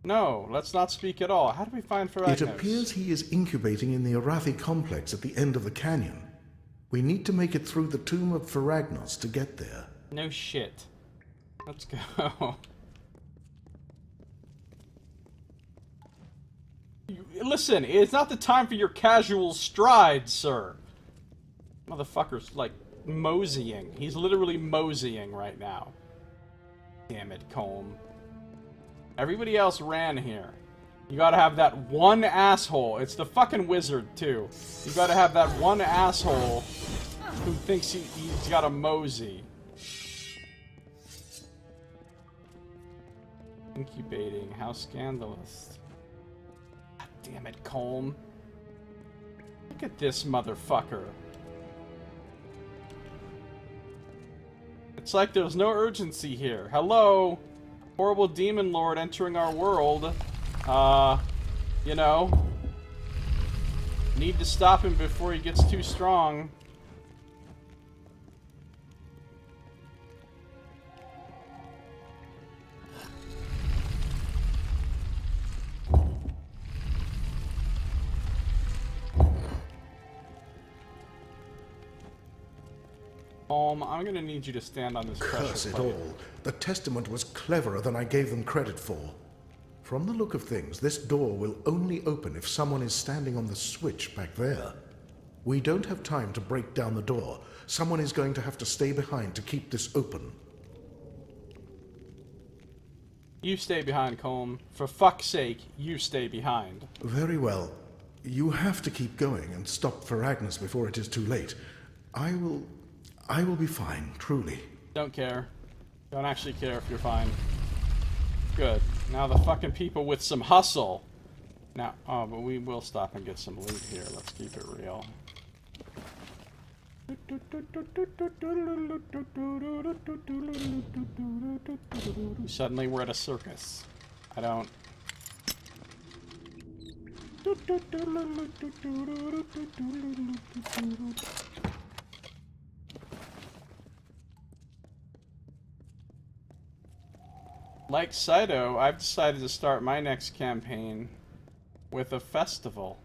S1: No, let's not speak at all. How do we find Feragnos?
S3: It appears he is incubating in the Arathi complex at the end of the canyon. We need to make it through the tomb of Feragnos to get there.
S1: No shit. Let's go. Listen, it's not the time for your casual stride, sir. Motherfucker's, like, moseying. He's literally moseying right now. Damn it, Colm. Everybody else ran here. You gotta have that one asshole. It's the fucking wizard, too. You gotta have that one asshole who thinks he's got a mosey. Incubating. How scandalous. God damn it, Colm. Look at this motherfucker. It's like there's no urgency here. Hello? Horrible demon lord entering our world. You know. Need to stop him before he gets too strong. I'm gonna need you to stand on this pressure
S3: Curse it
S1: plate.
S3: all. The testament was cleverer than I gave them credit for. From the look of things, this door will only open if someone is standing on the switch back there. We don't have time to break down the door. Someone is going to have to stay behind to keep this open.
S1: You stay behind, Colm. For fuck's sake, you stay behind.
S3: Very well. You have to keep going and stop Feragnos before it is too late. I will be fine, truly.
S1: Don't care. Don't actually care if you're fine. Good. Now the fucking people with some hustle. Now, oh, but we will stop and get some loot here. Let's keep it real. Suddenly we're at a circus. I don't... Like Saito, I've decided to start my next campaign with a festival.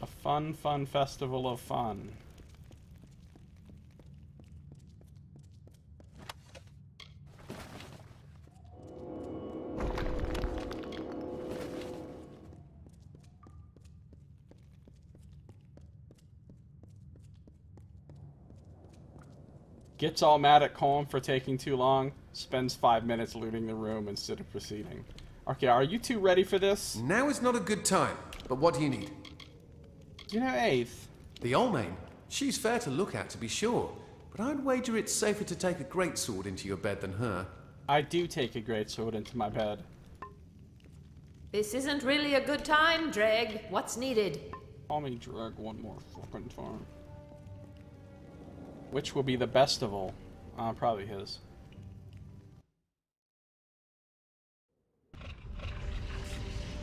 S1: A fun festival of fun. Gets all mad at Colm for taking too long, spends 5 minutes looting the room instead of proceeding. Okay, are you two ready for this?
S2: Now is not a good time, but what do you need?
S1: You know, Eighth.
S2: The Olmain. She's fair to look at, to be sure, but I'd wager it's safer to take a greatsword into your bed than her.
S1: I do take a greatsword into my bed.
S7: This isn't really a good time, Dreg. What's needed?
S1: Call me Dreg one more fucking time. Which will be the best of all? Probably his.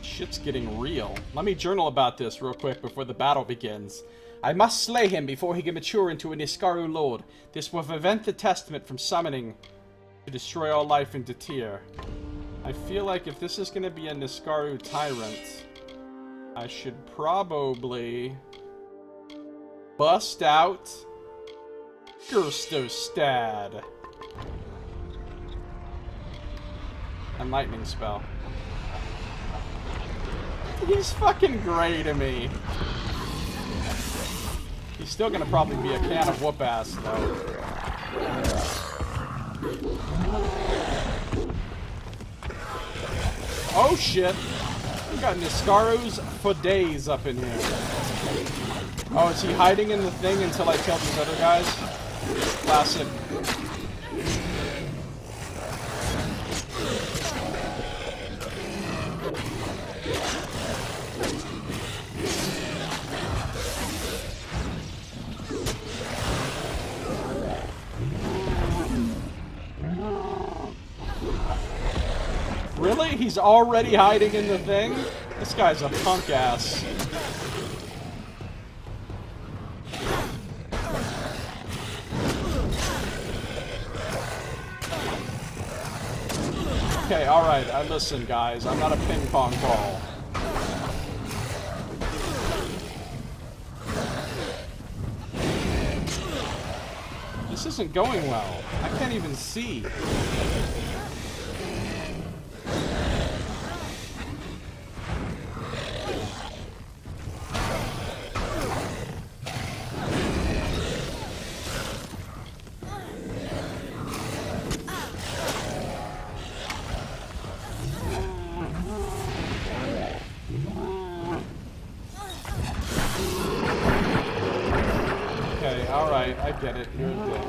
S1: Shit's getting real. Let me journal about this real quick before the battle begins. I must slay him before he can mature into a Niskaru lord. This will prevent the testament from summoning to destroy all life in Datir. I feel like if this is going to be a Niskaru tyrant, I should probably bust out Gerstostad. And lightning spell. He's fucking great to me. He's still gonna probably be a can of whoop ass though. Oh shit! We got Niskarus for days up in here. Oh, is he hiding in the thing until I kill these other guys? Classic. Really? He's already hiding in the thing? This guy's a punk ass. Okay, alright, listen guys, I'm not a ping pong ball. This isn't going well. I can't even see. Alright, I get it. You're a dick.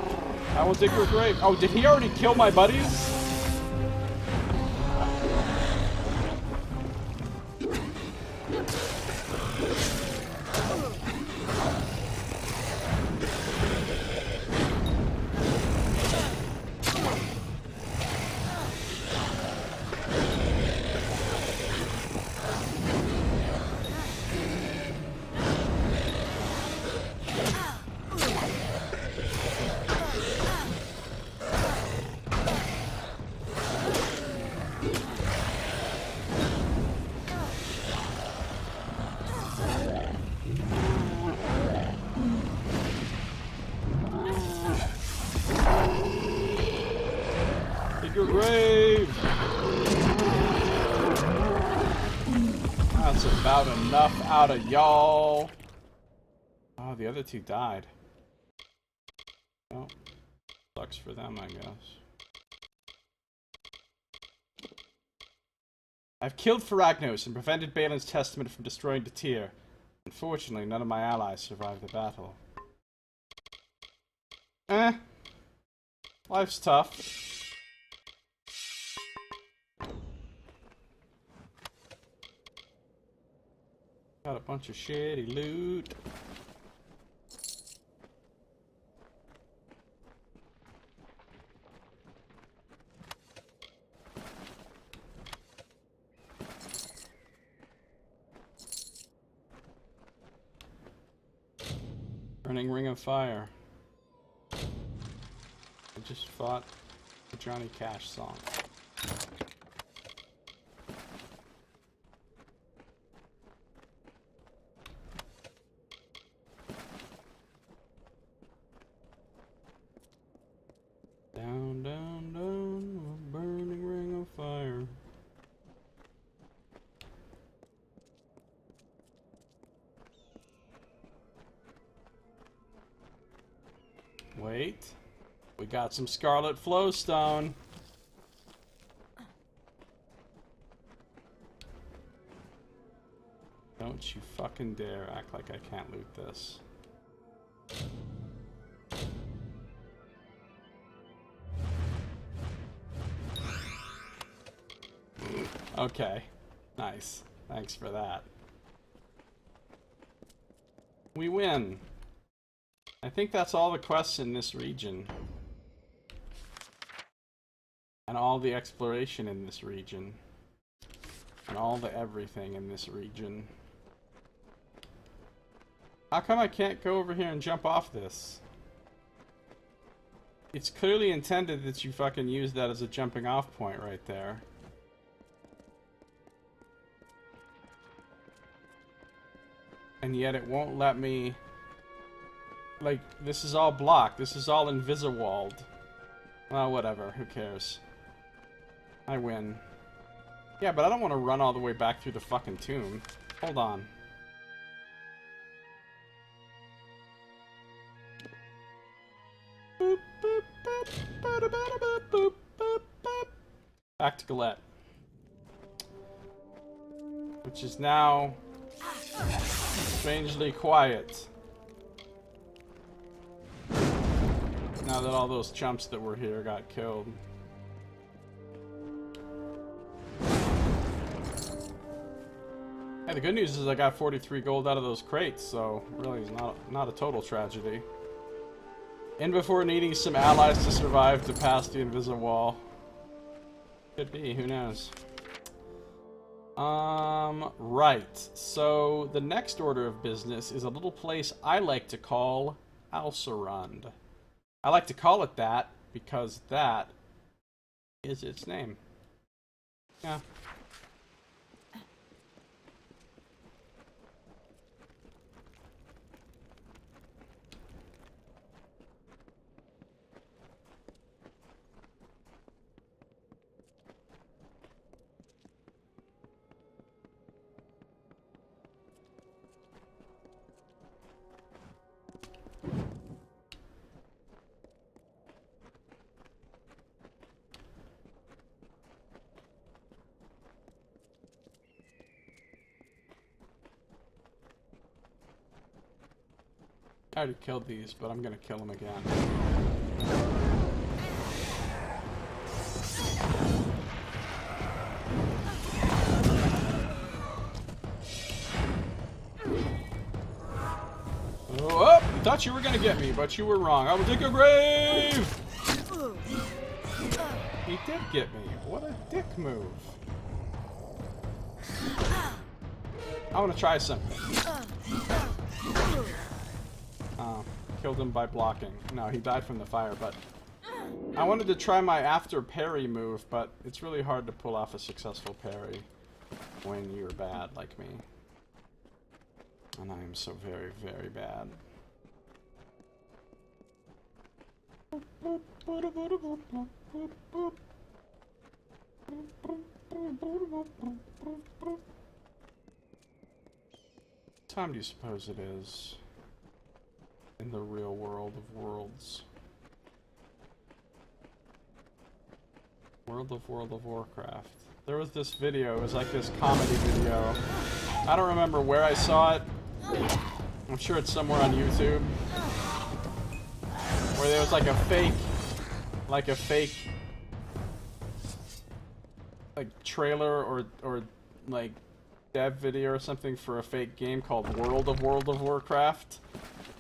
S1: I will dig your grave. Oh, did he already kill my buddies? Your grave. That's about enough out of y'all. Oh, the other two died. Oh, sucks for them, I guess. I've killed Faragnos and prevented Balin's testament from destroying Datir. Unfortunately, none of my allies survived the battle. Life's tough. Got a bunch of shitty loot. Burning Ring of Fire. I just fought a Johnny Cash song. Down, down, down, a burning ring of fire. Wait, we got some Scarlet Flowstone. Don't you fucking dare act like I can't loot this. Okay, nice. Thanks for that. We win. I think that's all the quests in this region. And all the exploration in this region. And all the everything in this region. How come I can't go over here and jump off this? It's clearly intended that you fucking use that as a jumping off point right there. And yet it won't let me... Like, this is all blocked. This is all invisiwalled. Well, whatever. Who cares? I win. Yeah, but I don't want to run all the way back through the fucking tomb. Hold on. Boop, boop, boop, bada, bada, boop, boop, boop, boop. Back to Galette. Which is now... strangely quiet. Now that all those chumps that were here got killed. Hey, the good news is I got 43 gold out of those crates, so really it's not a total tragedy. In before needing some allies to survive to pass the invisible wall. Could be, who knows. Right. So the next order of business is a little place I like to call Alcerund. I like to call it that because that is its name. Yeah. I already killed these, but I'm gonna kill them again. Oh, thought you were gonna get me, but you were wrong. I will dig a grave! He did get me. What a dick move. I want to try something. Killed him by blocking. No, he died from the fire, but I wanted to try my after parry move, but it's really hard to pull off a successful parry when you're bad like me. And I am so very, very bad. What time do you suppose it is? In the real world of worlds. World of Warcraft. There was this video, it was like this comedy video. I don't remember where I saw it. I'm sure it's somewhere on YouTube. Where there was like a fake trailer or like dev video or something for a fake game called World of Warcraft.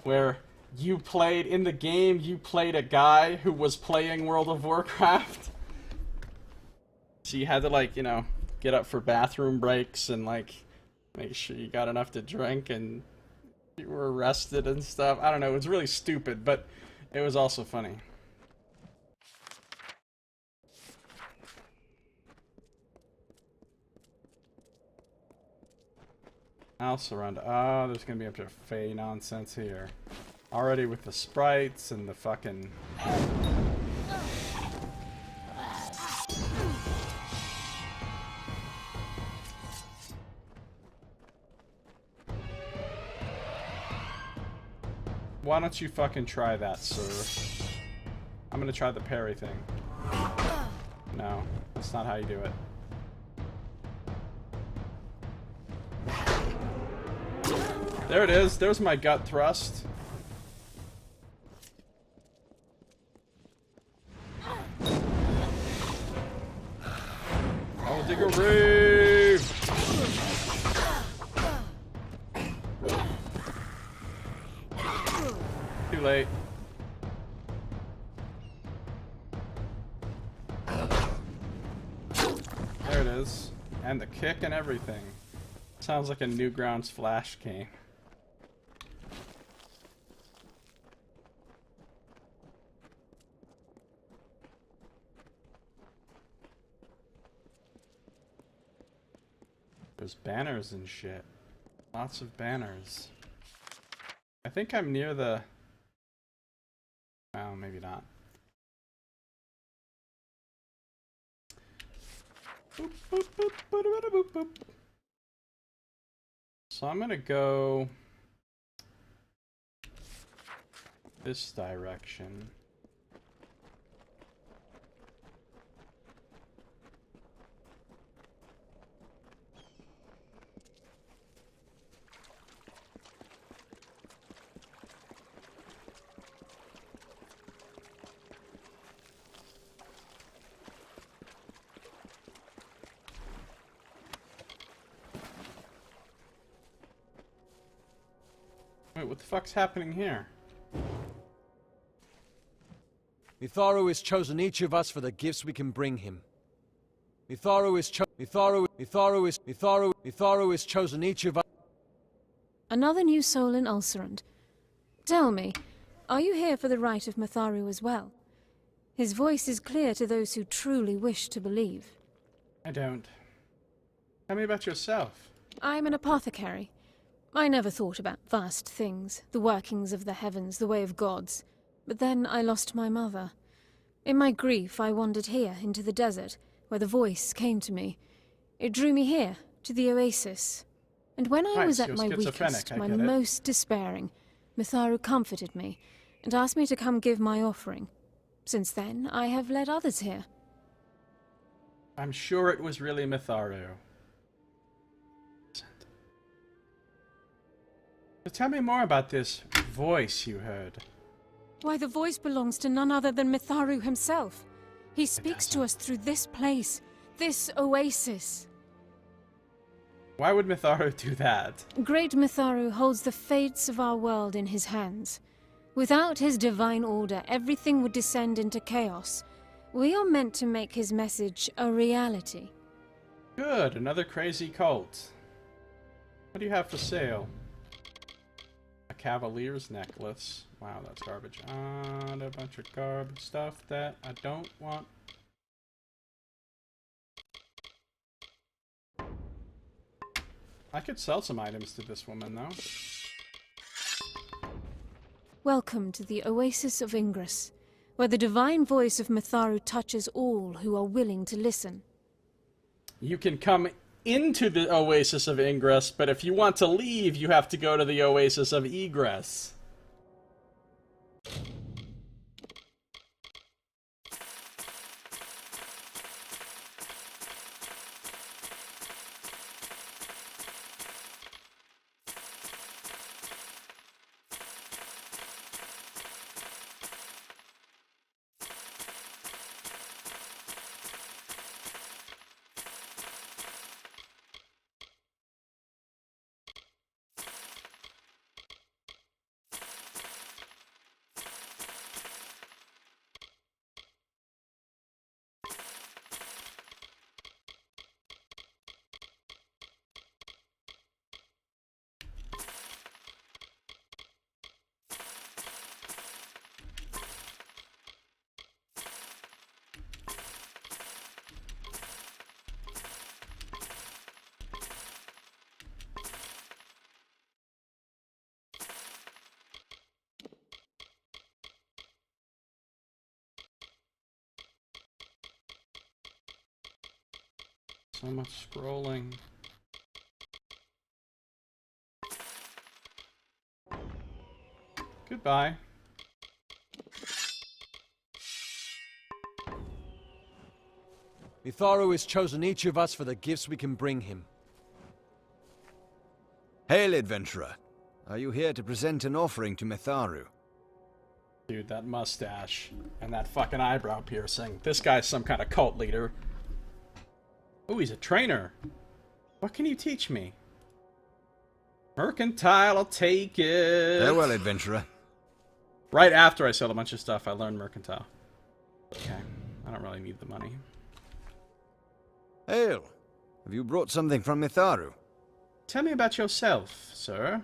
S1: Where you played, in the game, you played a guy who was playing World of Warcraft. So you had to, like, you know, get up for bathroom breaks and, like, make sure you got enough to drink and you were arrested and stuff. I don't know, it was really stupid, but it was also funny. Alcerund. Oh, there's gonna be a bunch of Fey nonsense here. Already with the sprites and the fucking... Why don't you fucking try that, sir? I'm gonna try the parry thing. No, that's not how you do it. There it is. There's my gut thrust. I'll dig a grave. Too late. There it is. And the kick and everything. Sounds like a Newgrounds Flash game. There's banners and shit. Lots of banners. I think I'm near the... Oh, maybe not. Boop, boop, boop, boop, boop, boop. So I'm gonna go this direction. Wait, what the fuck's happening here?
S10: Mitharu has chosen each of us for the gifts we can bring him. Mitharu is chosen each of us.
S11: Another new soul in Ulcerand. Tell me, are you here for the right of Mitharu as well? His voice is clear to those who truly wish to believe.
S1: I don't. Tell me about yourself.
S11: I'm an apothecary. I never thought about vast things, the workings of the heavens, the way of gods. But then I lost my mother. In my grief, I wandered here, into the desert, where the voice came to me. It drew me here, to the oasis. And when I was at my weakest, my most despairing, Mitharu comforted me, and asked me to come give my offering. Since then, I have led others here.
S1: I'm sure it was really Mitharu. So tell me more about this voice you heard.
S11: Why, the voice belongs to none other than Mitharu himself. He speaks to us through this place, this oasis.
S1: Why would Mitharu do that?
S11: Great Mitharu holds the fates of our world in his hands. Without his divine order, everything would descend into chaos. We are meant to make his message a reality.
S1: Good, another crazy cult. What do you have for sale? A cavalier's necklace. Wow, that's garbage. And a bunch of garbage stuff that I don't want. I could sell some items to this woman, though.
S11: Welcome to the Oasis of Ingress, where the divine voice of Mitharu touches all who are willing to listen.
S1: You can come into the Oasis of Ingress, but if you want to leave, you have to go to the Oasis of Egress. So much scrolling. Goodbye.
S10: Mitharu has chosen each of us for the gifts we can bring him.
S9: Hail, adventurer. Are you here to present an offering to Mitharu?
S1: Dude, that mustache and that fucking eyebrow piercing. This guy's some kind of cult leader. Oh, he's a trainer. What can you teach me? Mercantile, I'll take it.
S9: Farewell, adventurer.
S1: Right after I sell a bunch of stuff, I learn mercantile. Okay, I don't really need the money.
S9: Hail. Have you brought something from Mitharu?
S1: Tell me about yourself, sir.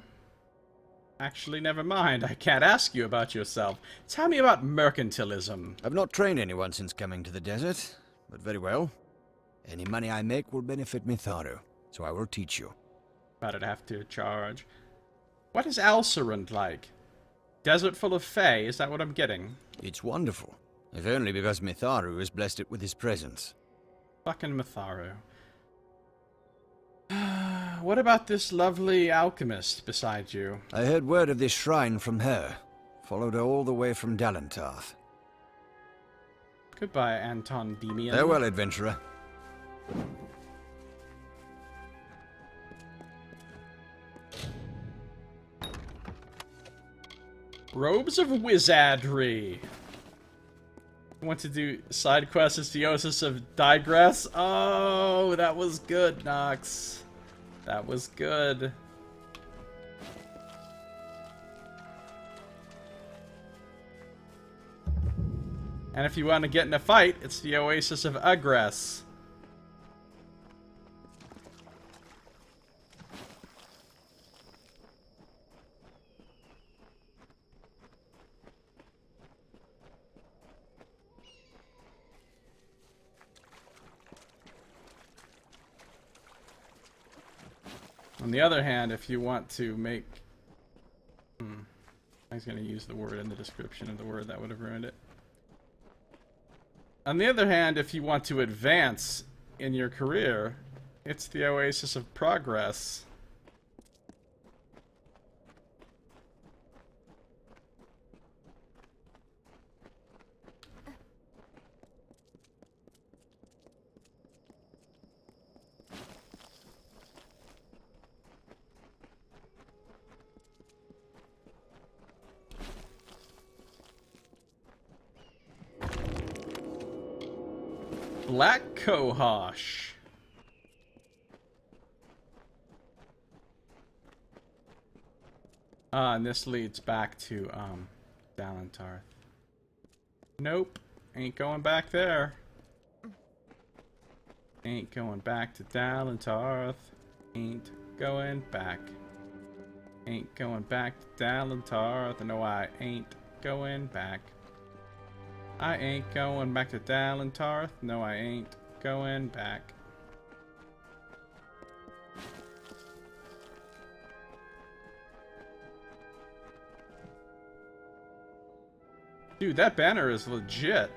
S1: Actually, never mind. I can't ask you about yourself. Tell me about mercantilism.
S9: I've not trained anyone since coming to the desert, but very well. Any money I make will benefit Mitharu, so I will teach you.
S1: But I'd have to charge. What is Ulcerand like? Desert full of fae, is that what I'm getting?
S9: It's wonderful, if only because Mitharu has blessed it with his presence.
S1: Fucking Mitharu. What about this lovely alchemist beside you?
S9: I heard word of this shrine from her. Followed her all the way from Dalentarth.
S1: Goodbye, Anton Demian.
S9: Farewell, adventurer.
S1: Robes of Wizardry. Want to do side quests as the Oasis of Digress? Oh, that was good, Nox. That was good. And if you want to get in a fight, it's the Oasis of Egress. On the other hand, if you want to make... I was going to use the word in the description of the word, that would have ruined it. On the other hand, if you want to advance in your career, it's the oasis of progress. Black Kohosh. And this leads back to, Dalentarth. Nope. Ain't going back there. Ain't going back to Dalentarth. Ain't going back. Ain't going back to Dalentarth. No, I ain't going back. I ain't going back to Dalentarth. No, I ain't going back. Dude, that banner is legit.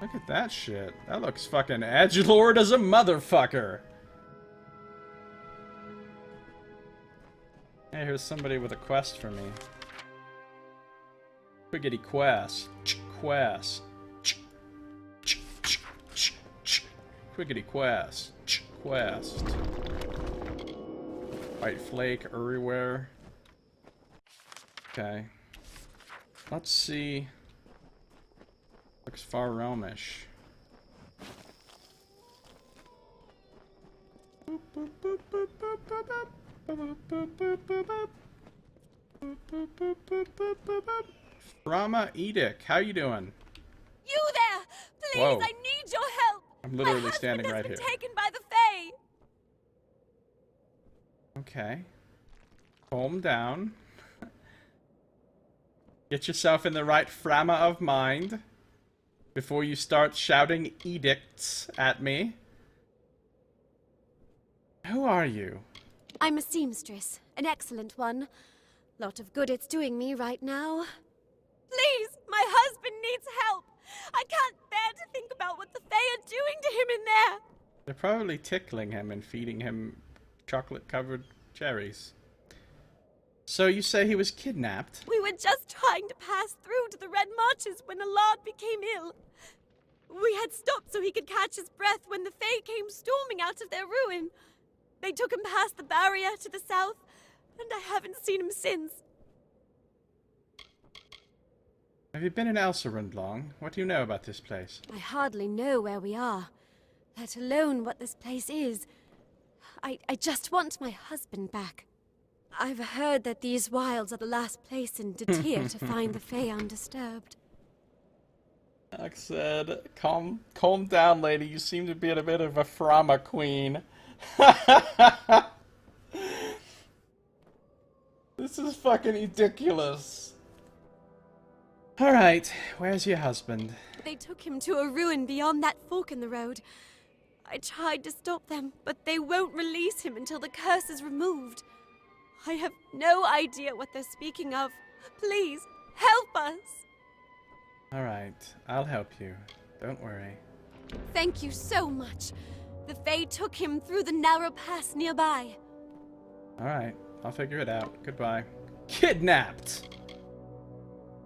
S1: Look at that shit. That looks fucking edgelord as a motherfucker. Hey, here's somebody with a quest for me. Quiggity quest. Quest. Quiggity quest. Quest. White flake everywhere. Okay. Let's see. Looks far realmish. Rama Edic, how you doing?
S12: You there! Please,
S1: Whoa.
S12: I need your help!
S1: I'm literally standing right here.
S12: My husband has been taken by the Fae!
S1: Okay. Calm down. Get yourself in the right frame of mind before you start shouting edicts at me. Who are you?
S12: I'm a seamstress, an excellent one. Lot of good it's doing me right now. Please, my husband needs help! I can't bear to think about what the Fae are doing to him in there!
S1: They're probably tickling him and feeding him chocolate-covered cherries. So you say he was kidnapped?
S12: We were just trying to pass through to the Red Marches when Allard became ill. We had stopped so he could catch his breath when the Fae came storming out of their ruin. They took him past the barrier to the south, and I haven't seen him since.
S1: Have you been in Elsarund long? What do you know about this place?
S12: I hardly know where we are, let alone what this place is. I just want my husband back. I've heard that these wilds are the last place in Datir to find the Fae undisturbed.
S1: Like I said, calm down, lady. You seem to be a bit of a frama queen. This is fucking ridiculous. Alright, where's your husband?
S12: They took him to a ruin beyond that fork in the road. I tried to stop them, but they won't release him until the curse is removed. I have no idea what they're speaking of. Please, help us!
S1: Alright, I'll help you. Don't worry.
S12: Thank you so much. The Fae took him through the narrow pass nearby.
S1: Alright, I'll figure it out. Goodbye. Kidnapped!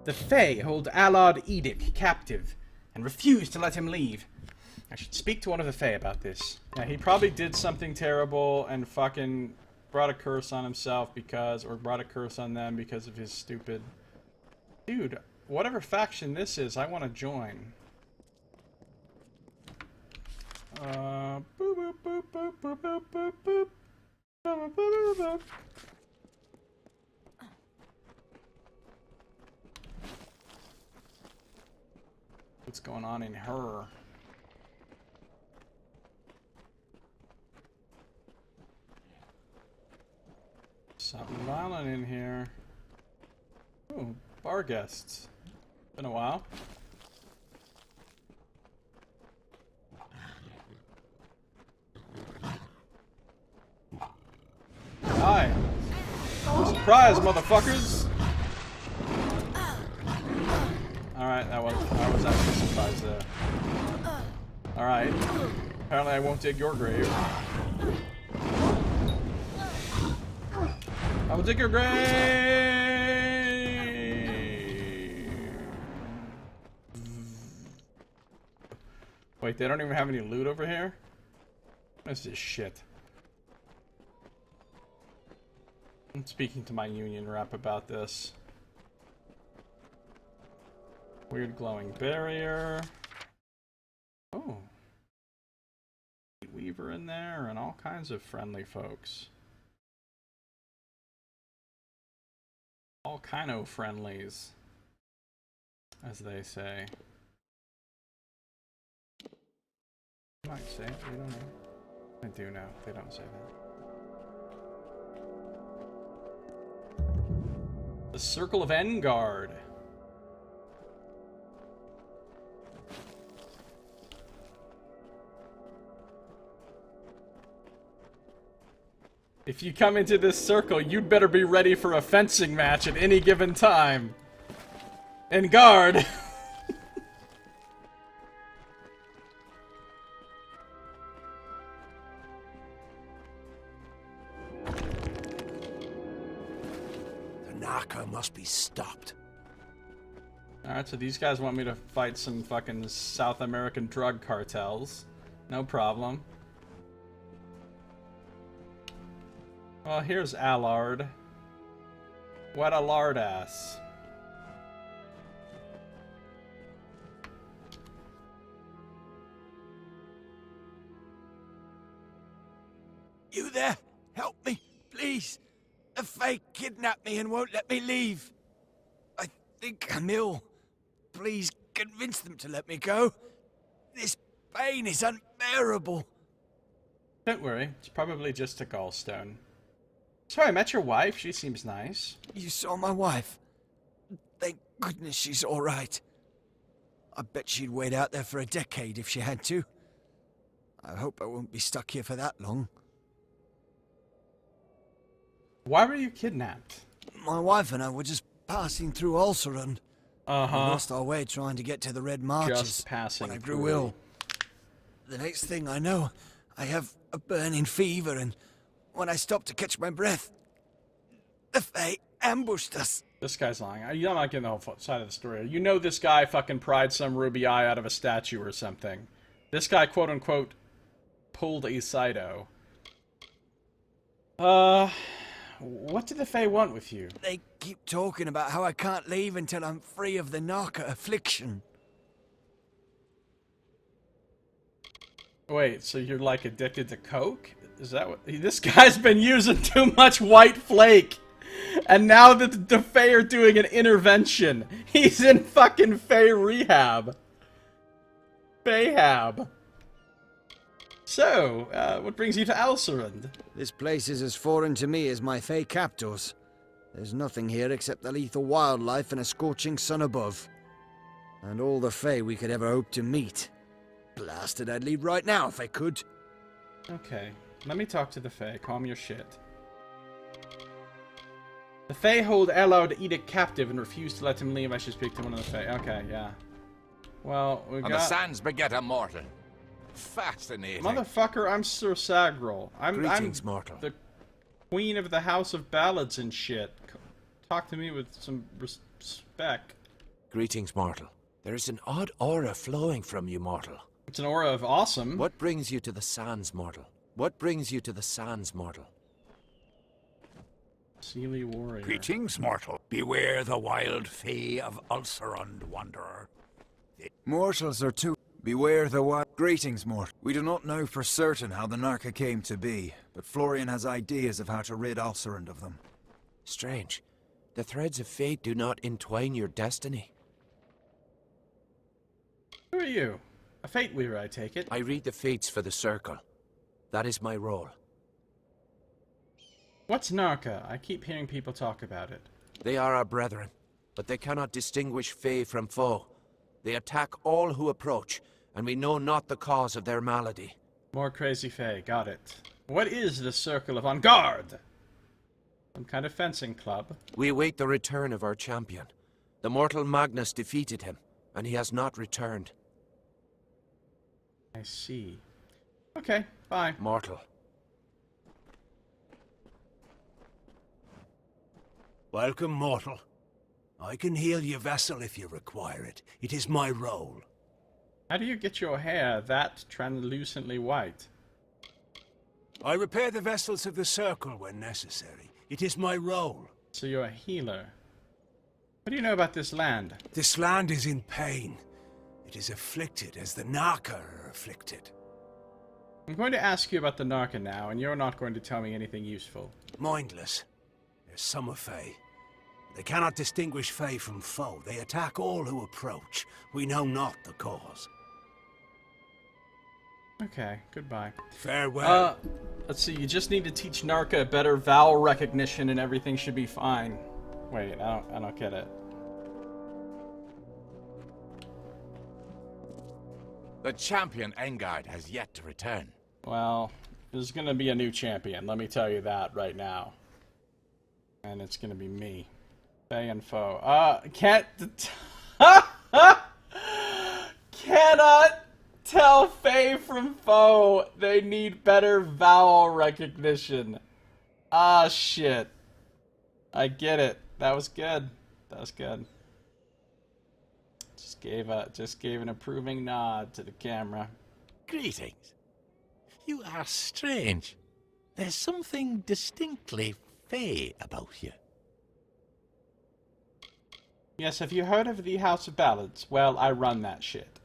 S1: The Fae hold Allard Edic captive and refuse to let him leave. I should speak to one of the Fae about this. Yeah, he probably did something terrible and fucking brought a curse on himself because, or brought a curse on them because of his stupid... Dude, whatever faction this is, I want to join. Boop, boop, boop, boop, boop, boop, boop, boop. Boop, boop, boop, boop. What's going on in her? Something violent in here. Ooh, bar guests. Been a while. Hi. Surprise, motherfuckers! Alright, I was actually surprised there. Alright. Apparently I won't dig your grave. I will dig your grave! Wait, they don't even have any loot over here? What's this shit? I'm speaking to my union rep about this. Weird glowing barrier. Oh. Weaver in there and all kinds of friendly folks. All kind of friendlies, as they say. I might say it, we don't know. I do know, they don't say that. The Circle of Engard. If you come into this circle, you'd better be ready for a fencing match at any given time. Engard!
S4: Must be stopped.
S1: Alright, so these guys want me to fight some fucking South American drug cartels. No problem. Well, here's Allard. What a lard ass.
S9: You there? Help me, please. The Fae kidnapped me and won't let me leave. I think I'm ill. Please convince them to let me go. This pain is unbearable.
S1: Don't worry, it's probably just a gallstone. So I met your wife, she seems nice.
S9: You saw my wife? Thank goodness she's alright. I bet she'd wait out there for a decade if she had to. I hope I won't be stuck here for that long.
S1: Why were you kidnapped?
S9: My wife and I were just passing through Ulcerund. We
S1: Uh-huh.
S9: lost our way trying to get to the Red Marches
S1: Just passing
S9: when I grew
S1: through.
S9: ill. The next thing I know, I have a burning fever, and when I stopped to catch my breath, the Fae ambushed us.
S1: This guy's lying. I'm not getting the whole side of the story. You know this guy fucking pried some ruby eye out of a statue or something. This guy, quote-unquote, pulled a Saito. What do the Fae want with you?
S9: They keep talking about how I can't leave until I'm free of the Narca affliction.
S1: Wait, so you're like addicted to coke? Is that what... This guy's been using too much white flake! And now that the Fae are doing an intervention, he's in fucking Fae rehab. Fayhab. So, what brings you to Ulcerund?
S9: This place is as foreign to me as my Fae captors. There's nothing here except the lethal wildlife and a scorching sun above. And all the Fae we could ever hope to meet. Blasted, I'd leave right now if I could.
S1: Okay, let me talk to the Fae. Calm your shit. The Fae hold Allard Edict captive and refuse to let him leave. I should speak to one of the Fae. Okay, yeah. Well, we got...
S13: And the sands beget a mortal. Fascinating.
S1: Motherfucker, I'm Sir Sagrel.
S10: Greetings,
S1: I'm
S10: mortal.
S1: the queen of the House of Ballads and shit. Talk to me with some respect.
S10: Greetings, mortal. There is an odd aura flowing from you, mortal.
S1: It's an aura of awesome.
S10: What brings you to the sands, mortal? What brings you to the sands, mortal?
S1: Sealy warrior.
S13: Greetings, mortal. Beware the wild Fae of Ulcerund, wanderer.
S9: Mortals are too. Beware the wild. Greetings, mortal. We do not know for certain how the Narca came to be, but Florian has ideas of how to rid Ulcerund of them.
S10: Strange. The threads of fate do not entwine your destiny.
S1: Who are you? A fate weaver, I take it.
S10: I read the fates for the Circle. That is my role.
S1: What's Narca? I keep hearing people talk about it.
S10: They are our brethren, but they cannot distinguish Fae from foe. They attack all who approach, and we know not the cause of their malady.
S1: More crazy Fae, got it. What is the Circle of On Guard? Some kind of fencing club.
S10: We await the return of our champion. The mortal Magnus defeated him, and he has not returned.
S1: I see. Okay, bye.
S10: Mortal.
S13: Welcome, mortal. I can heal your vessel if you require it. It is my role.
S1: How do you get your hair that translucently white?
S13: I repair the vessels of the circle when necessary. It is my role.
S1: So you're a healer. What do you know about this land?
S13: This land is in pain. It is afflicted as the Narka are afflicted.
S1: I'm going to ask you about the Narka now, and you're not going to tell me anything useful.
S13: Mindless. They're summer fae. They cannot distinguish fae from foe. They attack all who approach. We know not the cause.
S1: Okay, goodbye.
S13: Farewell.
S1: Let's see, you just need to teach Narka better vowel recognition and everything should be fine. Wait, I don't get it.
S14: The champion Engard has yet to return.
S1: Well, there's gonna be a new champion, let me tell you that right now. And it's gonna be me. Fae and foe. Cannot tell Fae from foe. They need better vowel recognition. Ah, shit. I get it. That was good. That was good. Just gave an approving nod to the camera.
S14: Greetings. You are strange. There's something distinctly Fae about you.
S1: Yes, have you heard of the House of Ballads? Well, I run that shit.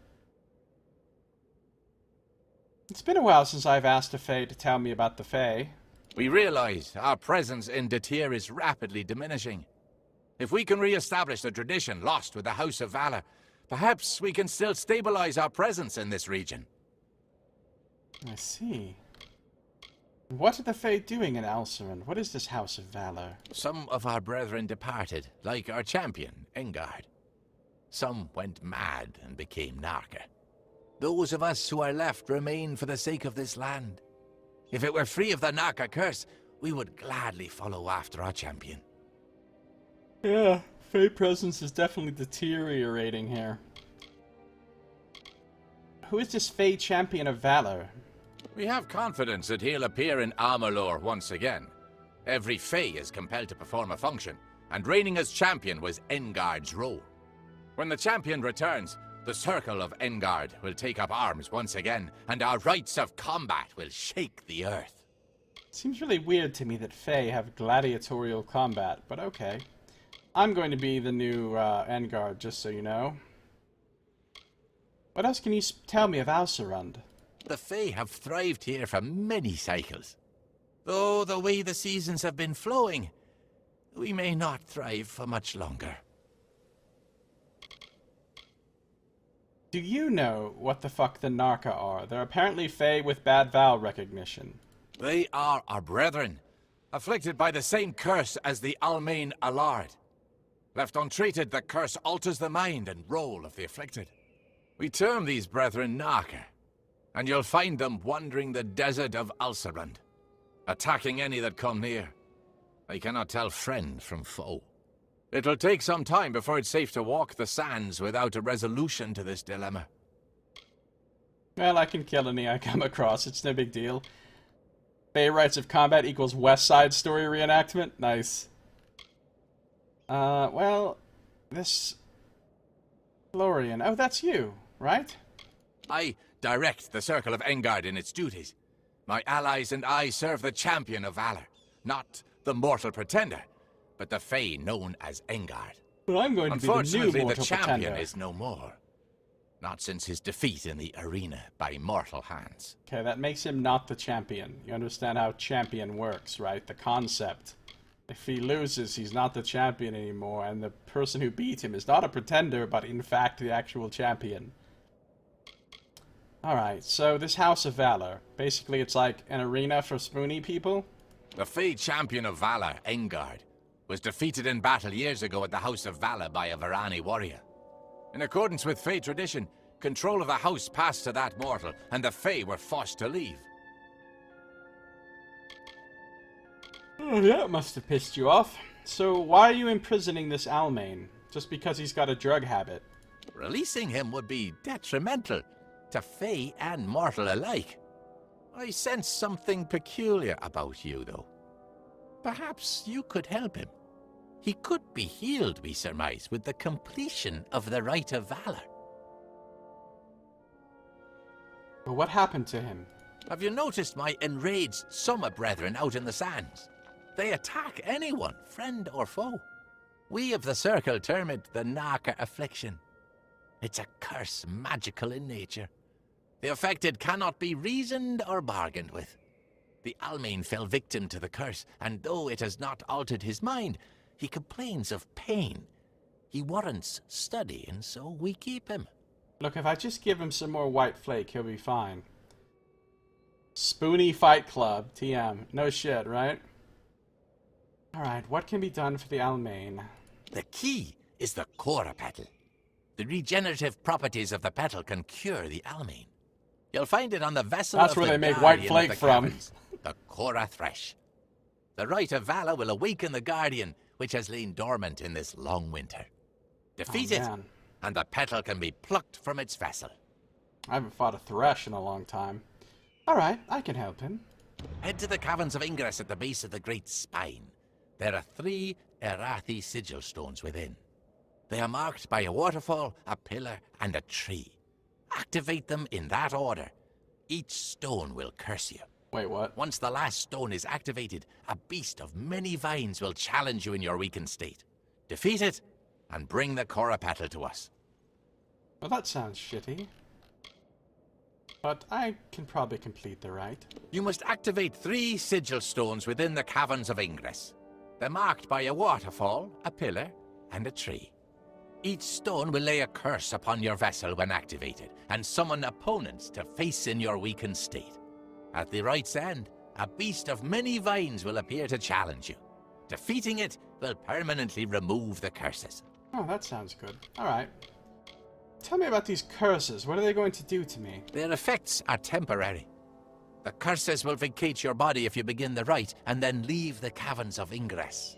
S1: It's been a while since I've asked a Fae to tell me about the Fae.
S14: We realize our presence in Datir is rapidly diminishing. If we can re-establish the tradition lost with the House of Valor, perhaps we can still stabilize our presence in this region.
S1: I see. What are the Fae doing in Alcerin? What is this House of Valor?
S14: Some of our brethren departed, like our champion, Engard. Some went mad and became Narka. Those of us who are left remain for the sake of this land. If it were free of the Narka curse, we would gladly follow after our champion.
S1: Yeah, Fae presence is definitely deteriorating here. Who is this Fae champion of Valor?
S14: We have confidence that he'll appear in Amalur once again. Every Fae is compelled to perform a function, and reigning as champion was Engard's role. When the champion returns, the circle of Engard will take up arms once again, and our rites of combat will shake the earth.
S1: Seems really weird to me that Fae have gladiatorial combat, but okay. I'm going to be the new Engard, just so you know. What else can you tell me of Alcerund?
S14: The Fae have thrived here for many cycles. Though the way the seasons have been flowing, we may not thrive for much longer.
S1: Do you know what the fuck the Narka are? They're apparently Fae with bad vowel recognition.
S14: They are our brethren, afflicted by the same curse as the Almain Allard. Left untreated, the curse alters the mind and role of the afflicted. We term these brethren Narka, and you'll find them wandering the desert of Alcerund, attacking any that come near. They cannot tell friend from foe. It'll take some time before it's safe to walk the sands without a resolution to this dilemma.
S1: Well, I can kill any I come across. It's no big deal. Fae rites of combat equals West Side Story reenactment? Nice. Well, this... Florian. Oh, that's you, right?
S14: I direct the Circle of Engard in its duties. My allies and I serve the champion of valor, not the mortal pretender, but the Fae known as Engard.
S1: But I'm going to be the new
S14: Unfortunately,
S1: mortal
S14: the champion
S1: pretender.
S14: is no more. Not since his defeat in the arena by mortal hands.
S1: Okay, that makes him not the champion. You understand how champion works, right? The concept. If he loses, he's not the champion anymore, and the person who beat him is not a pretender, but in fact the actual champion. Alright, so this House of Valor, basically it's like an arena for spoony people?
S14: The Fae champion of valor, Engard, was defeated in battle years ago at the House of Valor by a Varani warrior. In accordance with Fae tradition, control of the house passed to that mortal, and the Fae were forced to leave.
S1: Oh, that must have pissed you off. So why are you imprisoning this Almain? Just because he's got a drug habit?
S14: Releasing him would be detrimental to Fae and mortal alike. I sense something peculiar about you, though. Perhaps you could help him. He could be healed, we surmise, with the completion of the Rite of Valor.
S1: But what happened to him?
S14: Have you noticed my enraged summer brethren out in the sands? They attack anyone, friend or foe. We of the Circle term it the Narca Affliction. It's a curse magical in nature. The affected cannot be reasoned or bargained with. The Almain fell victim to the curse, and though it has not altered his mind, he complains of pain. He warrants study, and so we keep him.
S1: Look, if I just give him some more white flake, he'll be fine. Spoony Fight Club, TM. No shit, right? Alright, what can be done for the Almain?
S14: The key is the Cora Petal. The regenerative properties of the petal can cure the Almain. You'll find it on the vessel
S1: That's
S14: of
S1: where
S14: the
S1: they make white
S14: Guardian
S1: flake
S14: of the
S1: from.
S14: Caverns, the Cora Thresh. The Rite of Valor will awaken the Guardian, which has lain dormant in this long winter. Defeat it,
S1: man.
S14: and the petal can be plucked from its vessel.
S1: I haven't fought a Thresh in a long time. Alright, I can help him.
S14: Head to the Caverns of Ingress at the base of the Great Spine. There are 3 Erathi sigil stones within. They are marked by a waterfall, a pillar, and a tree. Activate them in that order. Each stone will curse you.
S1: Wait, what?
S14: Once the last stone is activated, a beast of many vines will challenge you in your weakened state. Defeat it, and bring the Cora Petal to us.
S1: Well, that sounds shitty. But I can probably complete the rite.
S14: You must activate 3 sigil stones within the Caverns of Ingress. They're marked by a waterfall, a pillar, and a tree. Each stone will lay a curse upon your vessel when activated, and summon opponents to face in your weakened state. At the rite's end, a beast of many vines will appear to challenge you. Defeating it will permanently remove the curses.
S1: Oh, that sounds good. Alright. Tell me about these curses. What are they going to do to me?
S14: Their effects are temporary. The curses will vacate your body if you begin the rite, and then leave the Caverns of Ingress.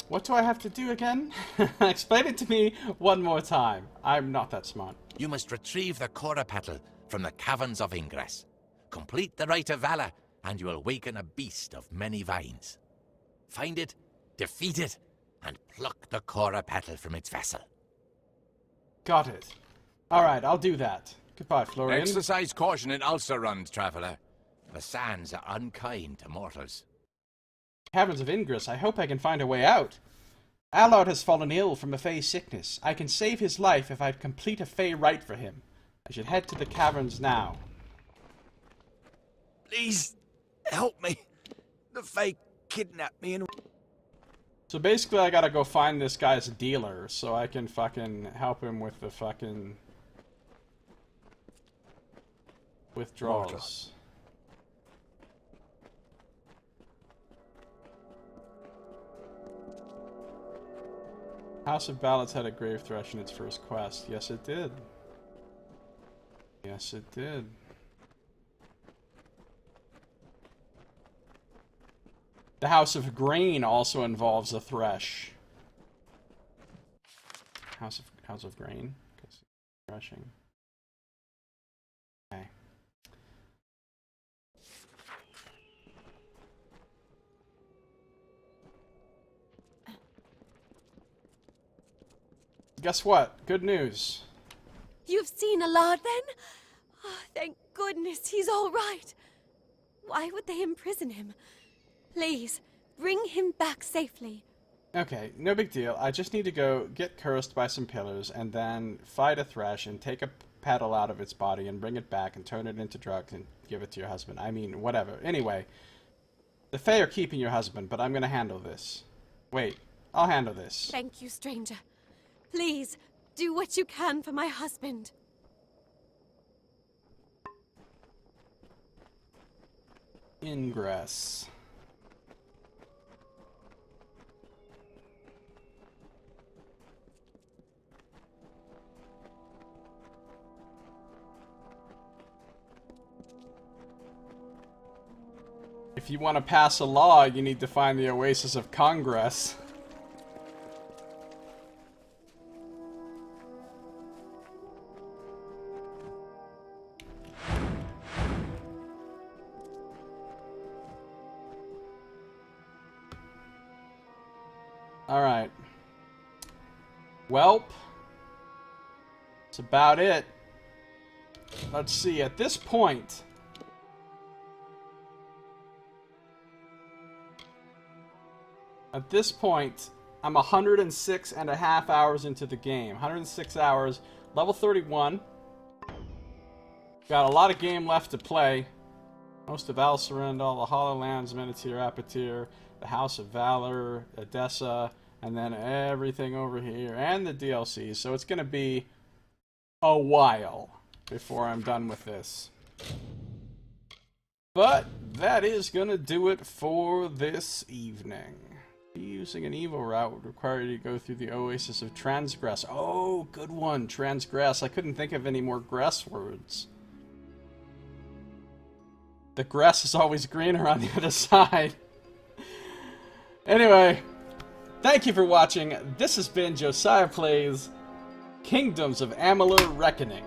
S1: What do I have to do again? Explain it to me one more time. I'm not that smart.
S14: You must retrieve the Cora Petal from the Caverns of Ingress. Complete the Rite of Valor, and you will awaken a beast of many vines. Find it, defeat it, and pluck the Cora Petal from its vessel.
S1: Got it. Alright, I'll do that. Goodbye, Florian.
S14: Exercise caution in Ulcerrund, traveller. The sands are unkind to mortals.
S1: Caverns of Ingress, I hope I can find a way out. Allard has fallen ill from a Fey sickness. I can save his life if I complete a Fey rite for him. I should head to the caverns now.
S9: Please, help me. The Fae kidnapped me and...
S1: So basically I gotta go find this guy's dealer so I can fucking help him with the fucking... withdrawals. House of Ballots had a grave thresh in its first quest. Yes, it did. Yes, it did. The House of Grain also involves a thresh. House of Grain, because threshing. Okay. Guess what? Good news.
S12: You've seen Allard then? Oh, thank goodness he's all right. Why would they imprison him? Please, bring him back safely.
S1: Okay, no big deal. I just need to go get cursed by some pillars and then fight a thresh and take a petal out of its body and bring it back and turn it into drugs and give it to your husband. I mean, whatever. Anyway, the Fae are keeping your husband, but I'm gonna handle this. Wait, I'll handle this.
S12: Thank you, stranger. Please, do what you can for my husband.
S1: Ingress. if you want to pass a law, you need to find the Oasis of Congress. Alright. Welp. That's about it. Let's see, at this point... At this point, I'm 106.5 hours into the game. 106 hours. Level 31. Got a lot of game left to play. Most of Alcerend, all the Hollowlands, Menethir, Apatir, the House of Valor, Edessa, and then everything over here, and the DLC. So it's going to be a while before I'm done with this. But that is going to do it for this evening. Using an evil route would require you to go through the Oasis of Transgress. Oh, good one, Transgress. I couldn't think of any more gress words. The grass is always greener on the other side. Anyway, thank you for watching. This has been Josiah Plays Kingdoms of Amalur Reckoning.